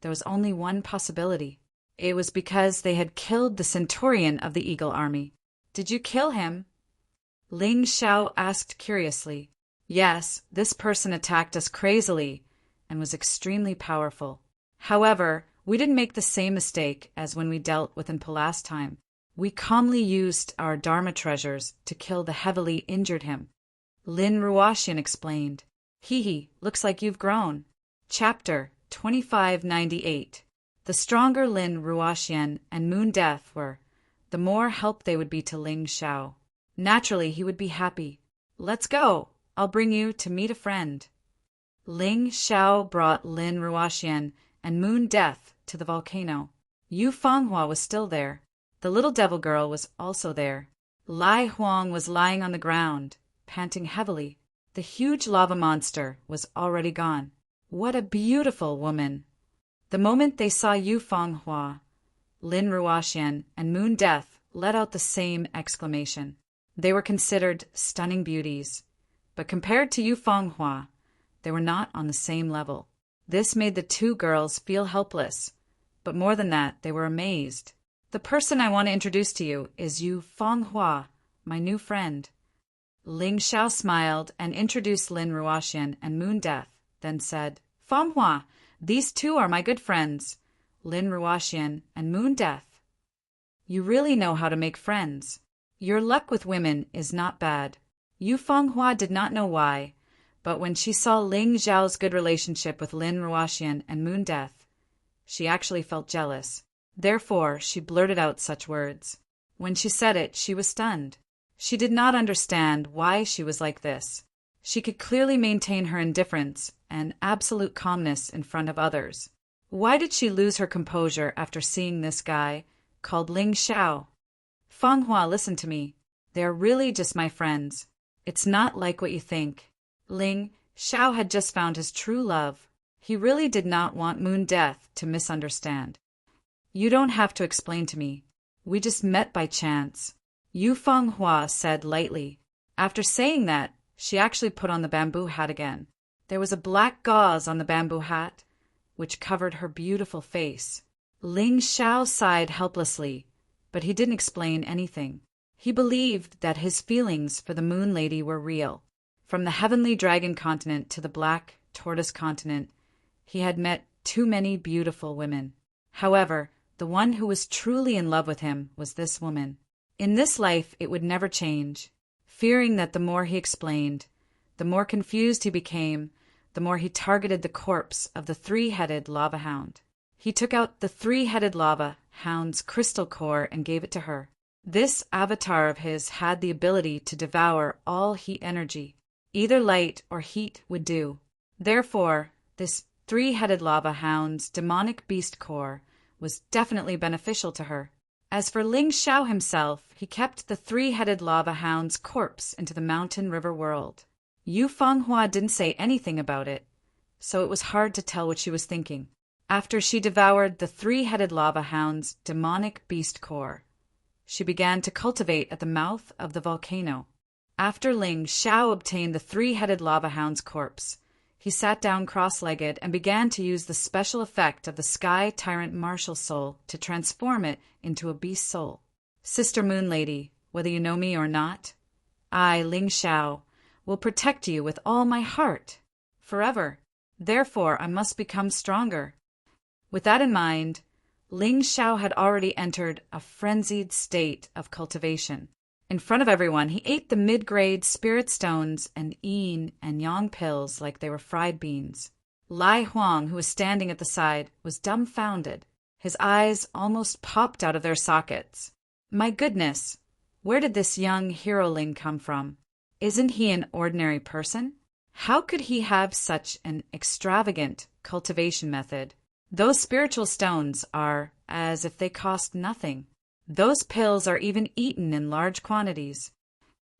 there was only one possibility. It was because they had killed the centurion of the Eagle Army. Did you kill him? Ling Xiao asked curiously. Yes, this person attacked us crazily and was extremely powerful. However, we didn't make the same mistake as when we dealt with him last time. We calmly used our Dharma treasures to kill the heavily injured him. Lin Ruoxian explained. Hee, looks like you've grown. Chapter 2598. The stronger Lin Ruoxian and Moon Death were, the more help they would be to Ling Xiao. Naturally, he would be happy. Let's go. I'll bring you to meet a friend. Ling Xiao brought Lin Ruoxian and Moon Death to the volcano. Yu Fanghua was still there. The little devil girl was also there. Lai Huang was lying on the ground, panting heavily. The huge lava monster was already gone. What a beautiful woman! The moment they saw Yu Fanghua, Lin Ruoxian, and Moon Death let out the same exclamation. They were considered stunning beauties, but compared to Yu Fanghua, they were not on the same level. This made the two girls feel helpless, but more than that, they were amazed. The person I want to introduce to you is Yu Fanghua, my new friend. Ling Xiao smiled and introduced Lin Ruoxian and Moon Death, then said, Fanghua, these two are my good friends, Lin Ruoxian and Moon Death. You really know how to make friends. Your luck with women is not bad. Yu Fanghua did not know why, but when she saw Ling Xiao's good relationship with Lin Ruoxian and Moon Death, she actually felt jealous. Therefore, she blurted out such words. When she said it, she was stunned. She did not understand why she was like this. She could clearly maintain her indifference and absolute calmness in front of others. Why did she lose her composure after seeing this guy called Ling Xiao? Fanghua, listen to me. They are really just my friends. It's not like what you think. Ling Xiao had just found his true love. He really did not want Moon Death to misunderstand. You don't have to explain to me. We just met by chance, Yu Fanghua said lightly. After saying that, she actually put on the bamboo hat again. There was a black gauze on the bamboo hat, which covered her beautiful face. Ling Xiao sighed helplessly, but he didn't explain anything. He believed that his feelings for the Moon Lady were real. From the heavenly dragon continent to the black tortoise continent, he had met too many beautiful women. However, the one who was truly in love with him was this woman. In this life, it would never change. Fearing that the more he explained, the more confused he became, the more he targeted the corpse of the three-headed lava hound. He took out the three-headed lava hound's crystal core and gave it to her. This avatar of his had the ability to devour all heat energy. Either light or heat would do. Therefore, this three-headed lava hound's demonic beast core was definitely beneficial to her. As for Ling Xiao himself, he kept the three-headed lava hound's corpse into the mountain river world. Yu Fanghua didn't say anything about it, so it was hard to tell what she was thinking. After she devoured the three-headed lava hound's demonic beast core, she began to cultivate at the mouth of the volcano. After Ling Xiao obtained the three-headed lava hound's corpse, he sat down cross-legged and began to use the special effect of the Sky Tyrant Martial Soul to transform it into a beast soul. Sister Moon Lady, whether you know me or not, I, Ling Xiao, will protect you with all my heart, forever. Therefore, I must become stronger. With that in mind, Ling Xiao had already entered a frenzied state of cultivation. In front of everyone, he ate the mid-grade spirit stones and yin and yang pills like they were fried beans. Lai Huang, who was standing at the side, was dumbfounded. His eyes almost popped out of their sockets. My goodness, where did this young heroling come from? Isn't he an ordinary person? How could he have such an extravagant cultivation method? Those spiritual stones are as if they cost nothing. Those pills are even eaten in large quantities.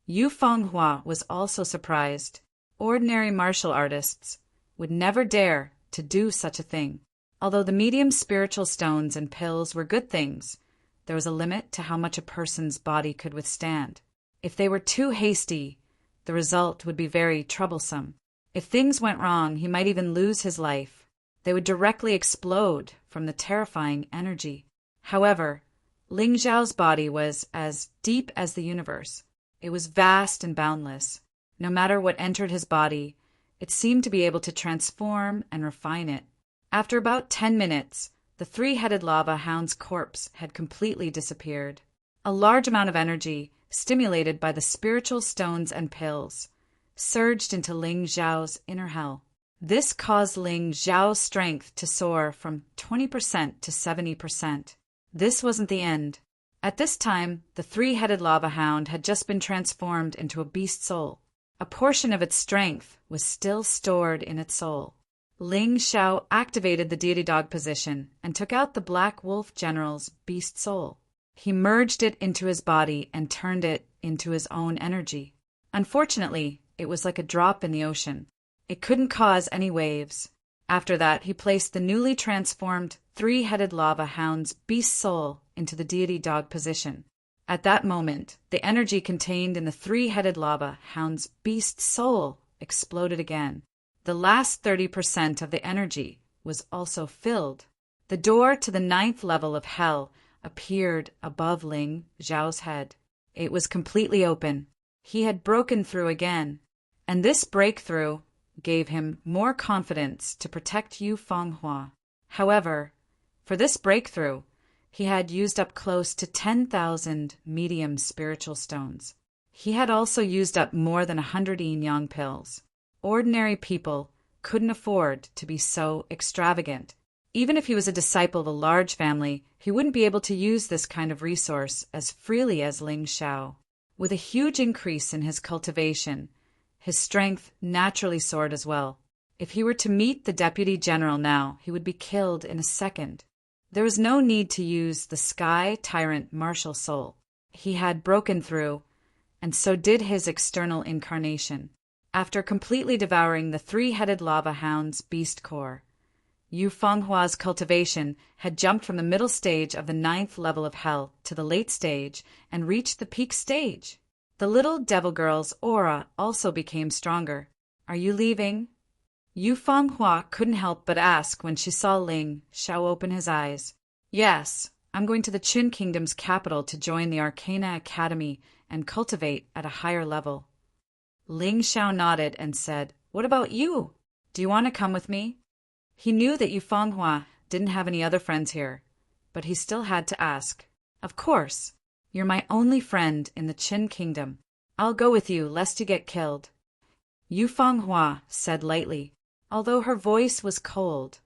Yu Fanghua was also surprised. Ordinary martial artists would never dare to do such a thing. Although the medium spiritual stones and pills were good things, there was a limit to how much a person's body could withstand. If they were too hasty, the result would be very troublesome. If things went wrong, he might even lose his life. They would directly explode from the terrifying energy. However, Ling Xiao's body was as deep as the universe. It was vast and boundless. No matter what entered his body, it seemed to be able to transform and refine it. After about 10 minutes, the three-headed lava hound's corpse had completely disappeared. A large amount of energy, stimulated by the spiritual stones and pills, surged into Ling Xiao's inner hell. This caused Ling Xiao's strength to soar from 20% to 70%. This wasn't the end. At this time, the three-headed lava hound had just been transformed into a beast soul. A portion of its strength was still stored in its soul. Ling Xiao activated the deity dog position and took out the Black Wolf General's beast soul. He merged it into his body and turned it into his own energy. Unfortunately, it was like a drop in the ocean. It couldn't cause any waves. After that, he placed the newly transformed three-headed lava hound's beast soul into the deity dog position. At that moment, the energy contained in the three-headed lava hound's beast soul exploded again. The last 30% of the energy was also filled. The door to the 9th level of hell appeared above Ling Xiao's head. It was completely open. He had broken through again, and this breakthrough gave him more confidence to protect Yu Fenghua. However, for this breakthrough, he had used up close to 10,000 medium spiritual stones. He had also used up more than 100 yin-yang pills. Ordinary people couldn't afford to be so extravagant. Even if he was a disciple of a large family, he wouldn't be able to use this kind of resource as freely as Ling Xiao. With a huge increase in his cultivation, his strength naturally soared as well. If he were to meet the Deputy General now, he would be killed in a second. There was no need to use the Sky Tyrant Martial Soul. He had broken through, and so did his external incarnation. After completely devouring the three-headed lava hound's beast core, Yu Fenghua's cultivation had jumped from the middle stage of the 9th level of hell to the late stage and reached the peak stage. The little devil girl's aura also became stronger. "Are you leaving?" Yu Fenghua couldn't help but ask when she saw Ling Xiao open his eyes. "Yes, I'm going to the Qin Kingdom's capital to join the Arcana Academy and cultivate at a higher level." Ling Xiao nodded and said, "What about you? Do you want to come with me?" He knew that Yu Fenghua didn't have any other friends here, but he still had to ask. "Of course. You're my only friend in the Qin Kingdom. I'll go with you lest you get killed." Yu Fenghua said lightly. Although her voice was cold,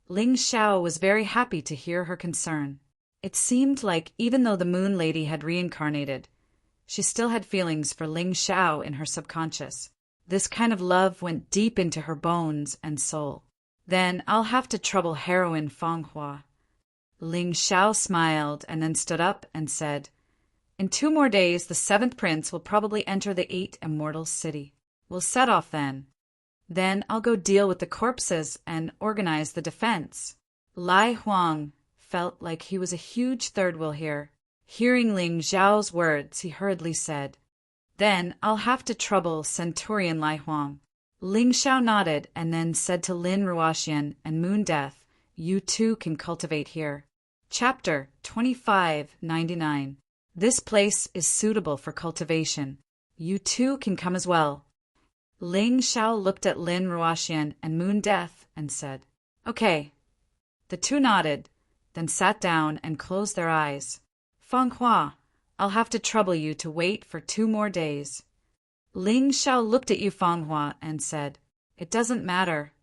Ling Xiao was very happy to hear her concern. It seemed like even though the Moon Lady had reincarnated, she still had feelings for Ling Xiao in her subconscious. This kind of love went deep into her bones and soul. "Then I'll have to trouble heroine Fenghua." Ling Xiao smiled and then stood up and said, "In 2 more days, the 7th prince will probably enter the 8 Immortals' city. We'll set off then. Then I'll go deal with the corpses and organize the defense." Lai Huang felt like he was a huge third wheel here. Hearing Ling Xiao's words, he hurriedly said, "Then I'll have to trouble Centurion Lai Huang." Ling Xiao nodded and then said to Lin Ruoxian and Moon Death, "You too can cultivate here." Chapter 2599. This place is suitable for cultivation. You too can come as well. Ling Xiao looked at Lin Ruoxian and Moon Death and said, "Okay." The two nodded, then sat down and closed their eyes. "Fenghua, I'll have to trouble you to wait for 2 more days." Ling Xiao looked at Yu Fenghua and said, "It doesn't matter."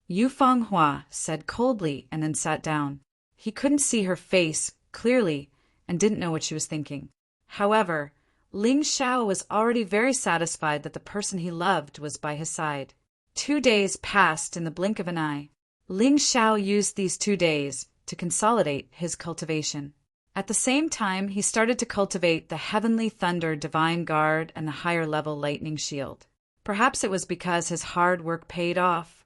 Yu Fenghua said coldly and then sat down. He couldn't see her face clearly and didn't know what she was thinking. However, Ling Xiao was already very satisfied that the person he loved was by his side. 2 days passed in the blink of an eye. Ling Xiao used these 2 days to consolidate his cultivation. At the same time, he started to cultivate the Heavenly Thunder Divine Guard and the higher level Lightning Shield. Perhaps it was because his hard work paid off,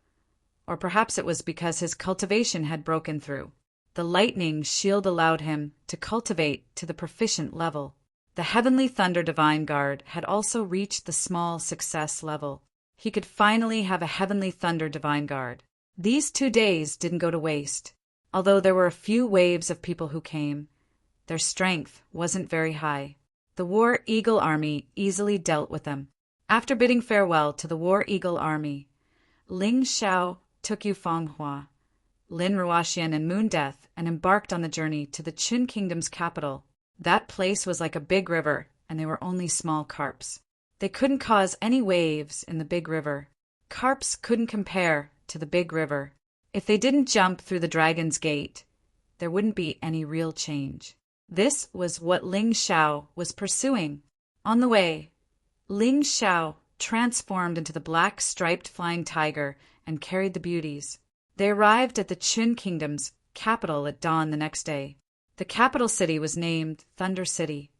or perhaps it was because his cultivation had broken through. The Lightning Shield allowed him to cultivate to the proficient level. The Heavenly Thunder Divine Guard had also reached the small success level. He could finally have a Heavenly Thunder Divine Guard. These 2 days didn't go to waste. Although there were a few waves of people who came, their strength wasn't very high. The War Eagle Army easily dealt with them. After bidding farewell to the War Eagle Army, Ling Xiao took Yu Fenghua, Lin Ruoxian and Moon Death and embarked on the journey to the Qin Kingdom's capital. That place was like a big river, and they were only small carps. They couldn't cause any waves in the big river. Carps couldn't compare to the big river. If they didn't jump through the Dragon's Gate, there wouldn't be any real change. This was what Ling Xiao was pursuing. On the way, Ling Xiao transformed into the black striped flying tiger and carried the beauties. They arrived at the Qin Kingdom's capital at dawn the next day. The capital city was named Thunder City.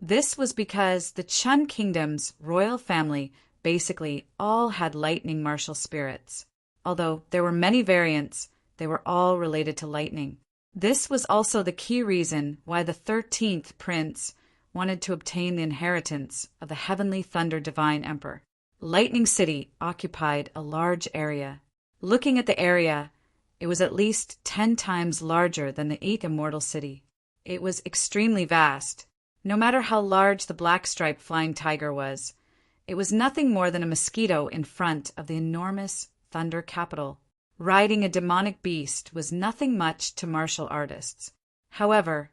This was because the Qin Kingdom's royal family basically all had lightning martial spirits. Although there were many variants, they were all related to lightning. This was also the key reason why the 13th prince wanted to obtain the inheritance of the heavenly thunder divine emperor. Lightning City occupied a large area. Looking at the area, it was at least 10 times larger than the 8th immortal city. It was extremely vast. No matter how large the black-striped flying tiger was, it was nothing more than a mosquito in front of the enormous thunder capital. Riding a demonic beast was nothing much to martial artists. However,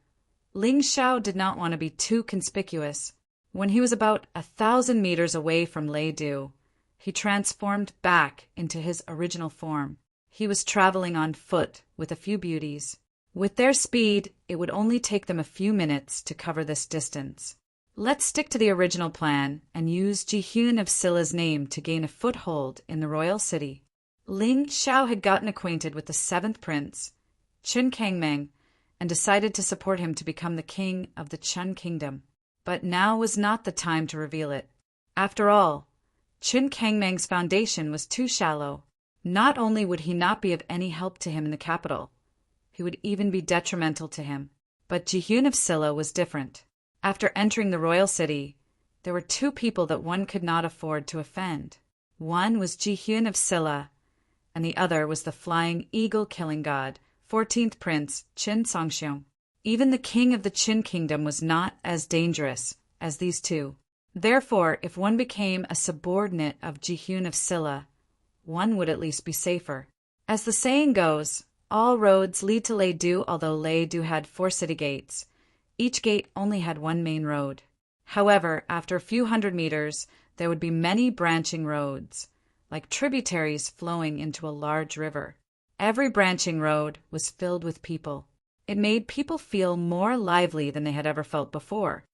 Ling Xiao did not want to be too conspicuous. When he was about 1,000 meters away from Lei Du, he transformed back into his original form. He was traveling on foot with a few beauties. With their speed, it would only take them a few minutes to cover this distance. Let's stick to the original plan and use Jihyun of Silla's name to gain a foothold in the royal city. Ling Xiao had gotten acquainted with the 7th prince, Qin Kangmeng, and decided to support him to become the king of the Qin Kingdom. But now was not the time to reveal it. After all, Qin Kangmeng's foundation was too shallow. Not only would he not be of any help to him in the capital, he would even be detrimental to him. But Jihyun of Silla was different. After entering the royal city, there were 2 people that one could not afford to offend. One was Jihyun of Silla, and the other was the flying eagle-killing god, 14th prince Qin Songxiong. Even the king of the Qin Kingdom was not as dangerous as these 2. Therefore, if one became a subordinate of Jihyun of Silla, one would at least be safer. As the saying goes, all roads lead to Lei Du, although Lei Du had 4 city gates. Each gate only had one main road. However, after a few hundred meters, there would be many branching roads, like tributaries flowing into a large river. Every branching road was filled with people. It made people feel more lively than they had ever felt before.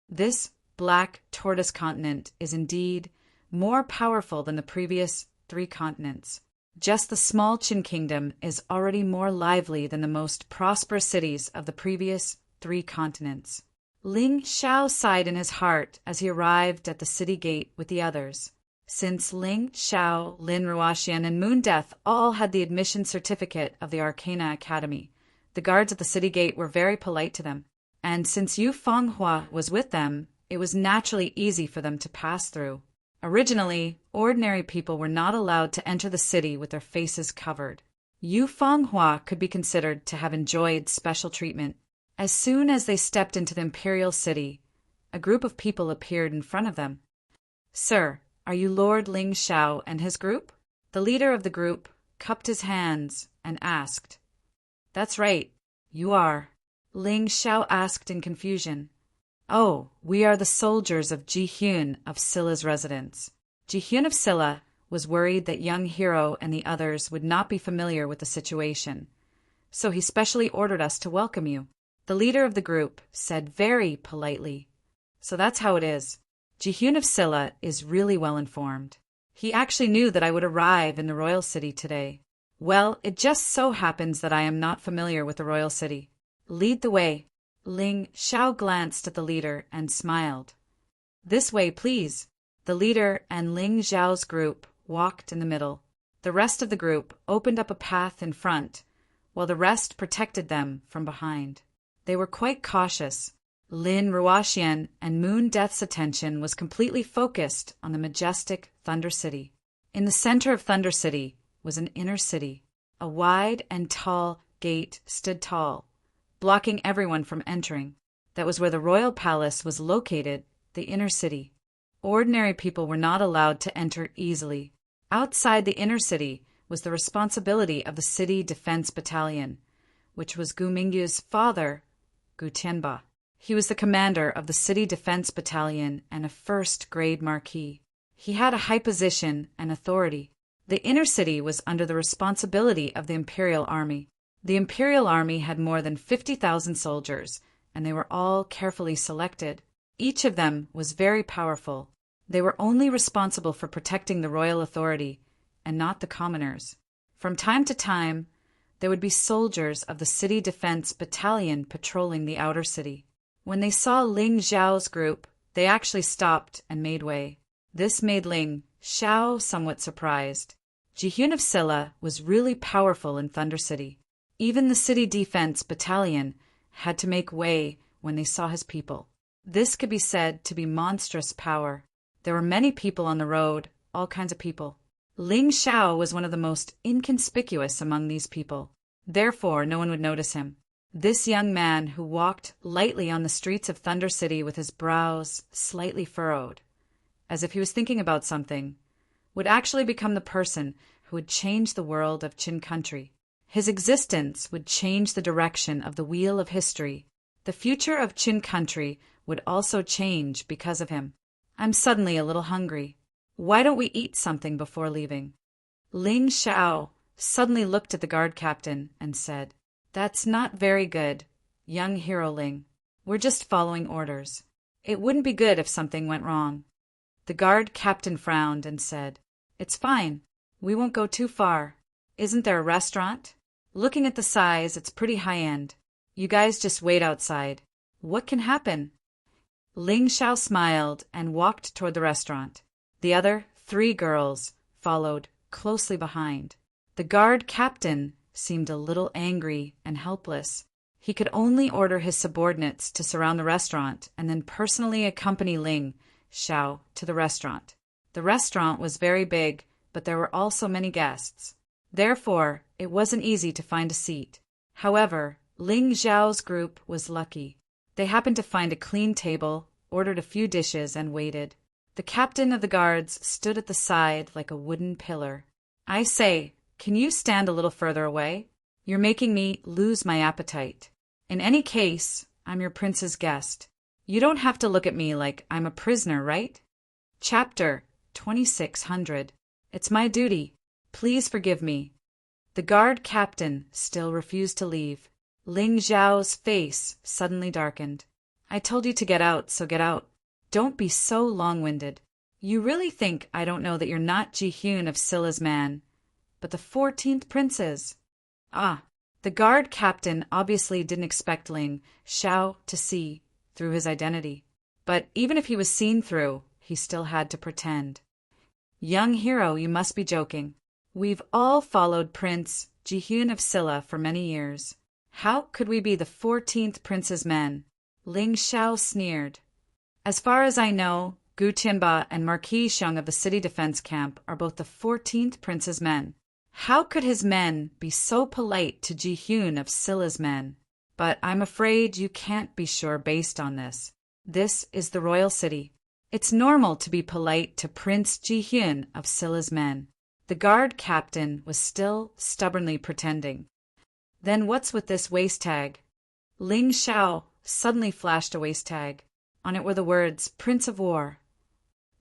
This black tortoise continent is indeed more powerful than the previous 3 continents. Just the small Qin Kingdom is already more lively than the most prosperous cities of the previous 3 continents. Ling Xiao sighed in his heart as he arrived at the city gate with the others. Since Ling Xiao, Lin Ruoxian, and Moon Death all had the admission certificate of the Arcana Academy, the guards at the city gate were very polite to them. And since Yu Fanghua was with them, it was naturally easy for them to pass through. Originally, ordinary people were not allowed to enter the city with their faces covered. Yu Fanghua could be considered to have enjoyed special treatment. As soon as they stepped into the imperial city, a group of people appeared in front of them. "Sir, are you Lord Ling Xiao and his group?" The leader of the group cupped his hands and asked. "That's right, you are." Ling Xiao asked in confusion. "Oh, we are the soldiers of Jihyun of Silla's residence." Jihyun of Silla was worried that young Hero and the others would not be familiar with the situation, so he specially ordered us to welcome you. The leader of the group said very politely, "So that's how it is. Jihyun of Silla is really well informed. He actually knew that I would arrive in the royal city today. Well, it just so happens that I am not familiar with the royal city. Lead the way." Ling Xiao glanced at the leader and smiled. "This way, please." The leader and Ling Xiao's group walked in the middle. The rest of the group opened up a path in front, while the rest protected them from behind. They were quite cautious. Lin Ruoxian and Moon Death's attention was completely focused on the majestic Thunder City. In the center of Thunder City was an inner city. A wide and tall gate stood tall, blocking everyone from entering. That was where the royal palace was located, the inner city. Ordinary people were not allowed to enter easily. Outside the inner city was the responsibility of the City Defense Battalion, which was Gu Mingyu's father, Gu Tianba. He was the commander of the City Defense Battalion and a first-grade marquis. He had a high position and authority. The inner city was under the responsibility of the imperial army. The imperial army had more than 50,000 soldiers, and they were all carefully selected. Each of them was very powerful. They were only responsible for protecting the royal authority, and not the commoners. From time to time, there would be soldiers of the city defense battalion patrolling the outer city. When they saw Ling Xiao's group, they actually stopped and made way. This made Ling Xiao somewhat surprised. Ji-hyun of Silla was really powerful in Thunder City. Even the city defense battalion had to make way when they saw his people. This could be said to be monstrous power. There were many people on the road, all kinds of people. Ling Xiao was one of the most inconspicuous among these people. Therefore, no one would notice him. This young man who walked lightly on the streets of Thunder City with his brows slightly furrowed, as if he was thinking about something, would actually become the person who would change the world of Qin country. His existence would change the direction of the wheel of history. The future of Qin country would also change because of him. I'm suddenly a little hungry. Why don't we eat something before leaving? Ling Xiao suddenly looked at the guard captain and said, "That's not very good, young hero Ling. We're just following orders. It wouldn't be good if something went wrong." The guard captain frowned and said, "It's fine. We won't go too far. Isn't there a restaurant? Looking at the size, it's pretty high-end. You guys just wait outside. What can happen?" Ling Xiao smiled and walked toward the restaurant. The other 3 girls followed closely behind. The guard captain seemed a little angry and helpless. He could only order his subordinates to surround the restaurant and then personally accompany Ling Xiao to the restaurant. The restaurant was very big, but there were also many guests. Therefore, it wasn't easy to find a seat. However, Ling Xiao's group was lucky. They happened to find a clean table, ordered a few dishes, and waited. The captain of the guards stood at the side like a wooden pillar. "I say, can you stand a little further away? You're making me lose my appetite. In any case, I'm your prince's guest. You don't have to look at me like I'm a prisoner, right?" Chapter 2600. It's my duty. Please forgive me. The guard captain still refused to leave. Ling Xiao's face suddenly darkened. "I told you to get out, so get out. Don't be so long-winded. You really think I don't know that you're not Ji-hyun of Silla's man, but the 14th prince is?" Ah, the guard captain obviously didn't expect Ling Xiao to see through his identity. But even if he was seen through, he still had to pretend. "Young hero, you must be joking. We've all followed Prince Ji-hyun of Silla for many years. How could we be the 14th prince's men?" Ling Xiao sneered. "As far as I know, Gu Tianba and Marquis Xiong of the city defense camp are both the 14th prince's men. How could his men be so polite to Ji-hyun of Silla's men? But I'm afraid you can't be sure based on this. This is the royal city. It's normal to be polite to Prince Ji-hyun of Silla's men." The guard captain was still stubbornly pretending. "Then what's with this waist tag?" Ling Xiao suddenly flashed a waist tag. On it were the words, "Prince of War."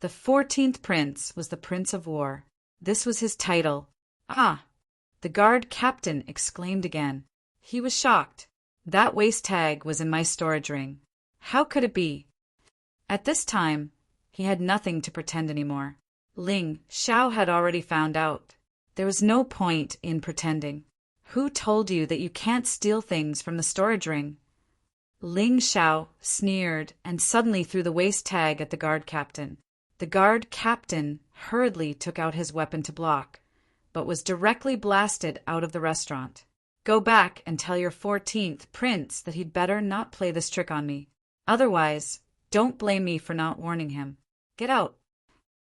The 14th prince was the Prince of War. This was his title. "Ah!" The guard captain exclaimed again. He was shocked. "That waist tag was in my storage ring. How could it be?" At this time, he had nothing to pretend anymore. Ling Xiao had already found out. There was no point in pretending. "Who told you that you can't steal things from the storage ring?" Ling Xiao sneered and suddenly threw the waist tag at the guard captain. The guard captain hurriedly took out his weapon to block, but was directly blasted out of the restaurant. "Go back and tell your 14th prince that he'd better not play this trick on me. Otherwise, don't blame me for not warning him. Get out."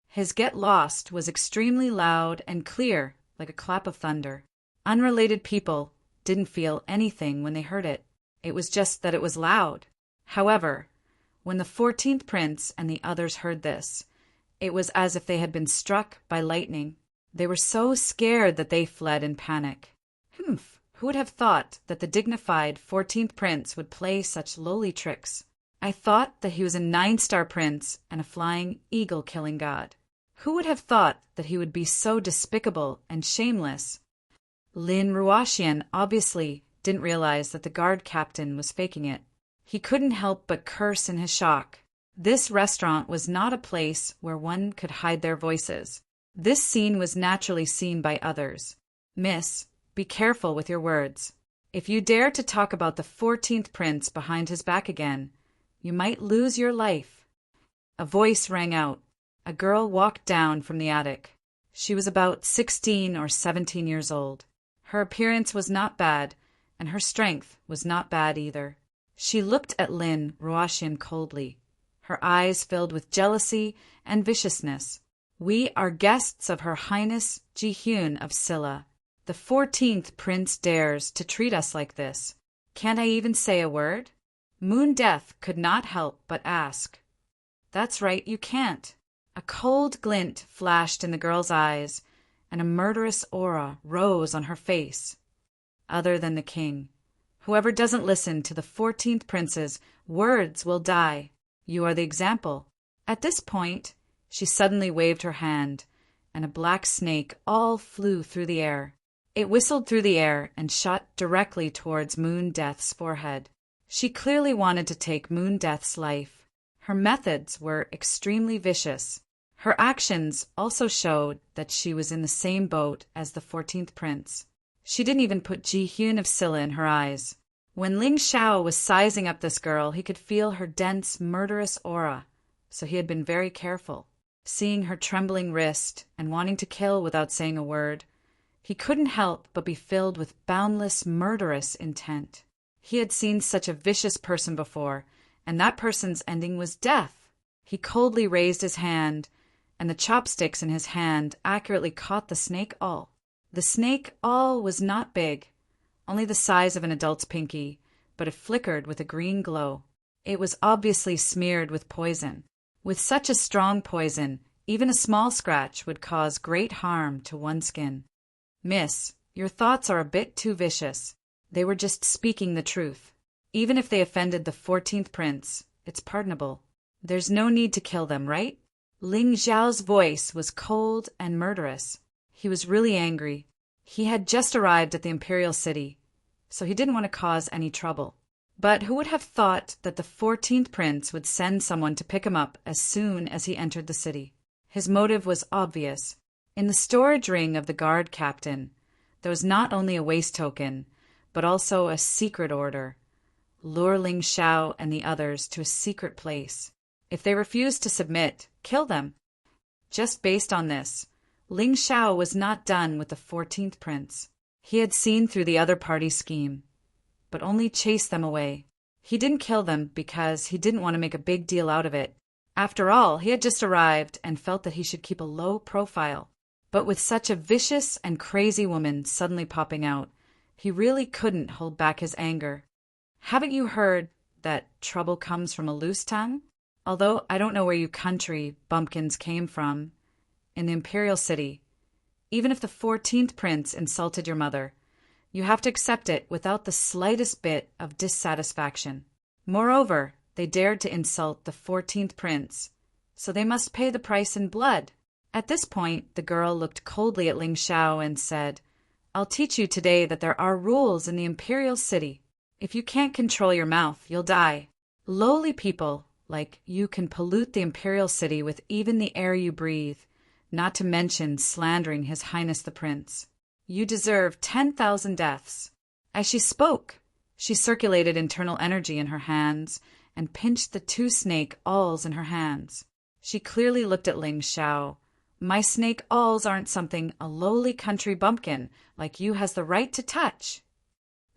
His "get lost" was extremely loud and clear, like a clap of thunder. Unrelated people didn't feel anything when they heard it. It was just that it was loud. However, when the 14th prince and the others heard this, it was as if they had been struck by lightning. They were so scared that they fled in panic. Who would have thought that the dignified 14th prince would play such lowly tricks? I thought that he was a 9-star prince and a flying eagle-killing god. Who would have thought that he would be so despicable and shameless? Lin Ruoxian obviously didn't realize that the guard captain was faking it. He couldn't help but curse in his shock. This restaurant was not a place where one could hide their voices. This scene was naturally seen by others. Miss, be careful with your words. If you dare to talk about the 14th prince behind his back again, you might lose your life. A voice rang out. A girl walked down from the attic. She was about 16 or 17 years old. Her appearance was not bad, and her strength was not bad either. She looked at Lin Ruoxian coldly. Her eyes filled with jealousy and viciousness. We are guests of Her Highness Ji-hyun of Silla. The 14th prince dares to treat us like this. Can't I even say a word? Moon Death could not help but ask. That's right, you can't. A cold glint flashed in the girl's eyes, and a murderous aura rose on her face. Other than the king, whoever doesn't listen to the 14th prince's words will die. You are the example. At this point, she suddenly waved her hand, and a black snake all flew through the air. It whistled through the air and shot directly towards Moon Death's forehead. She clearly wanted to take Moon Death's life. Her methods were extremely vicious. Her actions also showed that she was in the same boat as the 14th prince. She didn't even put Ji-hyun of Silla in her eyes. When Ling Xiao was sizing up this girl, he could feel her dense, murderous aura, so he had been very careful. Seeing her trembling wrist and wanting to kill without saying a word, he couldn't help but be filled with boundless, murderous intent. He had seen such a vicious person before, and that person's ending was death. He coldly raised his hand, and the chopsticks in his hand accurately caught the snake awl. The snake awl was not big, only the size of an adult's pinky, but it flickered with a green glow. It was obviously smeared with poison. With such a strong poison, even a small scratch would cause great harm to one's skin. Miss, your thoughts are a bit too vicious. They were just speaking the truth. Even if they offended the 14th prince, it's pardonable. There's no need to kill them, right? Ling Xiao's voice was cold and murderous. He was really angry. He had just arrived at the imperial city, so he didn't want to cause any trouble. But who would have thought that the 14th prince would send someone to pick him up as soon as he entered the city? His motive was obvious. In the storage ring of the guard captain, there was not only a waste token, but also a secret order. Lure Ling Xiao and the others to a secret place. If they refused to submit, kill them. Just based on this, Ling Xiao was not done with the 14th prince. He had seen through the other party's scheme, but only chased them away. He didn't kill them because he didn't want to make a big deal out of it. After all, he had just arrived and felt that he should keep a low profile. But with such a vicious and crazy woman suddenly popping out, he really couldn't hold back his anger. Haven't you heard that trouble comes from a loose tongue? Although I don't know where you country bumpkins came from, in the imperial city, even if the 14th prince insulted your mother, you have to accept it without the slightest bit of dissatisfaction. Moreover, they dared to insult the 14th prince, so they must pay the price in blood. At this point, the girl looked coldly at Ling Xiao and said, I'll teach you today that there are rules in the imperial city. If you can't control your mouth, you'll die. Lowly people like you can pollute the imperial city with even the air you breathe, not to mention slandering His Highness the Prince. You deserve 10,000 deaths. As she spoke, she circulated internal energy in her hands and pinched the 2 snake awls in her hands. She clearly looked at Ling Xiao. My snake awls aren't something a lowly country bumpkin like you has the right to touch.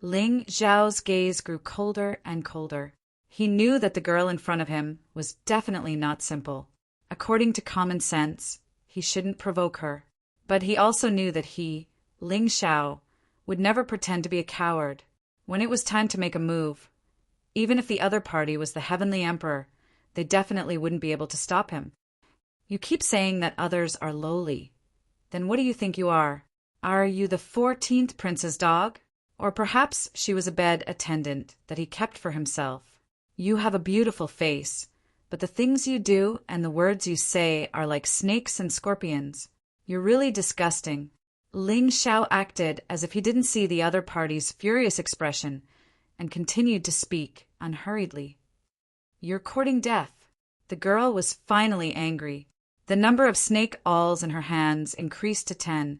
Ling Xiao's gaze grew colder and colder. He knew that the girl in front of him was definitely not simple. According to common sense, he shouldn't provoke her. But he also knew that he, Ling Xiao, would never pretend to be a coward. When it was time to make a move, even if the other party was the Heavenly Emperor, they definitely wouldn't be able to stop him. You keep saying that others are lowly. Then what do you think you are? Are you the 14th prince's dog? Or perhaps she was a bed attendant that he kept for himself. You have a beautiful face, but the things you do and the words you say are like snakes and scorpions. You're really disgusting." Ling Xiao acted as if he didn't see the other party's furious expression and continued to speak unhurriedly. "You're courting death." The girl was finally angry. The number of snake awls in her hands increased to 10,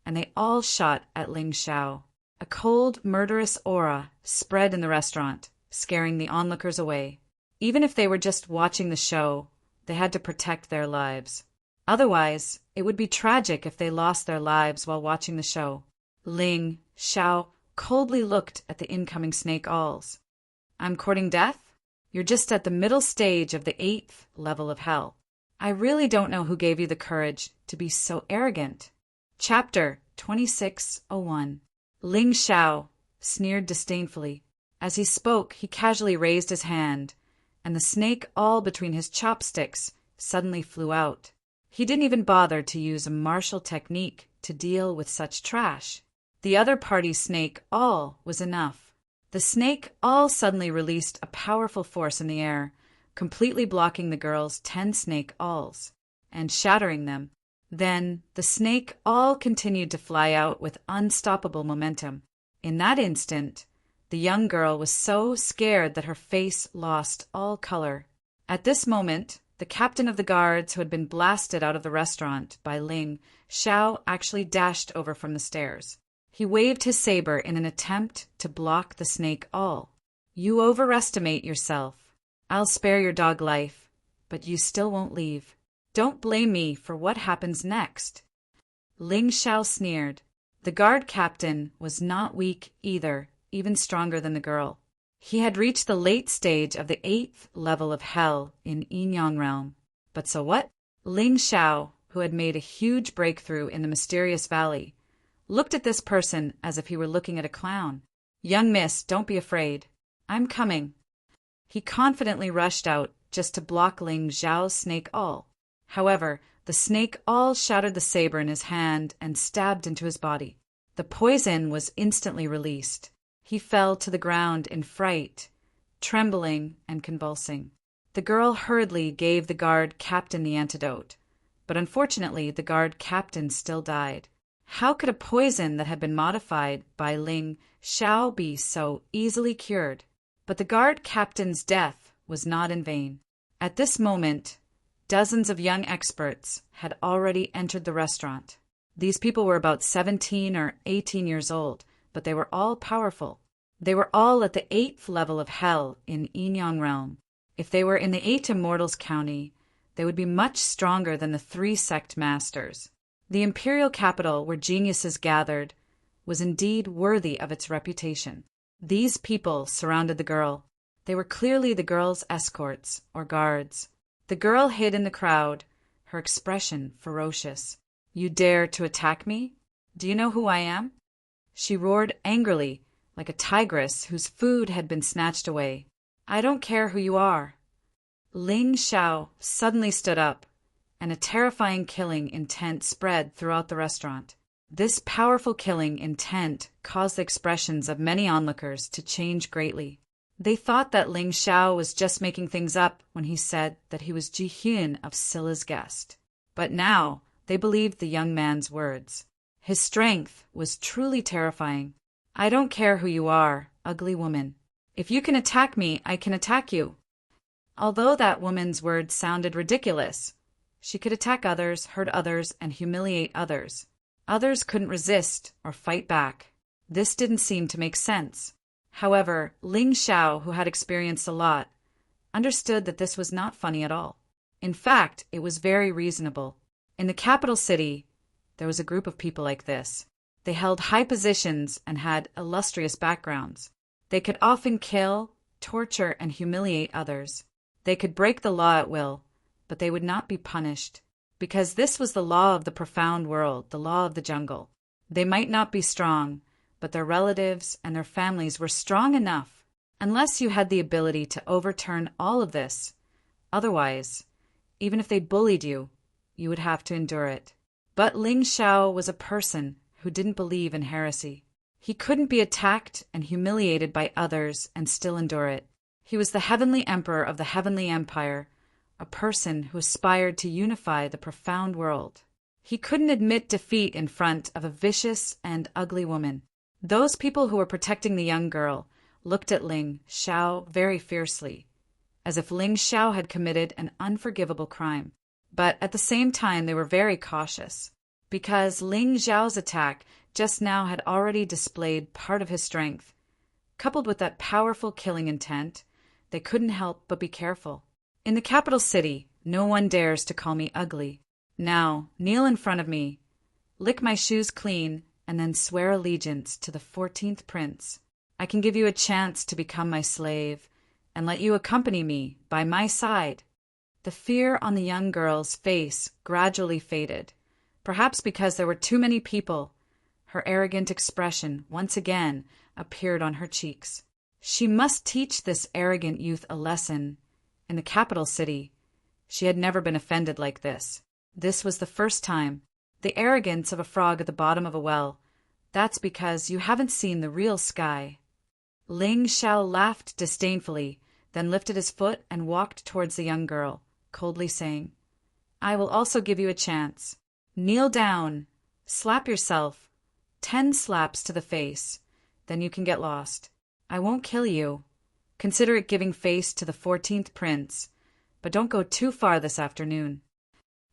and they all shot at Ling Xiao. A cold, murderous aura spread in the restaurant, scaring the onlookers away. Even if they were just watching the show, they had to protect their lives. Otherwise, it would be tragic if they lost their lives while watching the show. Ling Xiao coldly looked at the incoming snake awls. "I'm courting death? You're just at the middle stage of the 8th level of hell. I really don't know who gave you the courage to be so arrogant." Chapter 2601. Ling Xiao sneered disdainfully. As he spoke, he casually raised his hand, and the snake awl between his chopsticks suddenly flew out. He didn't even bother to use a martial technique to deal with such trash. The other party's snake awl was enough. The snake awl suddenly released a powerful force in the air, completely blocking the girl's 10 snake awls and shattering them. Then the snake awl continued to fly out with unstoppable momentum. In that instant, the young girl was so scared that her face lost all color. At this moment, the captain of the guards who had been blasted out of the restaurant by Ling Xiao actually dashed over from the stairs. He waved his saber in an attempt to block the snake awl. "You overestimate yourself. I'll spare your dog life, but you still won't leave. Don't blame me for what happens next." Ling Xiao sneered. The guard captain was not weak either, even stronger than the girl. He had reached the late stage of the 8th level of hell in Yin-Yang realm. But so what? Ling Xiao, who had made a huge breakthrough in the mysterious valley, looked at this person as if he were looking at a clown. "Young miss, don't be afraid. I'm coming." He confidently rushed out just to block Ling Xiao's snake awl. However, the snake awl shattered the saber in his hand and stabbed into his body. The poison was instantly released. He fell to the ground in fright, trembling and convulsing. The girl hurriedly gave the guard captain the antidote, but unfortunately the guard captain still died. How could a poison that had been modified by Ling Xiao be so easily cured? But the guard captain's death was not in vain. At this moment, dozens of young experts had already entered the restaurant. These people were about 17 or 18 years old, but they were all powerful. They were all at the 8th level of hell in Yin-Yang realm. If they were in the 8 Immortals County, they would be much stronger than the 3 sect masters. The imperial capital where geniuses gathered was indeed worthy of its reputation. These people surrounded the girl. They were clearly the girl's escorts or guards. The girl hid in the crowd, her expression ferocious. "You dare to attack me? Do you know who I am?" She roared angrily, like a tigress whose food had been snatched away. "I don't care who you are." Ling Xiao suddenly stood up, and a terrifying killing intent spread throughout the restaurant. This powerful killing intent caused the expressions of many onlookers to change greatly. They thought that Ling Xiao was just making things up when he said that he was Ji Hyun of Scylla's guest. But now they believed the young man's words. His strength was truly terrifying. "I don't care who you are, ugly woman. If you can attack me, I can attack you." Although that woman's words sounded ridiculous, she could attack others, hurt others, and humiliate others. Others couldn't resist or fight back. This didn't seem to make sense. However, Ling Xiao, who had experienced a lot, understood that this was not funny at all. In fact, it was very reasonable. In the capital city, there was a group of people like this. They held high positions and had illustrious backgrounds. They could often kill, torture, and humiliate others. They could break the law at will, but they would not be punished, because this was the law of the profound world, the law of the jungle. They might not be strong, but their relatives and their families were strong enough, unless you had the ability to overturn all of this. Otherwise, even if they bullied you, you would have to endure it. But Ling Xiao was a person who didn't believe in heresy. He couldn't be attacked and humiliated by others and still endure it. He was the heavenly emperor of the heavenly empire, a person who aspired to unify the profound world. He couldn't admit defeat in front of a vicious and ugly woman. Those people who were protecting the young girl looked at Ling Xiao very fiercely, as if Ling Xiao had committed an unforgivable crime. But at the same time they were very cautious, because Ling Xiao's attack just now had already displayed part of his strength. Coupled with that powerful killing intent, they couldn't help but be careful. In the capital city, no one dares to call me ugly. Now, kneel in front of me, lick my shoes clean, and then swear allegiance to the 14th prince. I can give you a chance to become my slave, and let you accompany me by my side. The fear on the young girl's face gradually faded, perhaps because there were too many people. Her arrogant expression once again appeared on her cheeks. She must teach this arrogant youth a lesson. In the capital city, she had never been offended like this. This was the first time. The arrogance of a frog at the bottom of a well. That's because you haven't seen the real sky. Ling Xiao laughed disdainfully, then lifted his foot and walked towards the young girl, coldly saying, I will also give you a chance. Kneel down. Slap yourself. 10 slaps to the face. Then you can get lost. I won't kill you. Consider it giving face to the 14th prince, but don't go too far this afternoon.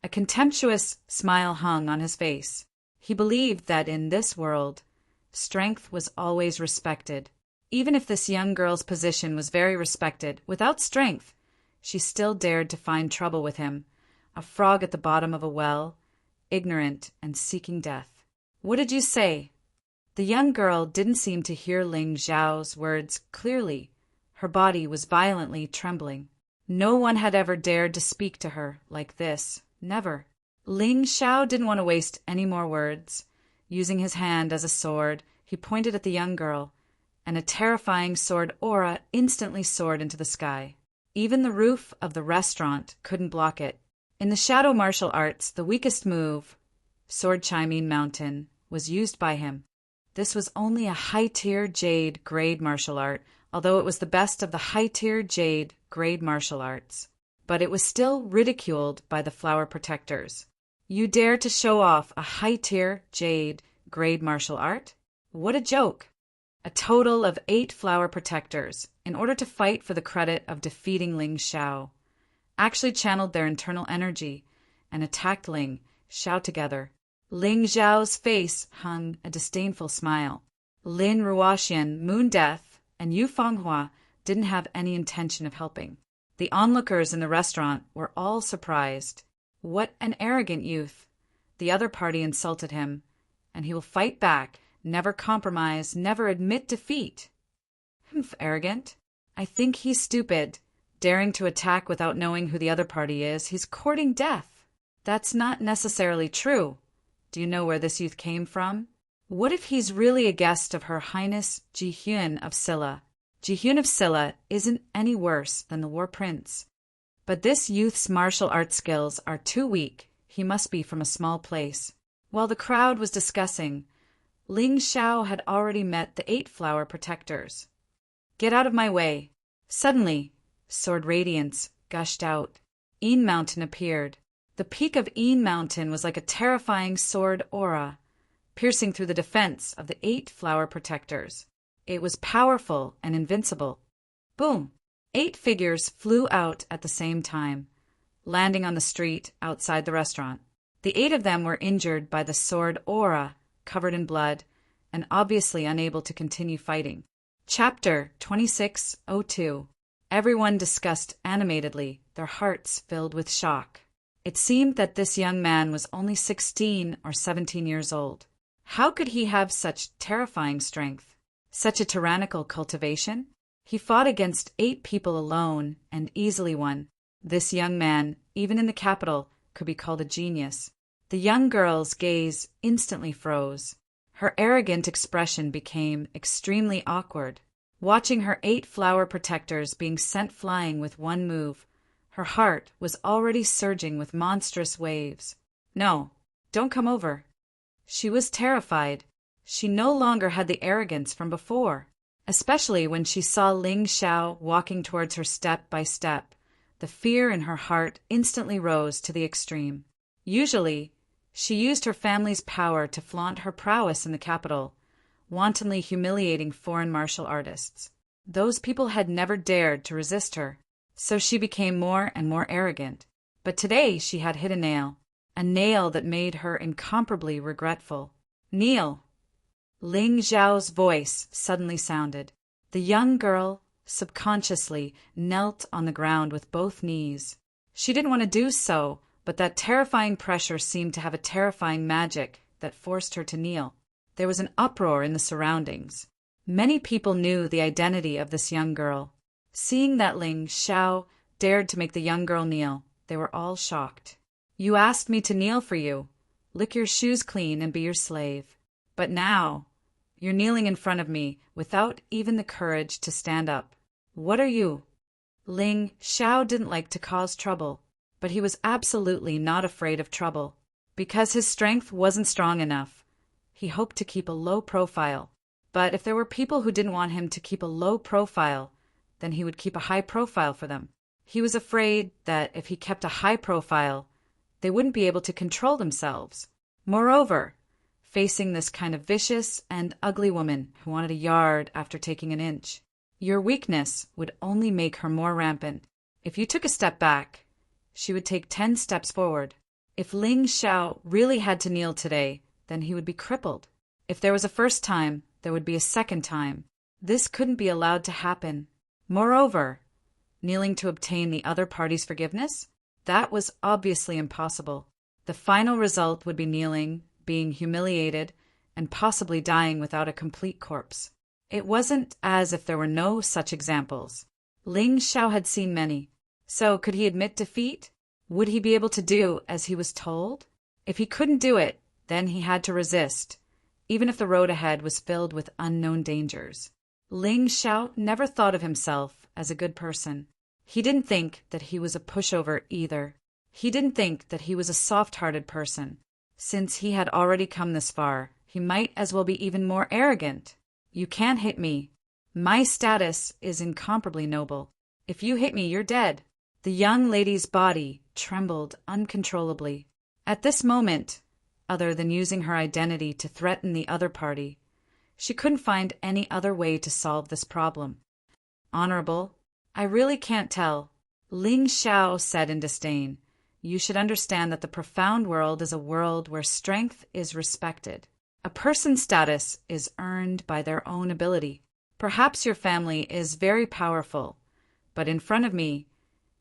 A contemptuous smile hung on his face. He believed that in this world, strength was always respected. Even if this young girl's position was very respected, without strength, she still dared to find trouble with him, a frog at the bottom of a well, ignorant and seeking death. What did you say? The young girl didn't seem to hear Ling Xiao's words clearly. Her body was violently trembling. No one had ever dared to speak to her like this. Never. Ling Xiao didn't want to waste any more words. Using his hand as a sword, he pointed at the young girl, and a terrifying sword aura instantly soared into the sky. Even the roof of the restaurant couldn't block it. In the shadow martial arts, the weakest move, Sword Chiming Mountain, was used by him. This was only a high-tier Jade grade martial art, although it was the best of the high-tier Jade grade martial arts. But it was still ridiculed by the flower protectors. You dare to show off a high-tier Jade grade martial art? What a joke! A total of 8 flower protectors, in order to fight for the credit of defeating Ling Xiao, actually channeled their internal energy and attacked Ling Xiao together. Ling Xiao's face hung a disdainful smile. Lin Ruoxian, Moon Death, and Yu Fanghua didn't have any intention of helping. The onlookers in the restaurant were all surprised. What an arrogant youth! The other party insulted him, and he will fight back, never compromise, never admit defeat. Humph, arrogant. I think he's stupid, daring to attack without knowing who the other party is. He's courting death. That's not necessarily true. Do you know where this youth came from? What if he's really a guest of Her Highness Jihyun of Silla? Jihyun of Silla isn't any worse than the War Prince. But this youth's martial arts skills are too weak. He must be from a small place. While the crowd was discussing, Ling Xiao had already met the 8 flower protectors. Get out of my way. Suddenly, sword radiance gushed out. Een Mountain appeared. The peak of Een Mountain was like a terrifying sword aura, piercing through the defense of the 8 flower protectors. It was powerful and invincible. Boom! 8 figures flew out at the same time, landing on the street outside the restaurant. The 8 of them were injured by the sword aura, covered in blood, and obviously unable to continue fighting. Chapter 2602. Everyone discussed animatedly, their hearts filled with shock. It seemed that this young man was only 16 or 17 years old. How could he have such terrifying strength? Such a tyrannical cultivation? He fought against 8 people alone and easily won. This young man, even in the capital, could be called a genius. The young girl's gaze instantly froze. Her arrogant expression became extremely awkward. Watching her 8 flower protectors being sent flying with one move, her heart was already surging with monstrous waves. No, don't come over. She was terrified. She no longer had the arrogance from before, especially when she saw Ling Xiao walking towards her step by step. The The fear in her heart instantly rose to the extreme. Usually, she used her family's power to flaunt her prowess in the capital, wantonly humiliating foreign martial artists. Those people had never dared to resist her, so she became more and more arrogant. But today she had hit a nail that made her incomparably regretful. "Kneel!" Ling Zhao's voice suddenly sounded. The young girl subconsciously knelt on the ground with both knees. She didn't want to do so, but that terrifying pressure seemed to have a terrifying magic that forced her to kneel. There was an uproar in the surroundings. Many people knew the identity of this young girl. Seeing that Ling Zhao dared to make the young girl kneel, they were all shocked. "You asked me to kneel for you. Lick your shoes clean and be your slave. But now, you're kneeling in front of me without even the courage to stand up. What are you?" Ling Zhao didn't like to cause trouble, but he was absolutely not afraid of trouble. Because his strength wasn't strong enough, he hoped to keep a low profile. But if there were people who didn't want him to keep a low profile, then he would keep a high profile for them. He was afraid that if he kept a high profile, they wouldn't be able to control themselves. Moreover, facing this kind of vicious and ugly woman who wanted a yard after taking an inch, your weakness would only make her more rampant. If you took a step back, she would take 10 steps forward. If Ling Zhao really had to kneel today, then he would be crippled. If there was a first time, there would be a second time. This couldn't be allowed to happen. Moreover, kneeling to obtain the other party's forgiveness? That was obviously impossible. The final result would be kneeling, being humiliated, and possibly dying without a complete corpse. It wasn't as if there were no such examples. Ling Zhao had seen many. So could he admit defeat? Would he be able to do as he was told? If he couldn't do it, then he had to resist, even if the road ahead was filled with unknown dangers. Ling Zhao never thought of himself as a good person. He didn't think that he was a pushover either. He didn't think that he was a soft-hearted person. Since he had already come this far, he might as well be even more arrogant. "You can't hit me. My status is incomparably noble. If you hit me, you're dead." The young lady's body trembled uncontrollably. At this moment, other than using her identity to threaten the other party, she couldn't find any other way to solve this problem. "Honorable, I really can't tell," Ling Zhao said in disdain. "You should understand that the profound world is a world where strength is respected. A person's status is earned by their own ability. Perhaps your family is very powerful, but in front of me,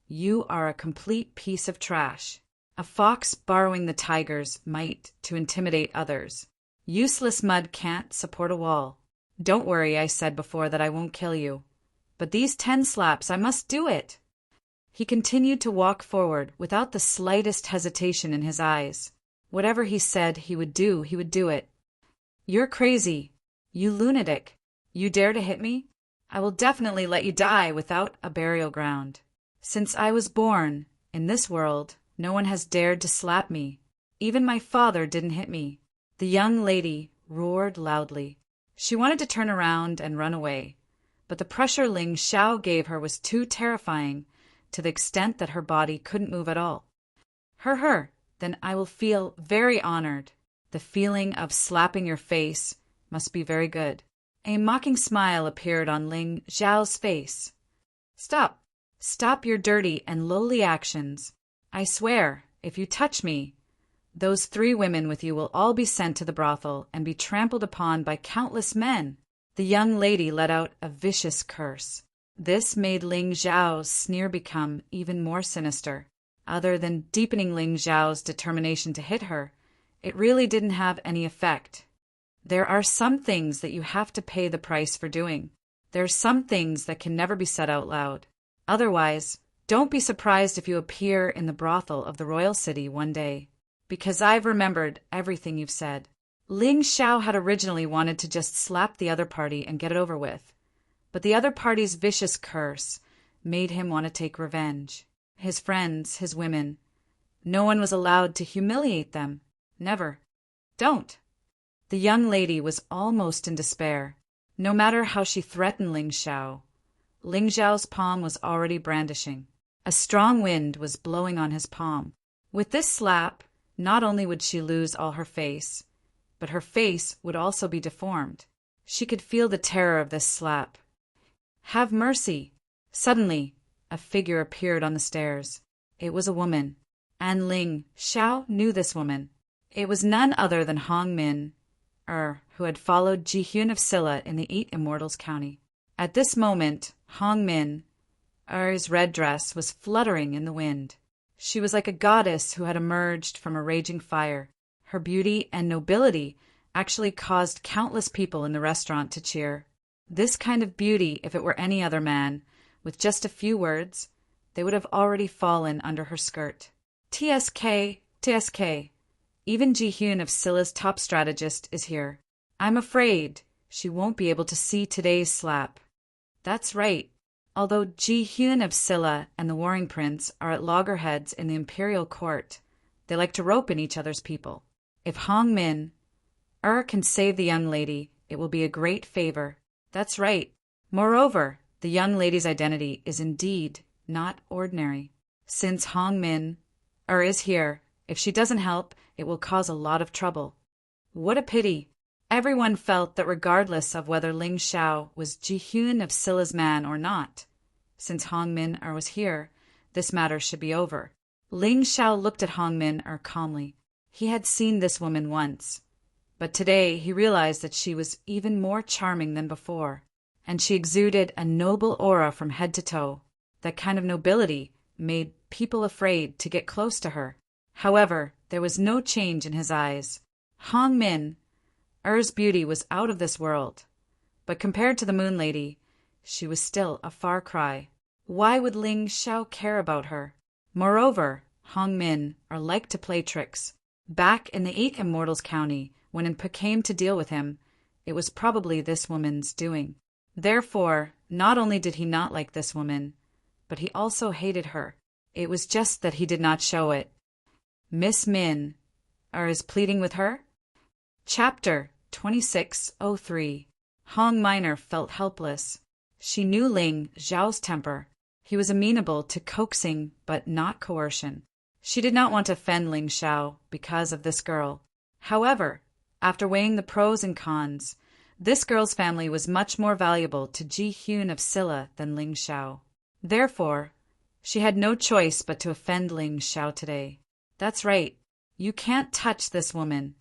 you are a complete piece of trash. A fox borrowing the tiger's might to intimidate others. Useless mud can't support a wall. Don't worry, I said before that I won't kill you. But these 10 slaps, I must do it." He continued to walk forward without the slightest hesitation in his eyes. Whatever he said he would do it. "You're crazy. You lunatic. You dare to hit me? I will definitely let you die without a burial ground. Since I was born, in this world, no one has dared to slap me. Even my father didn't hit me." The young lady roared loudly. She wanted to turn around and run away, but the pressure Ling Zhao gave her was too terrifying, to the extent that her body couldn't move at all. Then I will feel very honored. The feeling of slapping your face must be very good." A mocking smile appeared on Ling Zhao's face. Stop your dirty and lowly actions. I swear, if you touch me, those 3 women with you will all be sent to the brothel and be trampled upon by countless men." The young lady let out a vicious curse. This made Ling Zhao's sneer become even more sinister. Other than deepening Ling Zhao's determination to hit her, it really didn't have any effect. There are some things that you have to pay the price for doing. There are some things that can never be said out loud. Otherwise, don't be surprised if you appear in the brothel of the royal city one day, because I've remembered everything you've said. Ling Zhao had originally wanted to just slap the other party and get it over with, but the other party's vicious curse made him want to take revenge. His friends, his women, no one was allowed to humiliate them. Never. Don't. The young lady was almost in despair. No matter how she threatened Ling Zhao's palm was already brandishing. A strong wind was blowing on his palm. With this slap, not only would she lose all her face, but her face would also be deformed. She could feel the terror of this slap. Have mercy! Suddenly, a figure appeared on the stairs. It was a woman. And Ling Xiao knew this woman. It was none other than Hong Min, who had followed Ji Hyun of Silla in the 8 Immortals County. At this moment, Hong Min, his red dress was fluttering in the wind. She was like a goddess who had emerged from a raging fire. Her beauty and nobility actually caused countless people in the restaurant to cheer. This kind of beauty, if it were any other man, with just a few words, they would have already fallen under her skirt. TSK, TSK. Even Ji Hyun of Silla's top strategist is here. I'm afraid she won't be able to see today's slap. That's right. Although Ji Hyun of Silla and the Warring Prince are at loggerheads in the imperial court, they like to rope in each other's people. If Hong Min can save the young lady, it will be a great favor. That's right. Moreover, the young lady's identity is indeed not ordinary. Since Hong Min is here, if she doesn't help, it will cause a lot of trouble. What a pity! Everyone felt that regardless of whether Ling Xiao was Ji Hyun of Silla's man or not, since Hong Min was here, this matter should be over. Ling Xiao looked at Hong Min calmly. He had seen this woman once, but today he realized that she was even more charming than before, and she exuded a noble aura from head to toe. That kind of nobility made people afraid to get close to her. However, there was no change in his eyes. Hong Min beauty was out of this world, but compared to the Moon Lady, she was still a far cry. Why would Ling Xiao care about her? Moreover, Hong Min liked to play tricks. Back in the 8 Immortals County, when Inpa came to deal with him, it was probably this woman's doing. Therefore, not only did he not like this woman, but he also hated her. It was just that he did not show it. Miss Min is pleading with her? Chapter 2603. Hong Minor felt helpless. She knew Ling Xiao's temper. He was amenable to coaxing but not coercion. She did not want to offend Ling Xiao because of this girl. However, after weighing the pros and cons, this girl's family was much more valuable to Ji Hyun of Silla than Ling Xiao. Therefore, she had no choice but to offend Ling Xiao today. That's right. You can't touch this woman.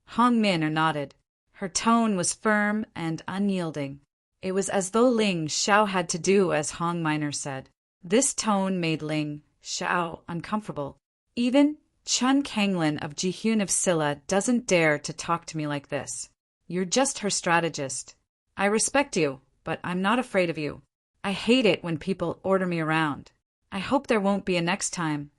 Hong Min nodded. Her tone was firm and unyielding. It was as though Ling Xiao had to do as Hong Minor said. This tone made Ling Xiao uncomfortable. Even Chun Kanglin of Ji Hyun of Silla doesn't dare to talk to me like this. You're just her strategist. I respect you, but I'm not afraid of you. I hate it when people order me around. I hope there won't be a next time.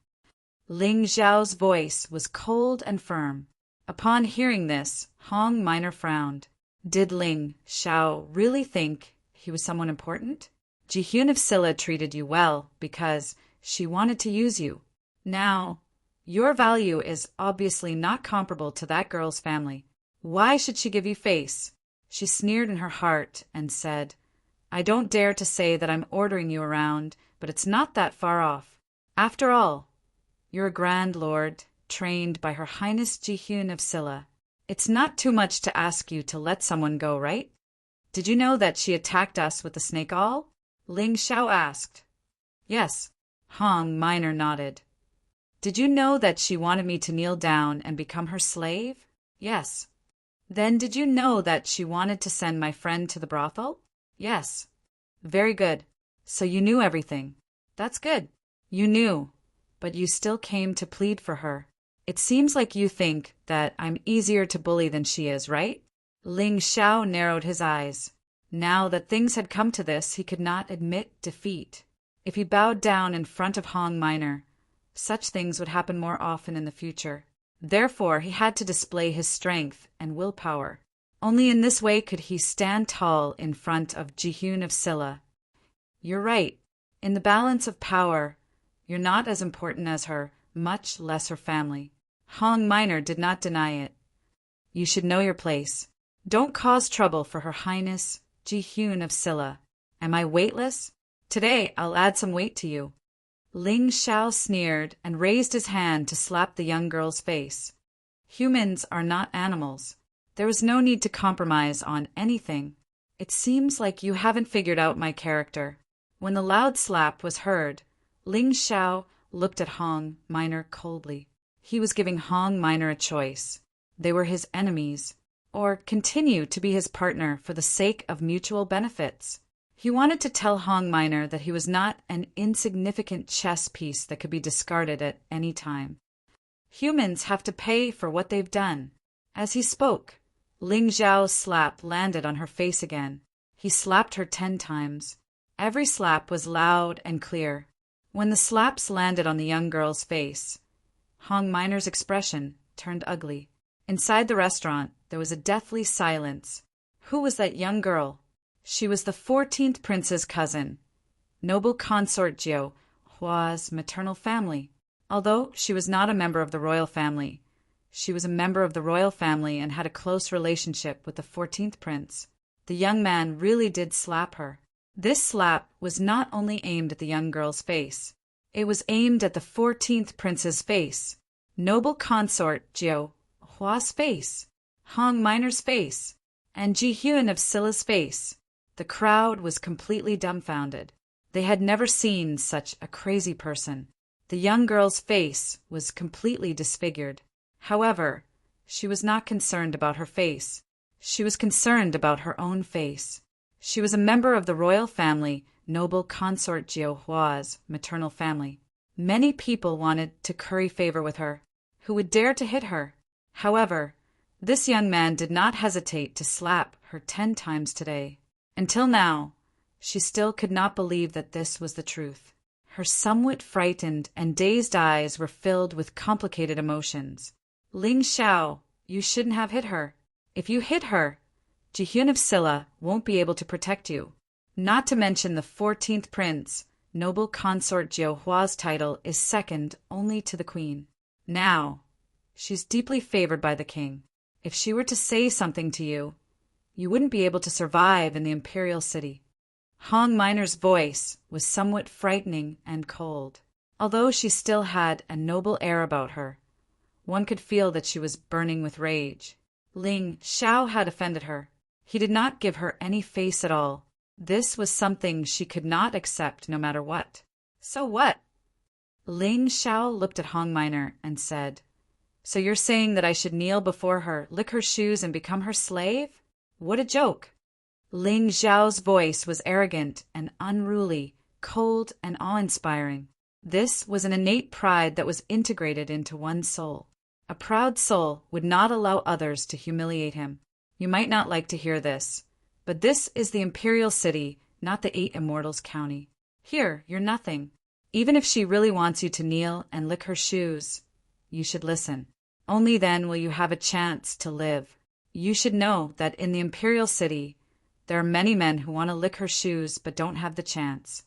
Ling Xiao's voice was cold and firm. Upon hearing this, Hong Minor frowned. Did Ling Xiao really think he was someone important? Ji Hyun of Silla treated you well because she wanted to use you. Now, your value is obviously not comparable to that girl's family. Why should she give you face? She sneered in her heart and said, I don't dare to say that I'm ordering you around, but it's not that far off. After all, you're a grand lord, trained by Her Highness Ji Hyun of Silla. It's not too much to ask you to let someone go, right? Did you know that she attacked us with the snake awl? Ling Xiao asked. Yes. Hong Minor nodded. Did you know that she wanted me to kneel down and become her slave? Yes. Then did you know that she wanted to send my friend to the brothel? Yes. Very good. So you knew everything. That's good. You knew, but you still came to plead for her. It seems like you think that I'm easier to bully than she is, right? Ling Xiao narrowed his eyes. Now that things had come to this, he could not admit defeat. If he bowed down in front of Hong Minor, such things would happen more often in the future. Therefore, he had to display his strength and willpower. Only in this way could he stand tall in front of Ji Hyun of Silla. You're right. In the balance of power, you're not as important as her, much less her family. Hong Minor did not deny it. You should know your place. Don't cause trouble for Her Highness Ji Hyun of Silla. Am I weightless? Today I'll add some weight to you. Ling Xiao sneered and raised his hand to slap the young girl's face. Humans are not animals. There was no need to compromise on anything. It seems like you haven't figured out my character. When the loud slap was heard, Ling Xiao looked at Hong Minor coldly. He was giving Hong Minor a choice. They were his enemies, or continue to be his partner for the sake of mutual benefits. He wanted to tell Hong Minor that he was not an insignificant chess piece that could be discarded at any time. Humans have to pay for what they've done. As he spoke, Ling Xiao's slap landed on her face again. He slapped her 10 times. Every slap was loud and clear. When the slaps landed on the young girl's face, Hong Minor's expression turned ugly. Inside the restaurant, there was a deathly silence. Who was that young girl? She was the 14th prince's cousin, noble consort Jiu Hua's maternal family. Although she was not a member of the royal family, she was a member of the royal family and had a close relationship with the 14th prince. The young man really did slap her. This slap was not only aimed at the young girl's face. It was aimed at the 14th prince's face, noble consort Jiu Hua's face, Hong Minor's face, and Ji Hyun of Silla's face. The crowd was completely dumbfounded. They had never seen such a crazy person. The young girl's face was completely disfigured. However, she was not concerned about her face. She was concerned about her own face. She was a member of the royal family, noble consort Jiu Hua's maternal family. Many people wanted to curry favor with her. Who would dare to hit her? However, this young man did not hesitate to slap her 10 times today. Until now, she still could not believe that this was the truth. Her somewhat frightened and dazed eyes were filled with complicated emotions. Ling Xiao, you shouldn't have hit her. If you hit her, Ji Hyun of Silla won't be able to protect you. Not to mention the 14th prince, noble consort Jiu Hua's title is second only to the queen. Now, she's deeply favored by the king. If she were to say something to you, you wouldn't be able to survive in the imperial city. Hong Minor's voice was somewhat frightening and cold. Although she still had a noble air about her, one could feel that she was burning with rage. Ling Xiao had offended her. He did not give her any face at all. This was something she could not accept no matter what. So what? Ling Xiao looked at Hong Minor and said, "So you're saying that I should kneel before her, lick her shoes, and become her slave? What a joke!" Ling Xiao's voice was arrogant and unruly, cold and awe-inspiring. This was an innate pride that was integrated into one's soul. A proud soul would not allow others to humiliate him. You might not like to hear this, but this is the imperial city, not the 8 immortals county. Here, you're nothing. Even if she really wants you to kneel and lick her shoes, you should listen. Only then will you have a chance to live. You should know that in the imperial city, there are many men who want to lick her shoes but don't have the chance.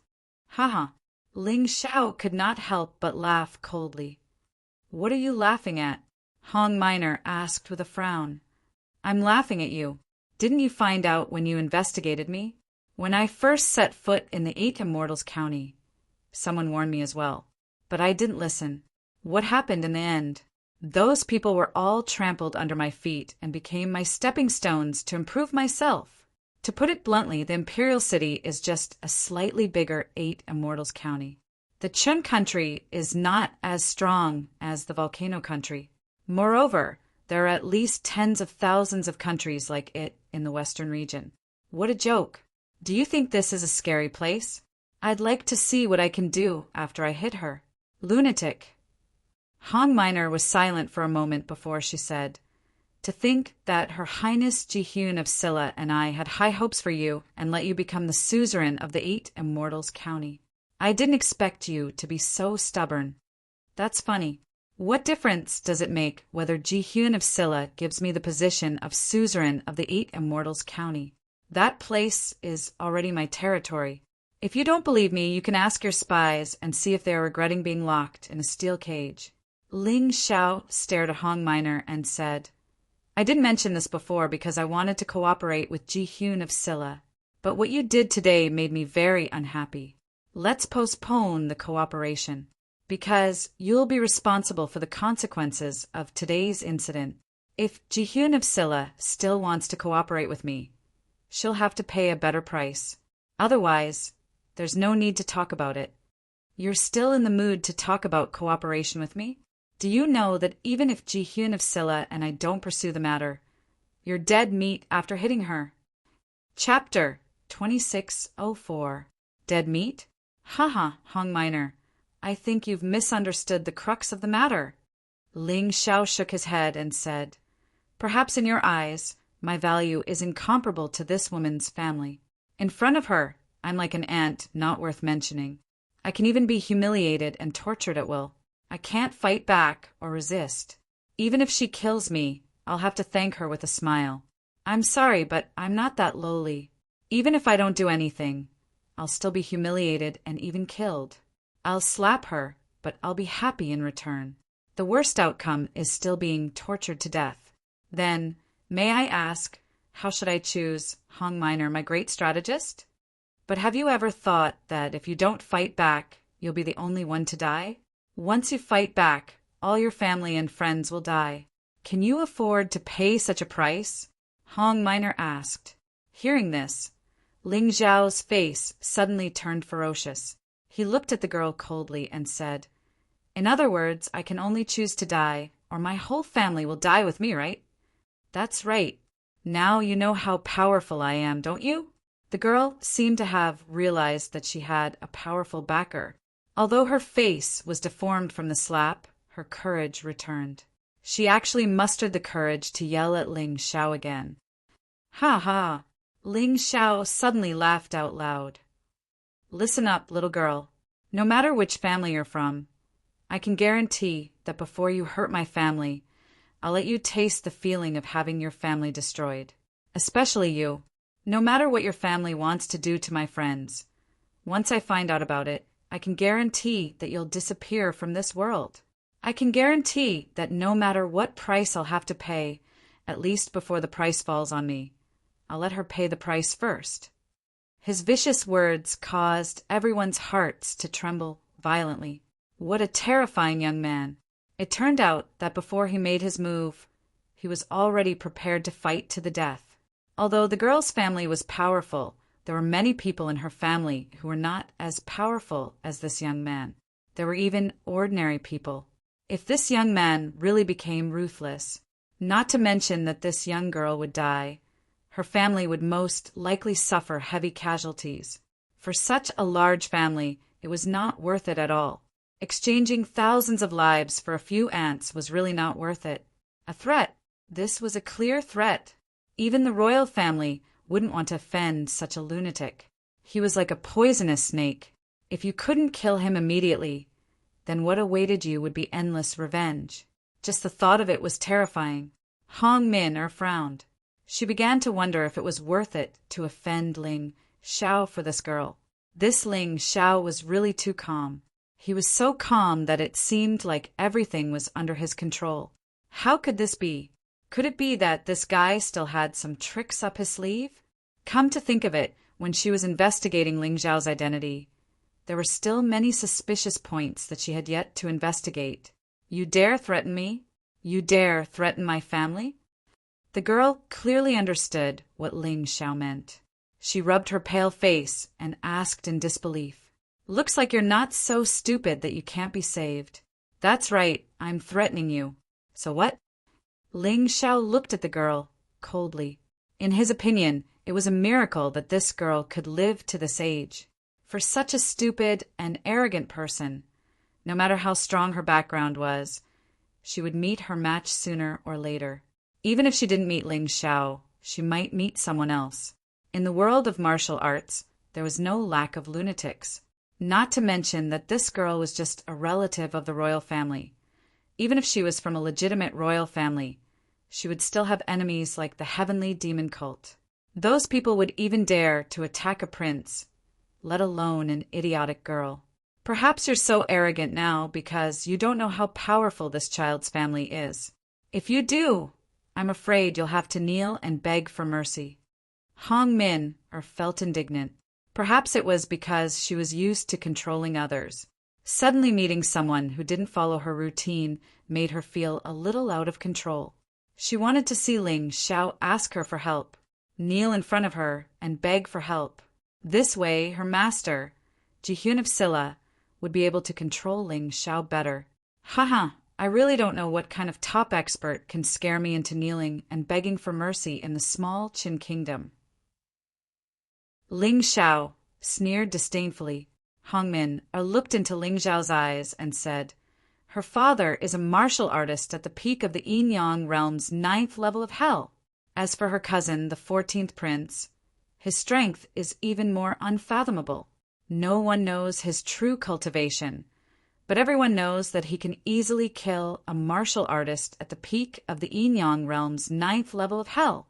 Haha. Ling Xiao could not help but laugh coldly. What are you laughing at? Hong Minor asked with a frown. I'm laughing at you. Didn't you find out when you investigated me? When I first set foot in the 8 immortals county, someone warned me as well. But I didn't listen. What happened in the end? Those people were all trampled under my feet and became my stepping stones to improve myself. To put it bluntly, the imperial city is just a slightly bigger 8 immortals county. The Chun country is not as strong as the volcano country. Moreover, there are at least tens of thousands of countries like it in the western region. What a joke. Do you think this is a scary place? I'd like to see what I can do after I hit her. Lunatic. Hong Minor was silent for a moment before she said, "To think that Her Highness Ji Hyun of Silla and I had high hopes for you and let you become the suzerain of the 8 immortals county. I didn't expect you to be so stubborn." That's funny. What difference does it make whether Ji Hyun of Silla gives me the position of suzerain of the 8 immortals county? That place is already my territory. If you don't believe me, you can ask your spies and see if they are regretting being locked in a steel cage. Ling Xiao stared at Hong Minor and said, "I didn't mention this before because I wanted to cooperate with Ji Hyun of Silla, but what you did today made me very unhappy. Let's postpone the cooperation, because you'll be responsible for the consequences of today's incident. If Jihyun of Silla still wants to cooperate with me, she'll have to pay a better price. Otherwise, there's no need to talk about it. You're still in the mood to talk about cooperation with me? Do you know that even if Jihyun of Silla and I don't pursue the matter, you're dead meat after hitting her? Chapter 2604. Dead meat? Haha, Hong Minor. I think you've misunderstood the crux of the matter. Ling Xiao shook his head and said, Perhaps in your eyes, my value is incomparable to this woman's family. In front of her, I'm like an ant not worth mentioning. I can even be humiliated and tortured at will. I can't fight back or resist. Even if she kills me, I'll have to thank her with a smile. I'm sorry, but I'm not that lowly. Even if I don't do anything, I'll still be humiliated and even killed. I'll slap her, but I'll be happy in return. The worst outcome is still being tortured to death. Then, may I ask, how should I choose Hong Minor, my great strategist? But have you ever thought that if you don't fight back, you'll be the only one to die? Once you fight back, all your family and friends will die. Can you afford to pay such a price? Hong Minor asked. Hearing this, Ling Xiao's face suddenly turned ferocious. He looked at the girl coldly and said, In other words, I can only choose to die, or my whole family will die with me, right? That's right. Now you know how powerful I am, don't you? The girl seemed to have realized that she had a powerful backer. Although her face was deformed from the slap, her courage returned. She actually mustered the courage to yell at Ling Xiao again. Ha ha! Ling Xiao suddenly laughed out loud. Listen up, little girl. No matter which family you're from, I can guarantee that before you hurt my family, I'll let you taste the feeling of having your family destroyed. Especially you. No matter what your family wants to do to my friends, once I find out about it, I can guarantee that you'll disappear from this world. I can guarantee that no matter what price I'll have to pay, at least before the price falls on me, I'll let her pay the price first. His vicious words caused everyone's hearts to tremble violently. What a terrifying young man. It turned out that before he made his move, he was already prepared to fight to the death. Although the girl's family was powerful, there were many people in her family who were not as powerful as this young man. There were even ordinary people. If this young man really became ruthless, not to mention that this young girl would die, her family would most likely suffer heavy casualties. For such a large family, it was not worth it at all. Exchanging thousands of lives for a few ants was really not worth it. A threat. This was a clear threat. Even the royal family wouldn't want to offend such a lunatic. He was like a poisonous snake. If you couldn't kill him immediately, then what awaited you would be endless revenge. Just the thought of it was terrifying. Hong Min frowned. She began to wonder if it was worth it to offend Ling Xiao for this girl. This Ling Xiao was really too calm. He was so calm that it seemed like everything was under his control. How could this be? Could it be that this guy still had some tricks up his sleeve? Come to think of it, when she was investigating Ling Xiao's identity, there were still many suspicious points that she had yet to investigate. You dare threaten me? You dare threaten my family? The girl clearly understood what Ling Xiao meant. She rubbed her pale face and asked in disbelief, Looks like you're not so stupid that you can't be saved. That's right, I'm threatening you. So what? Ling Xiao looked at the girl coldly. In his opinion, it was a miracle that this girl could live to this age. For such a stupid and arrogant person, no matter how strong her background was, she would meet her match sooner or later. Even if she didn't meet Ling Xiao, she might meet someone else. In the world of martial arts, there was no lack of lunatics. Not to mention that this girl was just a relative of the royal family. Even if she was from a legitimate royal family, she would still have enemies like the heavenly demon cult. Those people would even dare to attack a prince, let alone an idiotic girl. Perhaps you're so arrogant now because you don't know how powerful this child's family is. If you do, I'm afraid you'll have to kneel and beg for mercy. Hong Min felt indignant. Perhaps it was because she was used to controlling others. Suddenly meeting someone who didn't follow her routine made her feel a little out of control. She wanted to see Ling Xiao ask her for help, kneel in front of her, and beg for help. This way, her master, Jihyun of Silla, would be able to control Ling Xiao better. Haha, I really don't know what kind of top expert can scare me into kneeling and begging for mercy in the small Qin kingdom. Ling Xiao sneered disdainfully. Hongmin looked into Ling Xiao's eyes and said, "Her father is a martial artist at the peak of the Yin-Yang realm's 9th level of hell. As for her cousin, the 14th prince, his strength is even more unfathomable. No one knows his true cultivation, but everyone knows that he can easily kill a martial artist at the peak of the Yin-Yang realm's 9th level of hell."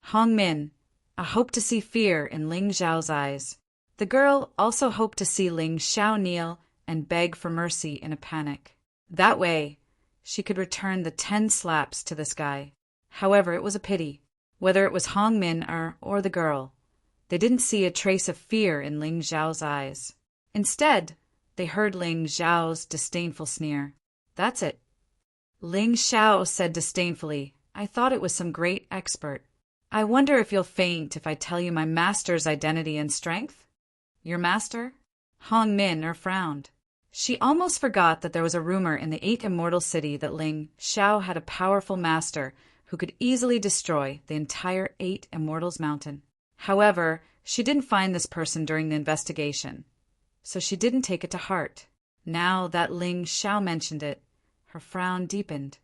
Hongmin hoped to see fear in Ling Xiao's eyes. The girl also hoped to see Ling Xiao kneel and beg for mercy in a panic. That way, she could return the 10 slaps to this guy. However, it was a pity. Whether it was Hongmin or the girl, they didn't see a trace of fear in Ling Xiao's eyes. Instead, they heard Ling Xiao's disdainful sneer. "That's it." Ling Xiao said disdainfully, "I thought it was some great expert. I wonder if you'll faint if I tell you my master's identity and strength?" "Your master?" Hongmin frowned. She almost forgot that there was a rumor in the 8 Immortal City that Ling Xiao had a powerful master who could easily destroy the entire 8 Immortals Mountain. However, she didn't find this person during the investigation, so she didn't take it to heart. Now that Ling Xiao mentioned it, her frown deepened.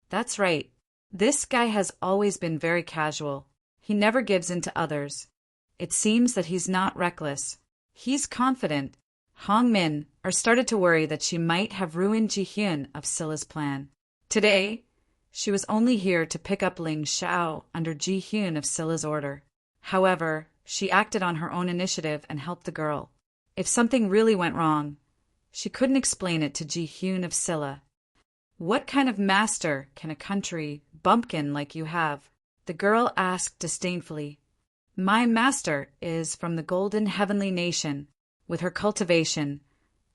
"That's right. This guy has always been very casual. He never gives in to others. It seems that he's not reckless. He's confident." Hongmin started to worry that she might have ruined Jihyun of Silla's plan. Today, she was only here to pick up Ling Xiao under Jihyun of Silla's order. However, she acted on her own initiative and helped the girl. If something really went wrong, she couldn't explain it to Jihyun of Silla. "What kind of master can a country bumpkin like you have?" the girl asked disdainfully. "My master is from the Golden Heavenly Nation. With her cultivation,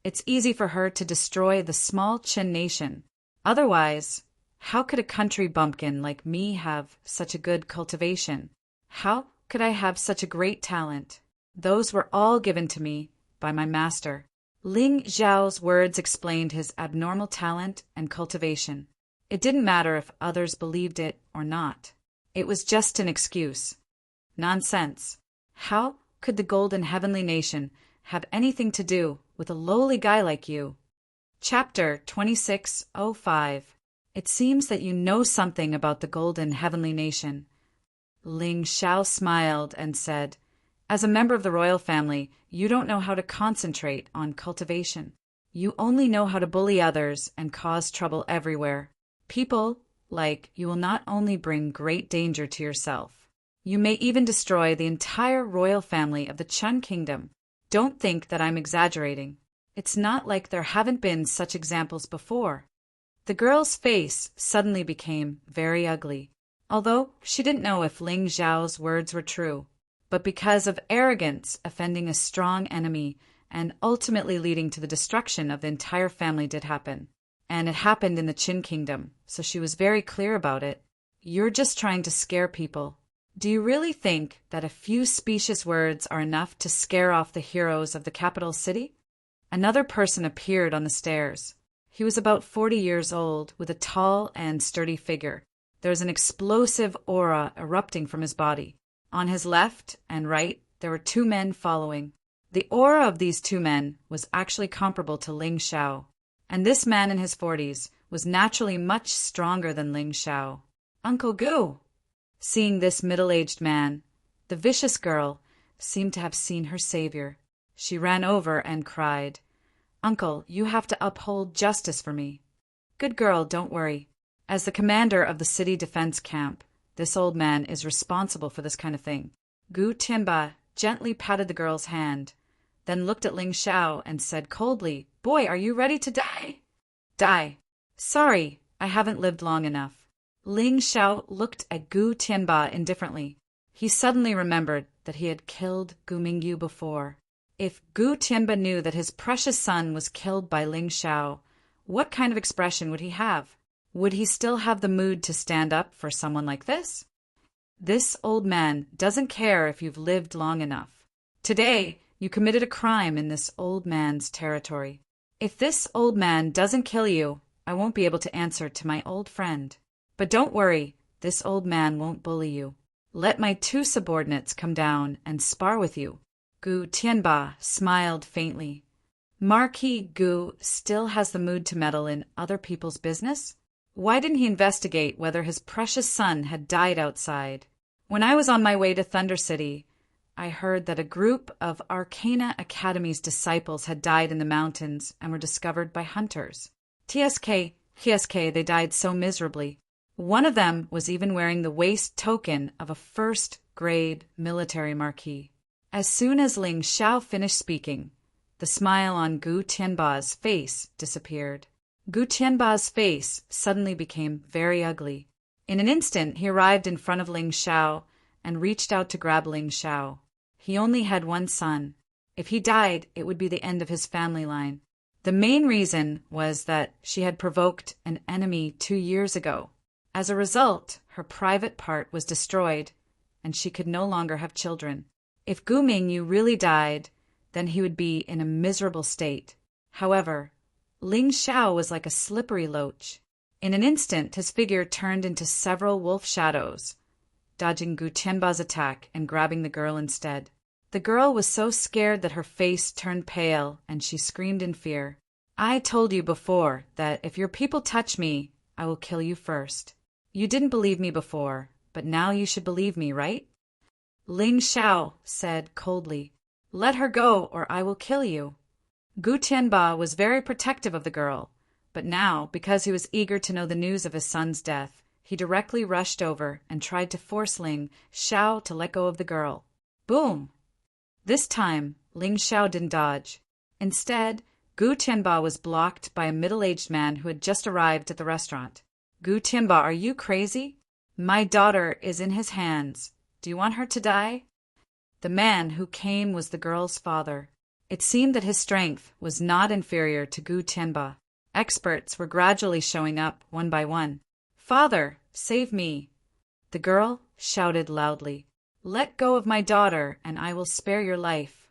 it's easy for her to destroy the small Qin nation. Otherwise, how could a country bumpkin like me have such a good cultivation? How could I have such a great talent? Those were all given to me by my master." Ling Xiao's words explained his abnormal talent and cultivation. It didn't matter if others believed it or not. It was just an excuse. Nonsense. How could the Golden Heavenly Nation have anything to do with a lowly guy like you? Chapter 2605. It seems that you know something about the Golden Heavenly Nation. Ling Xiao smiled and said, "As a member of the royal family, you don't know how to concentrate on cultivation. You only know how to bully others and cause trouble everywhere. People like you will not only bring great danger to yourself, you may even destroy the entire royal family of the Chun Kingdom. Don't think that I'm exaggerating. It's not like there haven't been such examples before." The girl's face suddenly became very ugly, although she didn't know if Ling Xiao's words were true. But because of arrogance offending a strong enemy and ultimately leading to the destruction of the entire family did happen. And it happened in the Qin Kingdom, so she was very clear about it. "You're just trying to scare people. Do you really think that a few specious words are enough to scare off the heroes of the capital city?" Another person appeared on the stairs. He was about 40 years old, with a tall and sturdy figure. There was an explosive aura erupting from his body. On his left and right, there were 2 men following. The aura of these 2 men was actually comparable to Ling Xiao, and this man in his 40s was naturally much stronger than Ling Xiao. "Uncle Gu!" Seeing this middle-aged man, the vicious girl seemed to have seen her savior. She ran over and cried, "Uncle, you have to uphold justice for me." "Good girl, don't worry. As the commander of the city defense camp, this old man is responsible for this kind of thing." Gu Tianba gently patted the girl's hand, then looked at Ling Xiao and said coldly, "Boy, are you ready to die?" "Die. Sorry, I haven't lived long enough." Ling Xiao looked at Gu Tianba indifferently. He suddenly remembered that he had killed Gu Mingyu before. If Gu Tianba knew that his precious son was killed by Ling Xiao, what kind of expression would he have? Would he still have the mood to stand up for someone like this? This old man doesn't care if you've lived long enough. Today, you committed a crime in this old man's territory. If this old man doesn't kill you, I won't be able to answer to my old friend. But don't worry, this old man won't bully you. Let my 2 subordinates come down and spar with you. Gu Tianba smiled faintly. Marquis Gu still has the mood to meddle in other people's business? Why didn't he investigate whether his precious son had died outside? When I was on my way to Thunder City, I heard that a group of Arcana Academy's disciples had died in the mountains and were discovered by hunters. TSK, they died so miserably. One of them was even wearing the waist token of a first-grade military marquis. As soon as Ling Xiao finished speaking, the smile on Gu Tianba's face disappeared. Gu Tianba's face suddenly became very ugly. In an instant, he arrived in front of Ling Xiao and reached out to grab Ling Xiao. He only had one son. If he died, it would be the end of his family line. The main reason was that she had provoked an enemy 2 years ago. As a result, her private part was destroyed, and she could no longer have children. If Gu Mingyu really died, then he would be in a miserable state. However, Ling Xiao was like a slippery loach. In an instant, his figure turned into several wolf shadows, dodging Gu Tianba's attack and grabbing the girl instead. The girl was so scared that her face turned pale and she screamed in fear. I told you before that if your people touch me, I will kill you first. You didn't believe me before, but now you should believe me, right? Ling Xiao said coldly, "Let her go or I will kill you." Gu Tianba was very protective of the girl, but now, because he was eager to know the news of his son's death, he directly rushed over and tried to force Ling Xiao to let go of the girl. Boom! This time, Ling Xiao didn't dodge. Instead, Gu Tianba was blocked by a middle-aged man who had just arrived at the restaurant. Gu Tianba, are you crazy? My daughter is in his hands. Do you want her to die? The man who came was the girl's father. It seemed that his strength was not inferior to Gu Tianba. Experts were gradually showing up one by one. Father, save me! The girl shouted loudly. Let go of my daughter, and I will spare your life.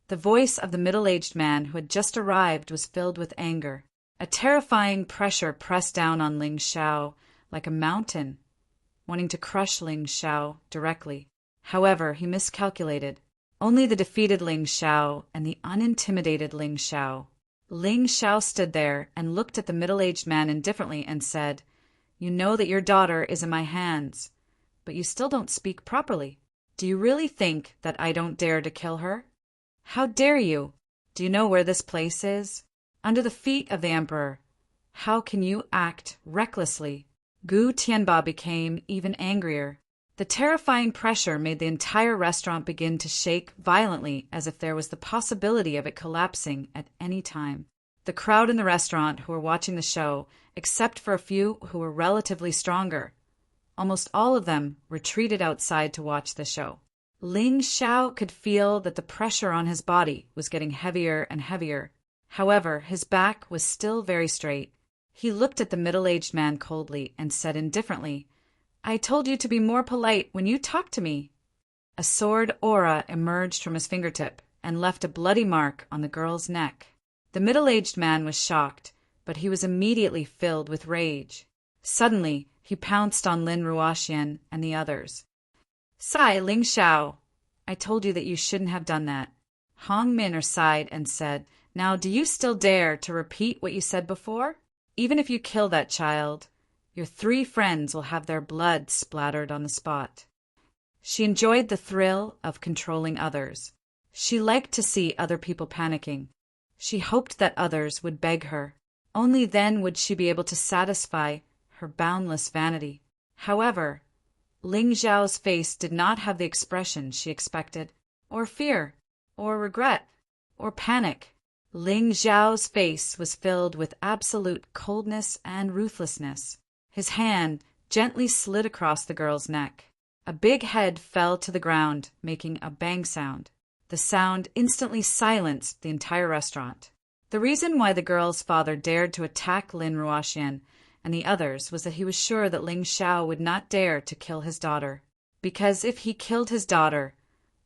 The voice of the middle-aged man who had just arrived was filled with anger. A terrifying pressure pressed down on Ling Xiao like a mountain, wanting to crush Ling Xiao directly. However, he miscalculated. Only the defeated Ling Xiao and the unintimidated Ling Xiao. Ling Xiao stood there and looked at the middle-aged man indifferently and said, You know that your daughter is in my hands, but you still don't speak properly. Do you really think that I don't dare to kill her? How dare you? Do you know where this place is? Under the feet of the emperor. How can you act recklessly? Gu Tianba became even angrier. The terrifying pressure made the entire restaurant begin to shake violently as if there was the possibility of it collapsing at any time. The crowd in the restaurant who were watching the show, except for a few who were relatively stronger, almost all of them retreated outside to watch the show. Ling Xiao could feel that the pressure on his body was getting heavier and heavier. However, his back was still very straight. He looked at the middle-aged man coldly and said indifferently, I told you to be more polite when you talked to me. A sword aura emerged from his fingertip and left a bloody mark on the girl's neck. The middle-aged man was shocked, but he was immediately filled with rage. Suddenly, he pounced on Lin Ruoxian and the others. Sai Ling Xiao, I told you that you shouldn't have done that. Hong Min'er sighed and said, Now do you still dare to repeat what you said before? Even if you kill that child, your 3 friends will have their blood splattered on the spot. She enjoyed the thrill of controlling others. She liked to see other people panicking. She hoped that others would beg her. Only then would she be able to satisfy her boundless vanity. However, Ling Xiao's face did not have the expression she expected, or fear, or regret, or panic. Ling Xiao's face was filled with absolute coldness and ruthlessness. His hand gently slid across the girl's neck. A big head fell to the ground, making a bang sound. The sound instantly silenced the entire restaurant. The reason why the girl's father dared to attack Lin Ruoxian and the others was that he was sure that Ling Xiao would not dare to kill his daughter. Because if he killed his daughter,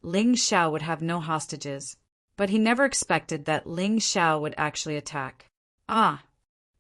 Ling Xiao would have no hostages. But he never expected that Ling Xiao would actually attack. Ah!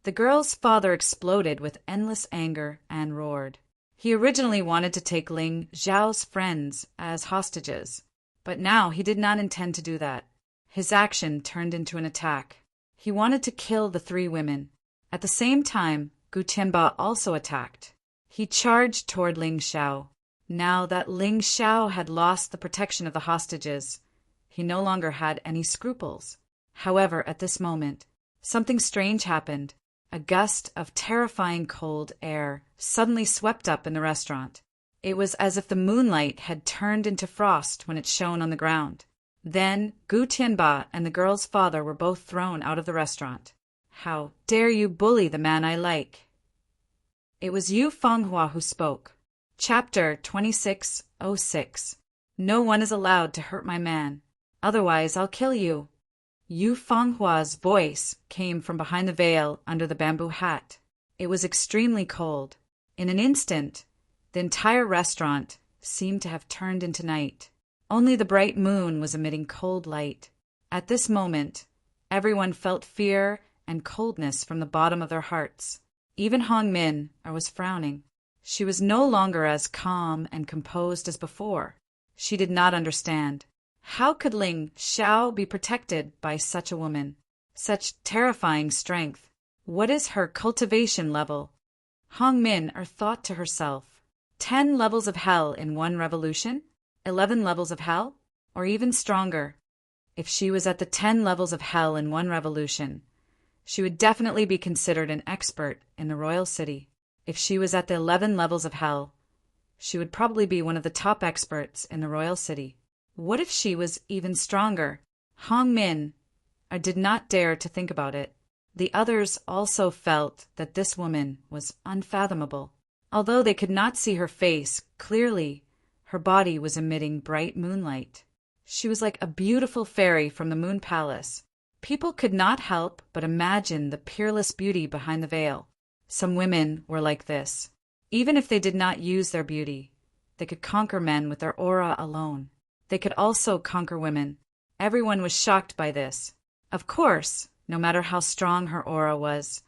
The girl's father exploded with endless anger and roared. He originally wanted to take Ling Xiao's friends as hostages, but now he did not intend to do that. His action turned into an attack. He wanted to kill the three women. At the same time, Gu Tianba also attacked. He charged toward Ling Xiao. Now that Ling Xiao had lost the protection of the hostages, he no longer had any scruples. However, at this moment, something strange happened. A gust of terrifying cold air suddenly swept up in the restaurant. It was as if the moonlight had turned into frost when it shone on the ground. Then Gu Tianba and the girl's father were both thrown out of the restaurant. How dare you bully the man I like? It was Yu Fenghua who spoke. Chapter 2606. No one is allowed to hurt my man. Otherwise I'll kill you. Yu Fenghua's voice came from behind the veil under the bamboo hat. It was extremely cold. In an instant, the entire restaurant seemed to have turned into night. Only the bright moon was emitting cold light. At this moment, everyone felt fear and coldness from the bottom of their hearts. Even Hong Min was frowning. She was no longer as calm and composed as before. She did not understand. How could Ling Xiao be protected by such a woman? Such terrifying strength. What is her cultivation level? Hong Min thought to herself, 10 levels of hell in one revolution? 11 levels of hell? Or even stronger? If she was at the 10 levels of hell in one revolution, she would definitely be considered an expert in the royal city. If she was at the 11 levels of hell, she would probably be one of the top experts in the royal city. What if she was even stronger? Hong Min did not dare to think about it. The others also felt that this woman was unfathomable. Although they could not see her face clearly, her body was emitting bright moonlight. She was like a beautiful fairy from the Moon Palace. People could not help but imagine the peerless beauty behind the veil. Some women were like this. Even if they did not use their beauty, they could conquer men with their aura alone. They could also conquer women. Everyone was shocked by this. Of course, no matter how strong her aura was,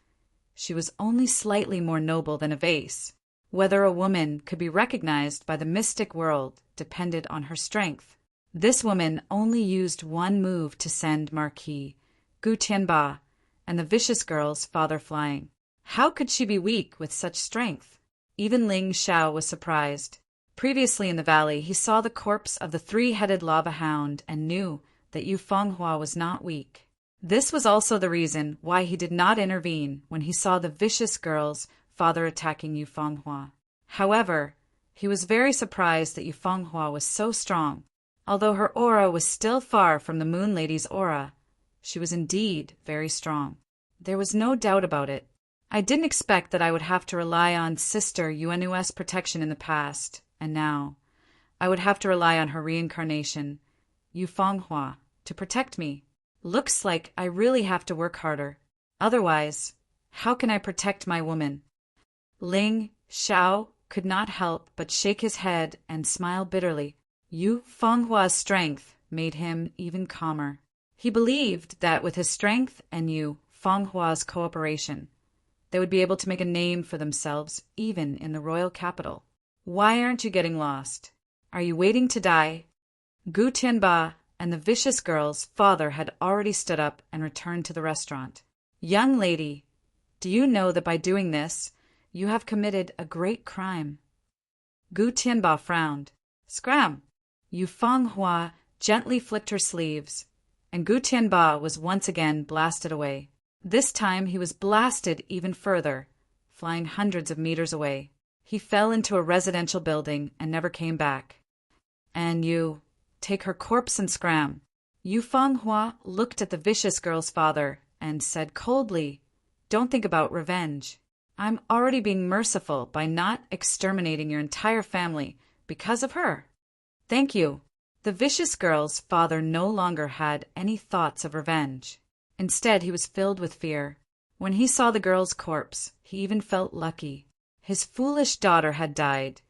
she was only slightly more noble than a vase. Whether a woman could be recognized by the mystic world depended on her strength. This woman only used one move to send Marquis Gu Tianba and the vicious girl's father flying. How could she be weak with such strength? Even Ling Xiao was surprised. Previously in the valley, he saw the corpse of the three-headed lava hound and knew that Yu Fenghua was not weak. This was also the reason why he did not intervene when he saw the vicious girl's father attacking Yu Fenghua. However, he was very surprised that Yu Fenghua was so strong. Although her aura was still far from the Moon Lady's aura, she was indeed very strong. There was no doubt about it. I didn't expect that I would have to rely on Sister Yuanu's protection in the past, and now I would have to rely on her reincarnation, Yu Fenghua, to protect me. Looks like I really have to work harder. Otherwise, how can I protect my woman? Ling Xiao could not help but shake his head and smile bitterly. Yu Fenghua's strength made him even calmer. He believed that with his strength and Yu Fenghua's cooperation, they would be able to make a name for themselves even in the royal capital. Why aren't you getting lost? Are you waiting to die? Gu Tianba and the vicious girl's father had already stood up and returned to the restaurant. Young lady, do you know that by doing this, you have committed a great crime? Gu Tianba frowned. Scram! Yu Fenghua gently flicked her sleeves, and Gu Tianba was once again blasted away. This time he was blasted even further, flying hundreds of meters away. He fell into a residential building and never came back. And you, take her corpse and scram. Yu Fenghua looked at the vicious girl's father and said coldly, Don't think about revenge. I'm already being merciful by not exterminating your entire family Because of her. Thank you. The vicious girl's father no longer had any thoughts of revenge. Instead, he was filled with fear. When he saw the girl's corpse, he even felt lucky. His foolish daughter had died,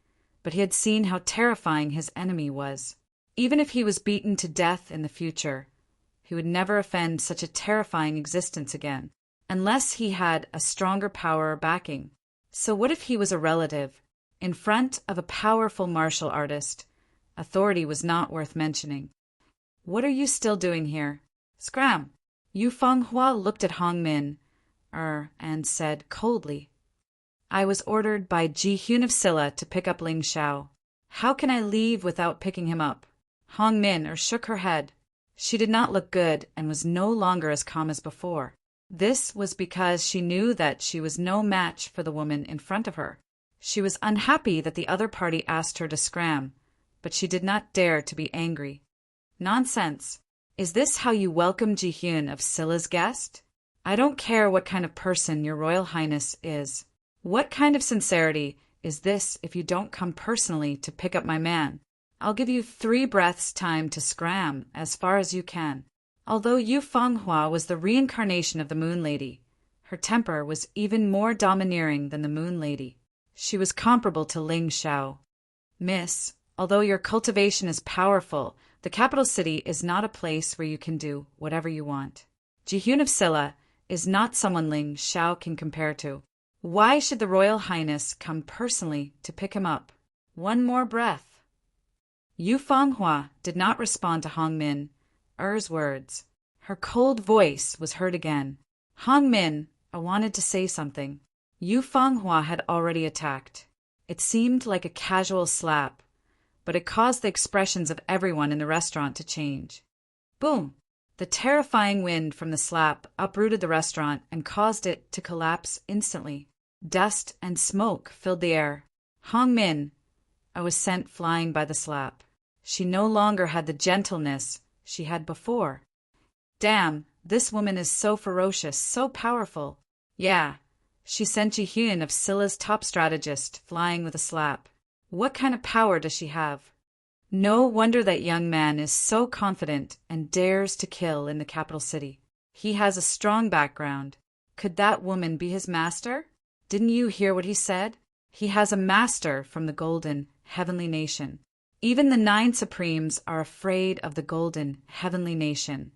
but he had seen how terrifying his enemy was. Even if he was beaten to death in the future, he would never offend such a terrifying existence again, unless he had a stronger power or backing. So what if he was a relative? In front of a powerful martial artist, authority was not worth mentioning. What are you still doing here? Scram! Yu Fenghua looked at Hong Min, and said coldly, I was ordered by Ji Hyun of Silla to pick up Ling Xiao. How can I leave without picking him up? Hong Min shook her head. She did not look good and was no longer as calm as before. This was because she knew that she was no match for the woman in front of her. She was unhappy that the other party asked her to scram, but she did not dare to be angry. Nonsense. Is this how you welcome Ji Hyun of Silla's guest? I don't care what kind of person your Royal Highness is. What kind of sincerity is this if you don't come personally to pick up my man? I'll give you 3 breaths' time to scram as far as you can. Although Yu Fenghua was the reincarnation of the Moon Lady, her temper was even more domineering than the Moon Lady. She was comparable to Ling Xiao. Miss, although your cultivation is powerful, the capital city is not a place where you can do whatever you want. Ji Hyun of Silla is not someone Ling Xiao can compare to. Why should the Royal Highness come personally to pick him up? 1 more breath. Yu Fenghua did not respond to Hong Min's words. Her cold voice was heard again. Hong Min, I wanted to say something. Yu Fenghua had already attacked. It seemed like a casual slap, but it caused the expressions of everyone in the restaurant to change. Boom! The terrifying wind from the slap uprooted the restaurant and caused it to collapse instantly. Dust and smoke filled the air. Hong Min, I was sent flying by the slap. She no longer had the gentleness she had before. Damn, this woman is so ferocious, so powerful. Yeah, she sent Ji Hyun of Silla's top strategist flying with a slap. What kind of power does she have? No wonder that young man is so confident and dares to kill in the capital city. He has a strong background. Could that woman be his master? Didn't you hear what he said? He has a master from the golden, heavenly nation. Even the 9 Supremes are afraid of the golden, heavenly nation,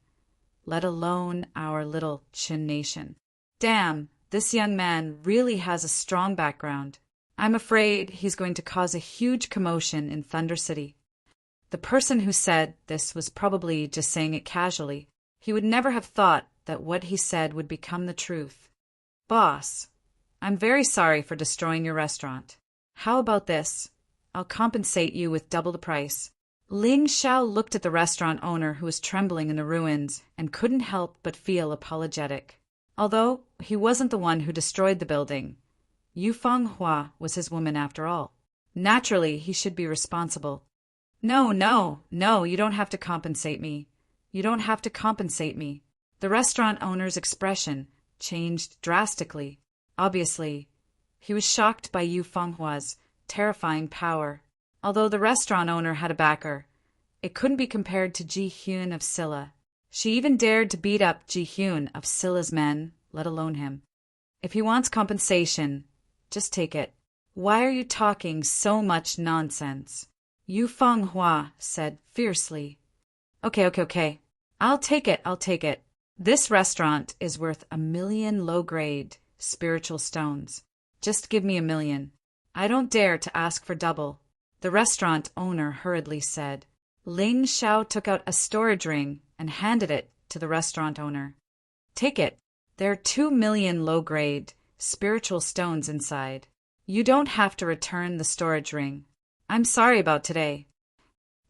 let alone our little Qin nation. Damn, this young man really has a strong background. I'm afraid he's going to cause a huge commotion in Thunder City. The person who said this was probably just saying it casually. He would never have thought that what he said would become the truth. Boss, I'm very sorry for destroying your restaurant. How about this? I'll compensate you with double the price. Ling Xiao looked at the restaurant owner who was trembling in the ruins and couldn't help but feel apologetic. Although he wasn't the one who destroyed the building, Yu Fenghua was his woman after all. Naturally, he should be responsible. No, you don't have to compensate me. You don't have to compensate me. The restaurant owner's expression changed drastically. Obviously, he was shocked by Yu Fenghua's terrifying power. Although the restaurant owner had a backer, it couldn't be compared to Ji Hyun of Silla. She even dared to beat up Ji Hyun of Silla's men, let alone him. If he wants compensation, just take it. Why are you talking so much nonsense? Yu Fenghua said fiercely. Okay. I'll take it. This restaurant is worth 1 million low-grade spiritual stones. Just give me 1 million. I don't dare to ask for double, the restaurant owner hurriedly said. Ling Xiao took out a storage ring and handed it to the restaurant owner. Take it. There are 2 million low-grade spiritual stones inside. You don't have to return the storage ring. I'm sorry about today.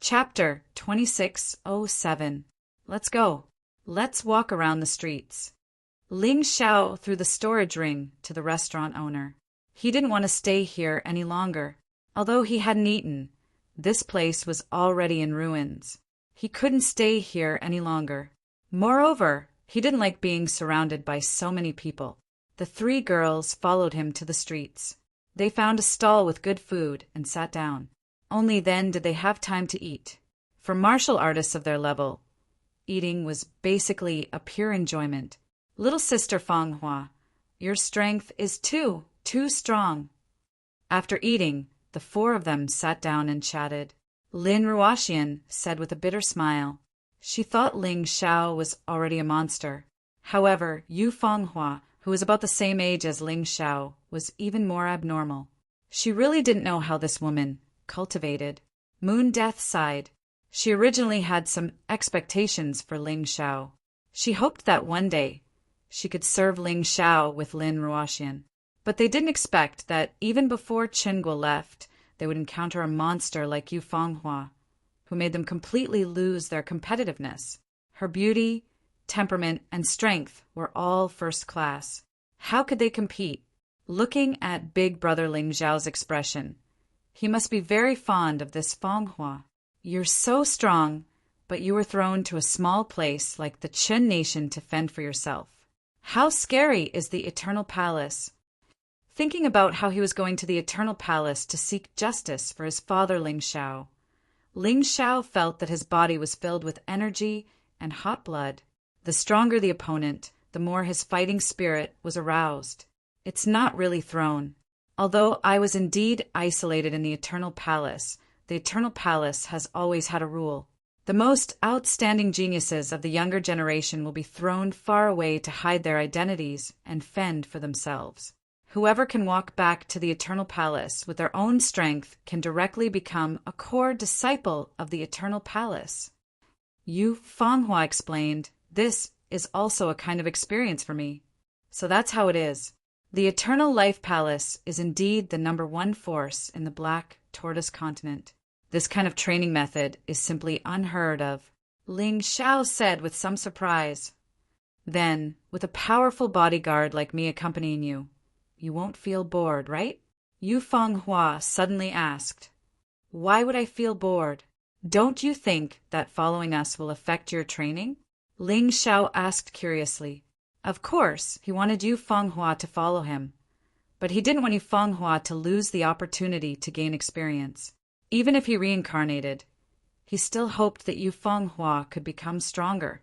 Chapter 2607. Let's go. Let's walk around the streets. Ling Xiao threw the storage ring to the restaurant owner. He didn't want to stay here any longer. Although he hadn't eaten, this place was already in ruins. He couldn't stay here any longer. Moreover, he didn't like being surrounded by so many people. The 3 girls followed him to the streets. They found a stall with good food and sat down. Only then did they have time to eat. For martial artists of their level, eating was basically a pure enjoyment. Little sister Fanghua, your strength is too strong. After eating, the four of them sat down and chatted. Lin Ruoxian said with a bitter smile. She thought Ling Xiao was already a monster. However, Yu Fanghua, who was about the same age as Ling Xiao, was even more abnormal. She really didn't know how this woman cultivated. Moon Death sighed. She originally had some expectations for Ling Xiao. She hoped that one day she could serve Ling Xiao with Lin Ruoxian. But they didn't expect that even before Qinguo left, they would encounter a monster like Yu Fanghua, who made them completely lose their competitiveness. Her beauty, temperament, and strength were all first class. How could they compete? Looking at big brother Ling Xiao's expression, he must be very fond of this Fanghua. You're so strong, but you were thrown to a small place like the Chen nation to fend for yourself. How scary is the Eternal Palace? Thinking about how he was going to the Eternal Palace to seek justice for his father Ling Xiao, Ling Xiao felt that his body was filled with energy and hot blood. The stronger the opponent, the more his fighting spirit was aroused. It's not really thrown. Although I was indeed isolated in the Eternal Palace has always had a rule. The most outstanding geniuses of the younger generation will be thrown far away to hide their identities and fend for themselves. Whoever can walk back to the Eternal Palace with their own strength can directly become a core disciple of the Eternal Palace. Yu Fanghua explained, this is also a kind of experience for me. So that's how it is. The Eternal Life Palace is indeed the #1 force in the Black Tortoise continent. This kind of training method is simply unheard of, Ling Xiao said with some surprise. Then, with a powerful bodyguard like me accompanying you, you won't feel bored, right? Yu Fanghua suddenly asked. Why would I feel bored? Don't you think that following us will affect your training? Ling Xiao asked curiously. Of course, he wanted Yu Fanghua to follow him, but he didn't want Yu Fanghua to lose the opportunity to gain experience. Even if he reincarnated, he still hoped that Yu Fanghua could become stronger.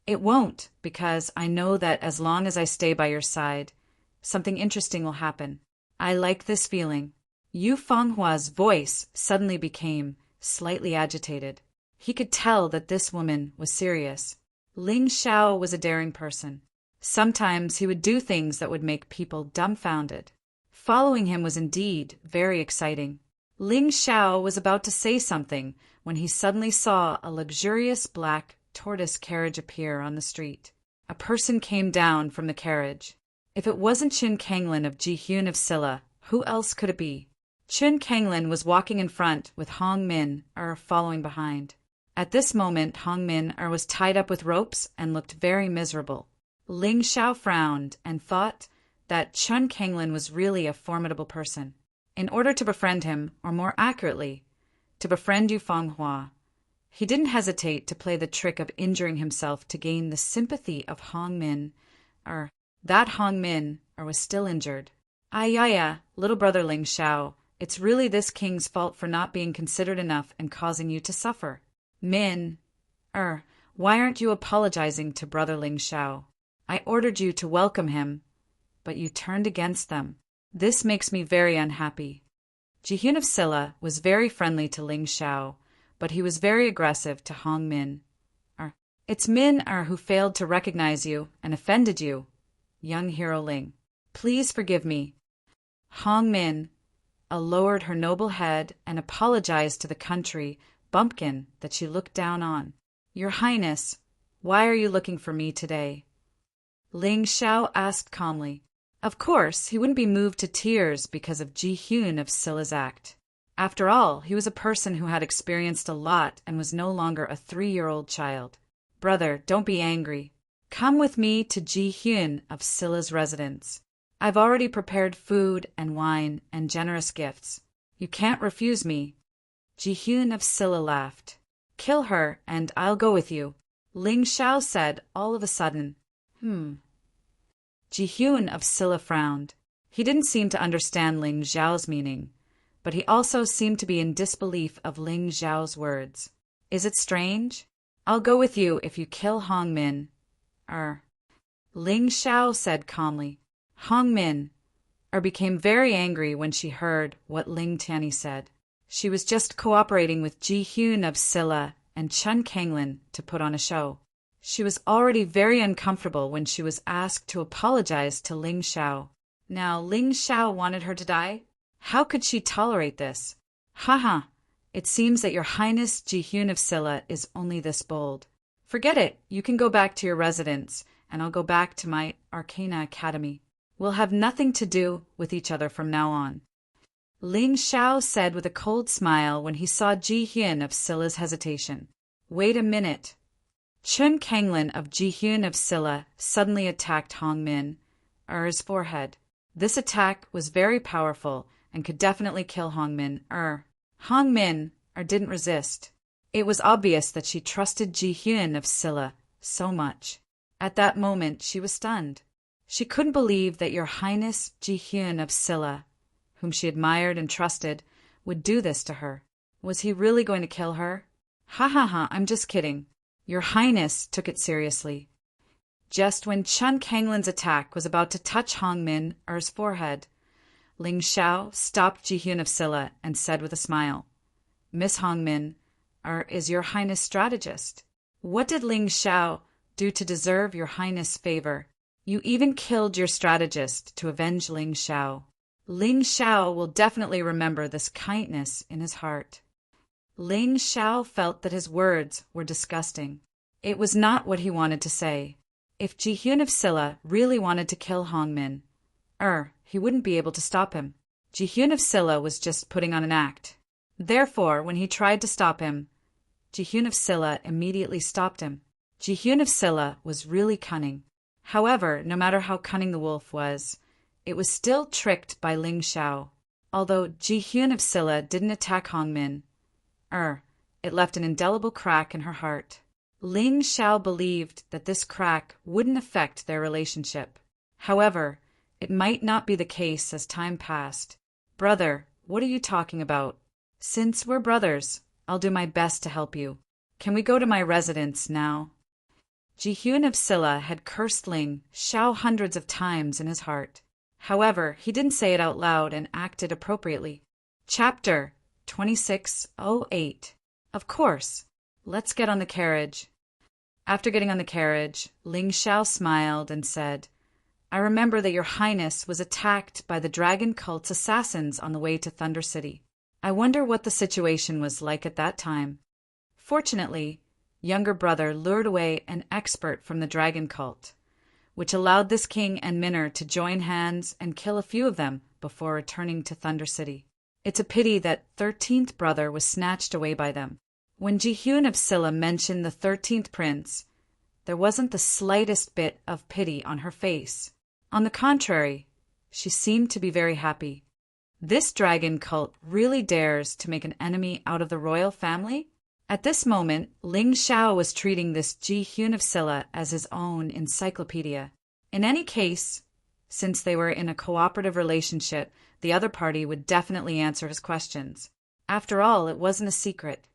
It won't, because I know that as long as I stay by your side, something interesting will happen. I like this feeling. Yu Fanghua's voice suddenly became slightly agitated. He could tell that this woman was serious. Ling Xiao was a daring person. Sometimes he would do things that would make people dumbfounded. Following him was indeed very exciting. Ling Xiao was about to say something when he suddenly saw a luxurious black tortoise carriage appear on the street. A person came down from the carriage. If it wasn't Qin Kanglin of Jihyun of Silla, who else could it be? Qin Kanglin was walking in front with Hong Min following behind. At this moment, Hong Min was tied up with ropes and looked very miserable. Ling Xiao frowned and thought that Qin Kanglin was really a formidable person. In order to befriend him, or more accurately, to befriend Yu Fanghua, he didn't hesitate to play the trick of injuring himself to gain the sympathy of Hong Min. That Hong Min was still injured. Ayaya, little brother Ling Xiao, it's really this king's fault for not being considerate enough and causing you to suffer. Min, why aren't you apologizing to brother Ling Xiao? I ordered you to welcome him, but you turned against them. This makes me very unhappy. Jihyun of Silla was very friendly to Ling Xiao, but he was very aggressive to Hong Min. It's Min who failed to recognize you and offended you, young hero Ling. Please forgive me. Hong Min lowered her noble head and apologized to the country bumpkin that she looked down on. Your Highness, why are you looking for me today? Ling Xiao asked calmly. Of course, he wouldn't be moved to tears because of Jihyun of Silla's act. After all, he was a person who had experienced a lot and was no longer a 3-year-old child. Brother, don't be angry. Come with me to Jihyun of Silla's residence. I've already prepared food and wine and generous gifts. You can't refuse me. Jihyun of Silla laughed. Kill her, and I'll go with you. Ling Xiao said all of a sudden. Jihyun of Silla frowned. He didn't seem to understand Ling Xiao's meaning, but he also seemed to be in disbelief of Ling Xiao's words. Is it strange? I'll go with you if you kill Hong Min. Ling Xiao said calmly. Hong Min became very angry when she heard what Ling Tianyi said. She was just cooperating with Ji Hyun of Silla and Chun Kanglin to put on a show. She was already very uncomfortable when she was asked to apologize to Ling Xiao. Now Ling Xiao wanted her to die? How could she tolerate this? Haha, it seems that your Highness Ji Hyun of Silla is only this bold. Forget it, you can go back to your residence, and I'll go back to my Arcana Academy. We'll have nothing to do with each other from now on. Ling Xiao said with a cold smile when he saw Ji Hyun of Silla's hesitation. Wait a minute. Chun Kanglin of Ji Hyun of Silla suddenly attacked Hong Min's forehead. This attack was very powerful and could definitely kill Hong Min. Hong Min didn't resist. It was obvious that she trusted Ji Hyun of Silla so much. At that moment, she was stunned. She couldn't believe that your Highness Ji Hyun of Silla, whom she admired and trusted, would do this to her. Was he really going to kill her? Ha ha ha, I'm just kidding. Your Highness took it seriously. Just when Chun Kanglin's attack was about to touch Hong Min's forehead, Ling Xiao stopped Ji Hyun of Silla and said with a smile, Miss Hong Min is your Highness strategist. What did Ling Xiao do to deserve your Highness' favor? You even killed your strategist to avenge Ling Xiao. Ling Xiao will definitely remember this kindness in his heart. Ling Xiao felt that his words were disgusting. It was not what he wanted to say. If Ji Hyun of Silla really wanted to kill Hong Min, he wouldn't be able to stop him. Ji Hyun of Silla was just putting on an act. Therefore, when he tried to stop him, Ji Hyun of Silla immediately stopped him. Ji Hyun of Silla was really cunning. However, no matter how cunning the wolf was, it was still tricked by Ling Xiao. Although Ji Hyun of Silla didn't attack Hong Min, it left an indelible crack in her heart. Ling Xiao believed that this crack wouldn't affect their relationship. However, it might not be the case as time passed. Brother, what are you talking about? Since we're brothers, I'll do my best to help you. Can we go to my residence now? Ji Hyun of Silla had cursed Ling Xiao hundreds of times in his heart. However, he didn't say it out loud and acted appropriately. Chapter 2608. Of course. Let's get on the carriage. After getting on the carriage, Ling Xiao smiled and said, I remember that your Highness was attacked by the Dragon Cult's assassins on the way to Thunder City. I wonder what the situation was like at that time. Fortunately, younger brother lured away an expert from the Dragon Cult, which allowed this king and Minner to join hands and kill a few of them before returning to Thunder City. It's a pity that 13th brother was snatched away by them. When Ji Hyun of Silla mentioned the 13th prince, there wasn't the slightest bit of pity on her face. On the contrary, she seemed to be very happy. This dragon cult really dares to make an enemy out of the royal family? At this moment, Ling Xiao was treating this Ji Hyun of Silla as his own encyclopedia. In any case, since they were in a cooperative relationship, the other party would definitely answer his questions. After all, it wasn't a secret.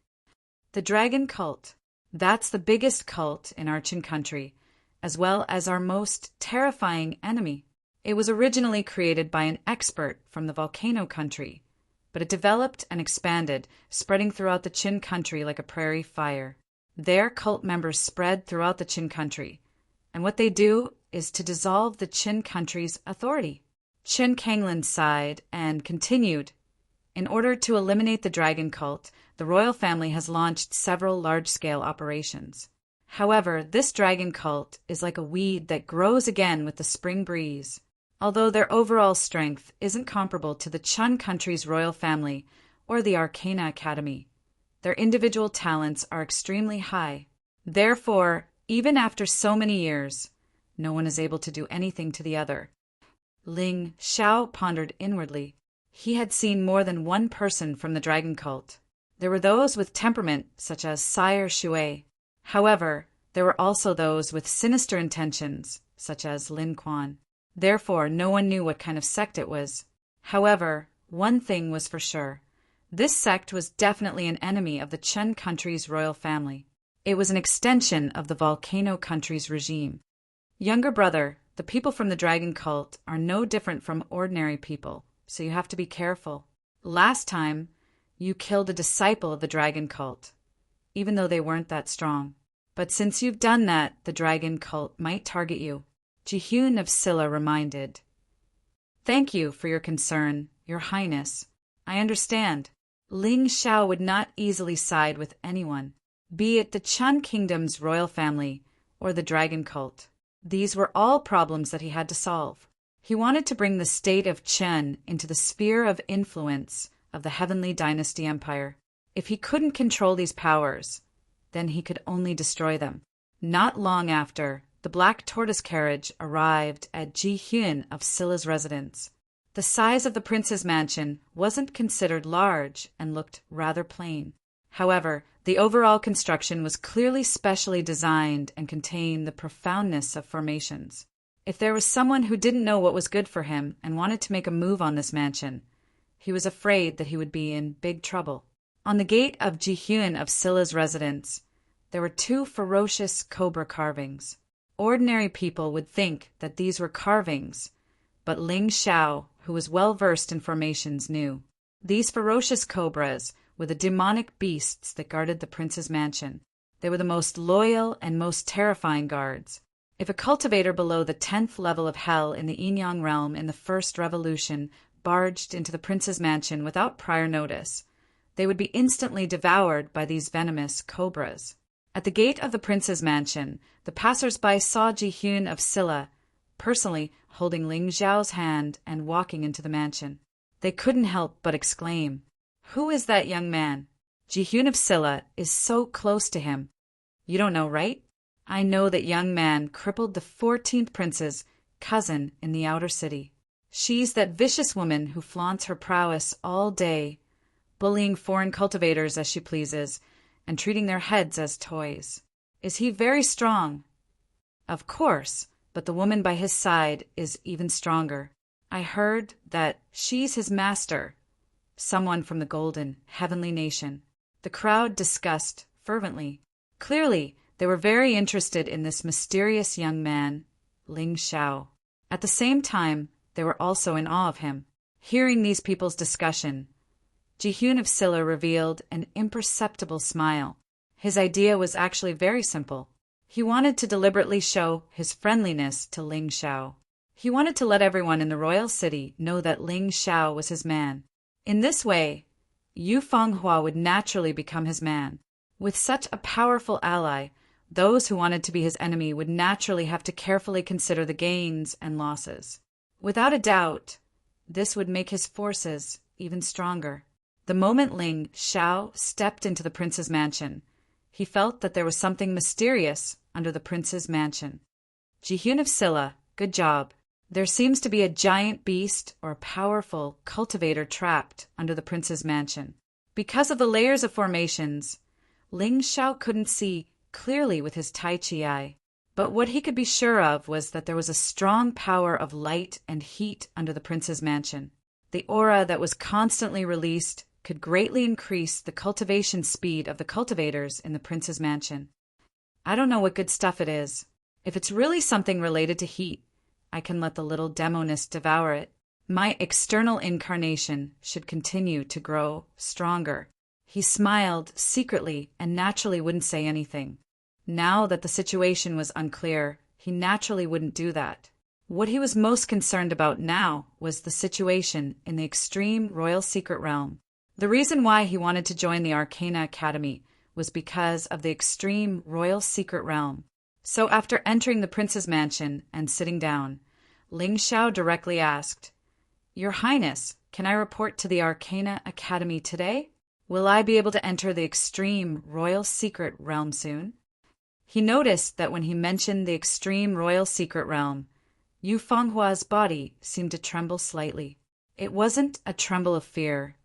The Dragon Cult. That's the biggest cult in Archin country, as well as our most terrifying enemy. It was originally created by an expert from the volcano country, but it developed and expanded, spreading throughout the Qin country like a prairie fire. Their cult members spread throughout the Qin country, and what they do is to dissolve the Qin country's authority. Qin Kanglin sighed and continued. In order to eliminate the dragon cult, the royal family has launched several large-scale operations. However, this dragon cult is like a weed that grows again with the spring breeze. Although their overall strength isn't comparable to the Chun country's royal family or the Arcana Academy, their individual talents are extremely high. Therefore, even after so many years, no one is able to do anything to the other. Ling Xiao pondered inwardly. He had seen more than one person from the dragon cult. There were those with temperament, such as Sire Shui. However, there were also those with sinister intentions, such as Lin Quan. Therefore, no one knew what kind of sect it was. However, One thing was for sure. This sect was definitely an enemy of the Chen country's royal family. It was an extension of the volcano country's regime. Younger brother, the people from the dragon cult are no different from ordinary people, so you have to be careful. Last time, you killed a disciple of the dragon cult, even though they weren't that strong. But since you've done that, the dragon cult might target you. Jihyun of Silla reminded. Thank you for your concern, Your Highness. I understand. Ling Xiao would not easily side with anyone, be it the Chun Kingdom's royal family or the dragon cult. These were all problems that he had to solve. He wanted to bring the state of Chen into the sphere of influence of the Heavenly Dynasty Empire. If he couldn't control these powers, then he could only destroy them. Not long after, the black tortoise carriage arrived at Jihyun of Silla's residence. The size of the prince's mansion wasn't considered large and looked rather plain. However, the overall construction was clearly specially designed and contained the profoundness of formations. If there was someone who didn't know what was good for him and wanted to make a move on this mansion, he was afraid that he would be in big trouble. On the gate of Jihyun of Silla's residence, there were 2 ferocious cobra carvings. Ordinary people would think that these were carvings, but Ling Xiao, who was well versed in formations, knew. These ferocious cobras were the demonic beasts that guarded the prince's mansion. They were the most loyal and most terrifying guards. If a cultivator below the 10th level of hell in the Yin-Yang realm in the First Revolution barged into the prince's mansion without prior notice, they would be instantly devoured by these venomous cobras. At the gate of the prince's mansion, the passers-by saw Jihyun of Silla personally holding Ling Xiao's hand and walking into the mansion. They couldn't help but exclaim, "Who is that young man? Jihyun of Silla is so close to him." "You don't know, right? I know that young man crippled the 14th prince's cousin in the outer city. She's that vicious woman who flaunts her prowess all day, bullying foreign cultivators as she pleases, and treating their heads as toys. Is he very strong?" "Of course, but the woman by his side is even stronger. I heard that she's his master, someone from the golden, heavenly nation." The crowd discussed fervently. Clearly, they were very interested in this mysterious young man, Ling Xiao. At the same time, they were also in awe of him. Hearing these people's discussion, Jihyun of Silla revealed an imperceptible smile. His idea was actually very simple. He wanted to deliberately show his friendliness to Ling Xiao. He wanted to let everyone in the royal city know that Ling Xiao was his man. In this way, Yu Fenghua would naturally become his man. With such a powerful ally, those who wanted to be his enemy would naturally have to carefully consider the gains and losses. Without a doubt, this would make his forces even stronger. The moment Ling Xiao stepped into the prince's mansion, he felt that there was something mysterious under the prince's mansion. "Jihyun of Silla, good job. There seems to be a giant beast or a powerful cultivator trapped under the prince's mansion." Because of the layers of formations, Ling Xiao couldn't see clearly with his Tai Chi eye. But what he could be sure of was that there was a strong power of light and heat under the prince's mansion. The aura that was constantly released could greatly increase the cultivation speed of the cultivators in the prince's mansion. I don't know what good stuff it is. If it's really something related to heat, I can let the little demonist devour it. My external incarnation should continue to grow stronger. He smiled secretly and naturally wouldn't say anything. Now that the situation was unclear, he naturally wouldn't do that. What he was most concerned about now was the situation in the extreme royal secret realm. The reason why he wanted to join the Arcana Academy was because of the extreme royal secret realm. So after entering the prince's mansion and sitting down, Ling Xiao directly asked, "Your Highness, can I report to the Arcana Academy today? Will I be able to enter the extreme royal secret realm soon?" He noticed that when he mentioned the extreme royal secret realm, Yu Fenghua's body seemed to tremble slightly. It wasn't a tremble of fear,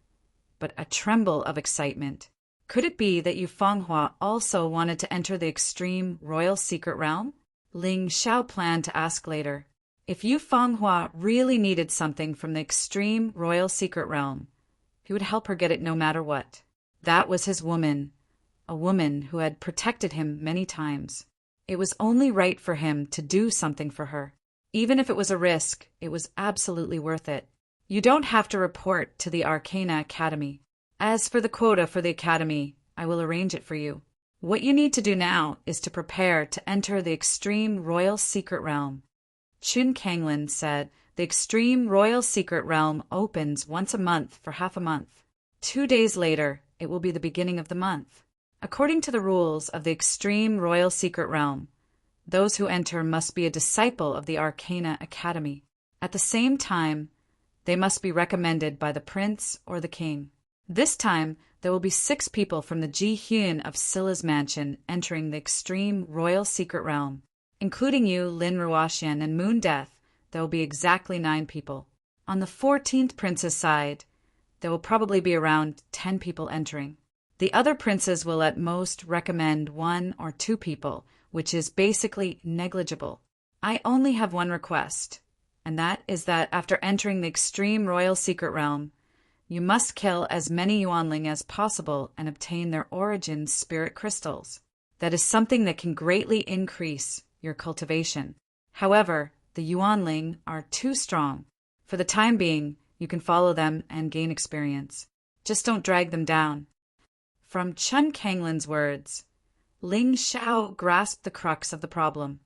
but a tremble of excitement. Could it be that Yu Fenghua also wanted to enter the extreme royal secret realm? Ling Xiao planned to ask later. If Yu Fanghua really needed something from the extreme royal secret realm, he would help her get it no matter what. That was his woman, a woman who had protected him many times. It was only right for him to do something for her. Even if it was a risk, it was absolutely worth it. You don't have to report to the Arcana Academy. As for the quota for the Academy, I will arrange it for you. What you need to do now is to prepare to enter the extreme royal secret realm. Chun Kanglin said the extreme royal secret realm opens once a month for half a month. 2 days later, it will be the beginning of the month. According to the rules of the extreme royal secret realm, those who enter must be a disciple of the Arcana Academy. At the same time, they must be recommended by the prince or the king. This time, there will be 6 people from the Ji Hyun of Scylla's mansion entering the extreme royal secret realm. Including you, Lin Ruoxian, and Moon Death, there will be exactly 9 people. On the 14th prince's side, there will probably be around 10 people entering. The other princes will at most recommend 1 or 2 people, which is basically negligible. I only have one request, and that is that after entering the extreme royal secret realm, you must kill as many Yuanling as possible and obtain their origin spirit crystals. That is something that can greatly increase your cultivation. However, the Yuanling are too strong. For the time being, you can follow them and gain experience. Just don't drag them down. From Chun Kanglin's words, Ling Xiao grasped the crux of the problem.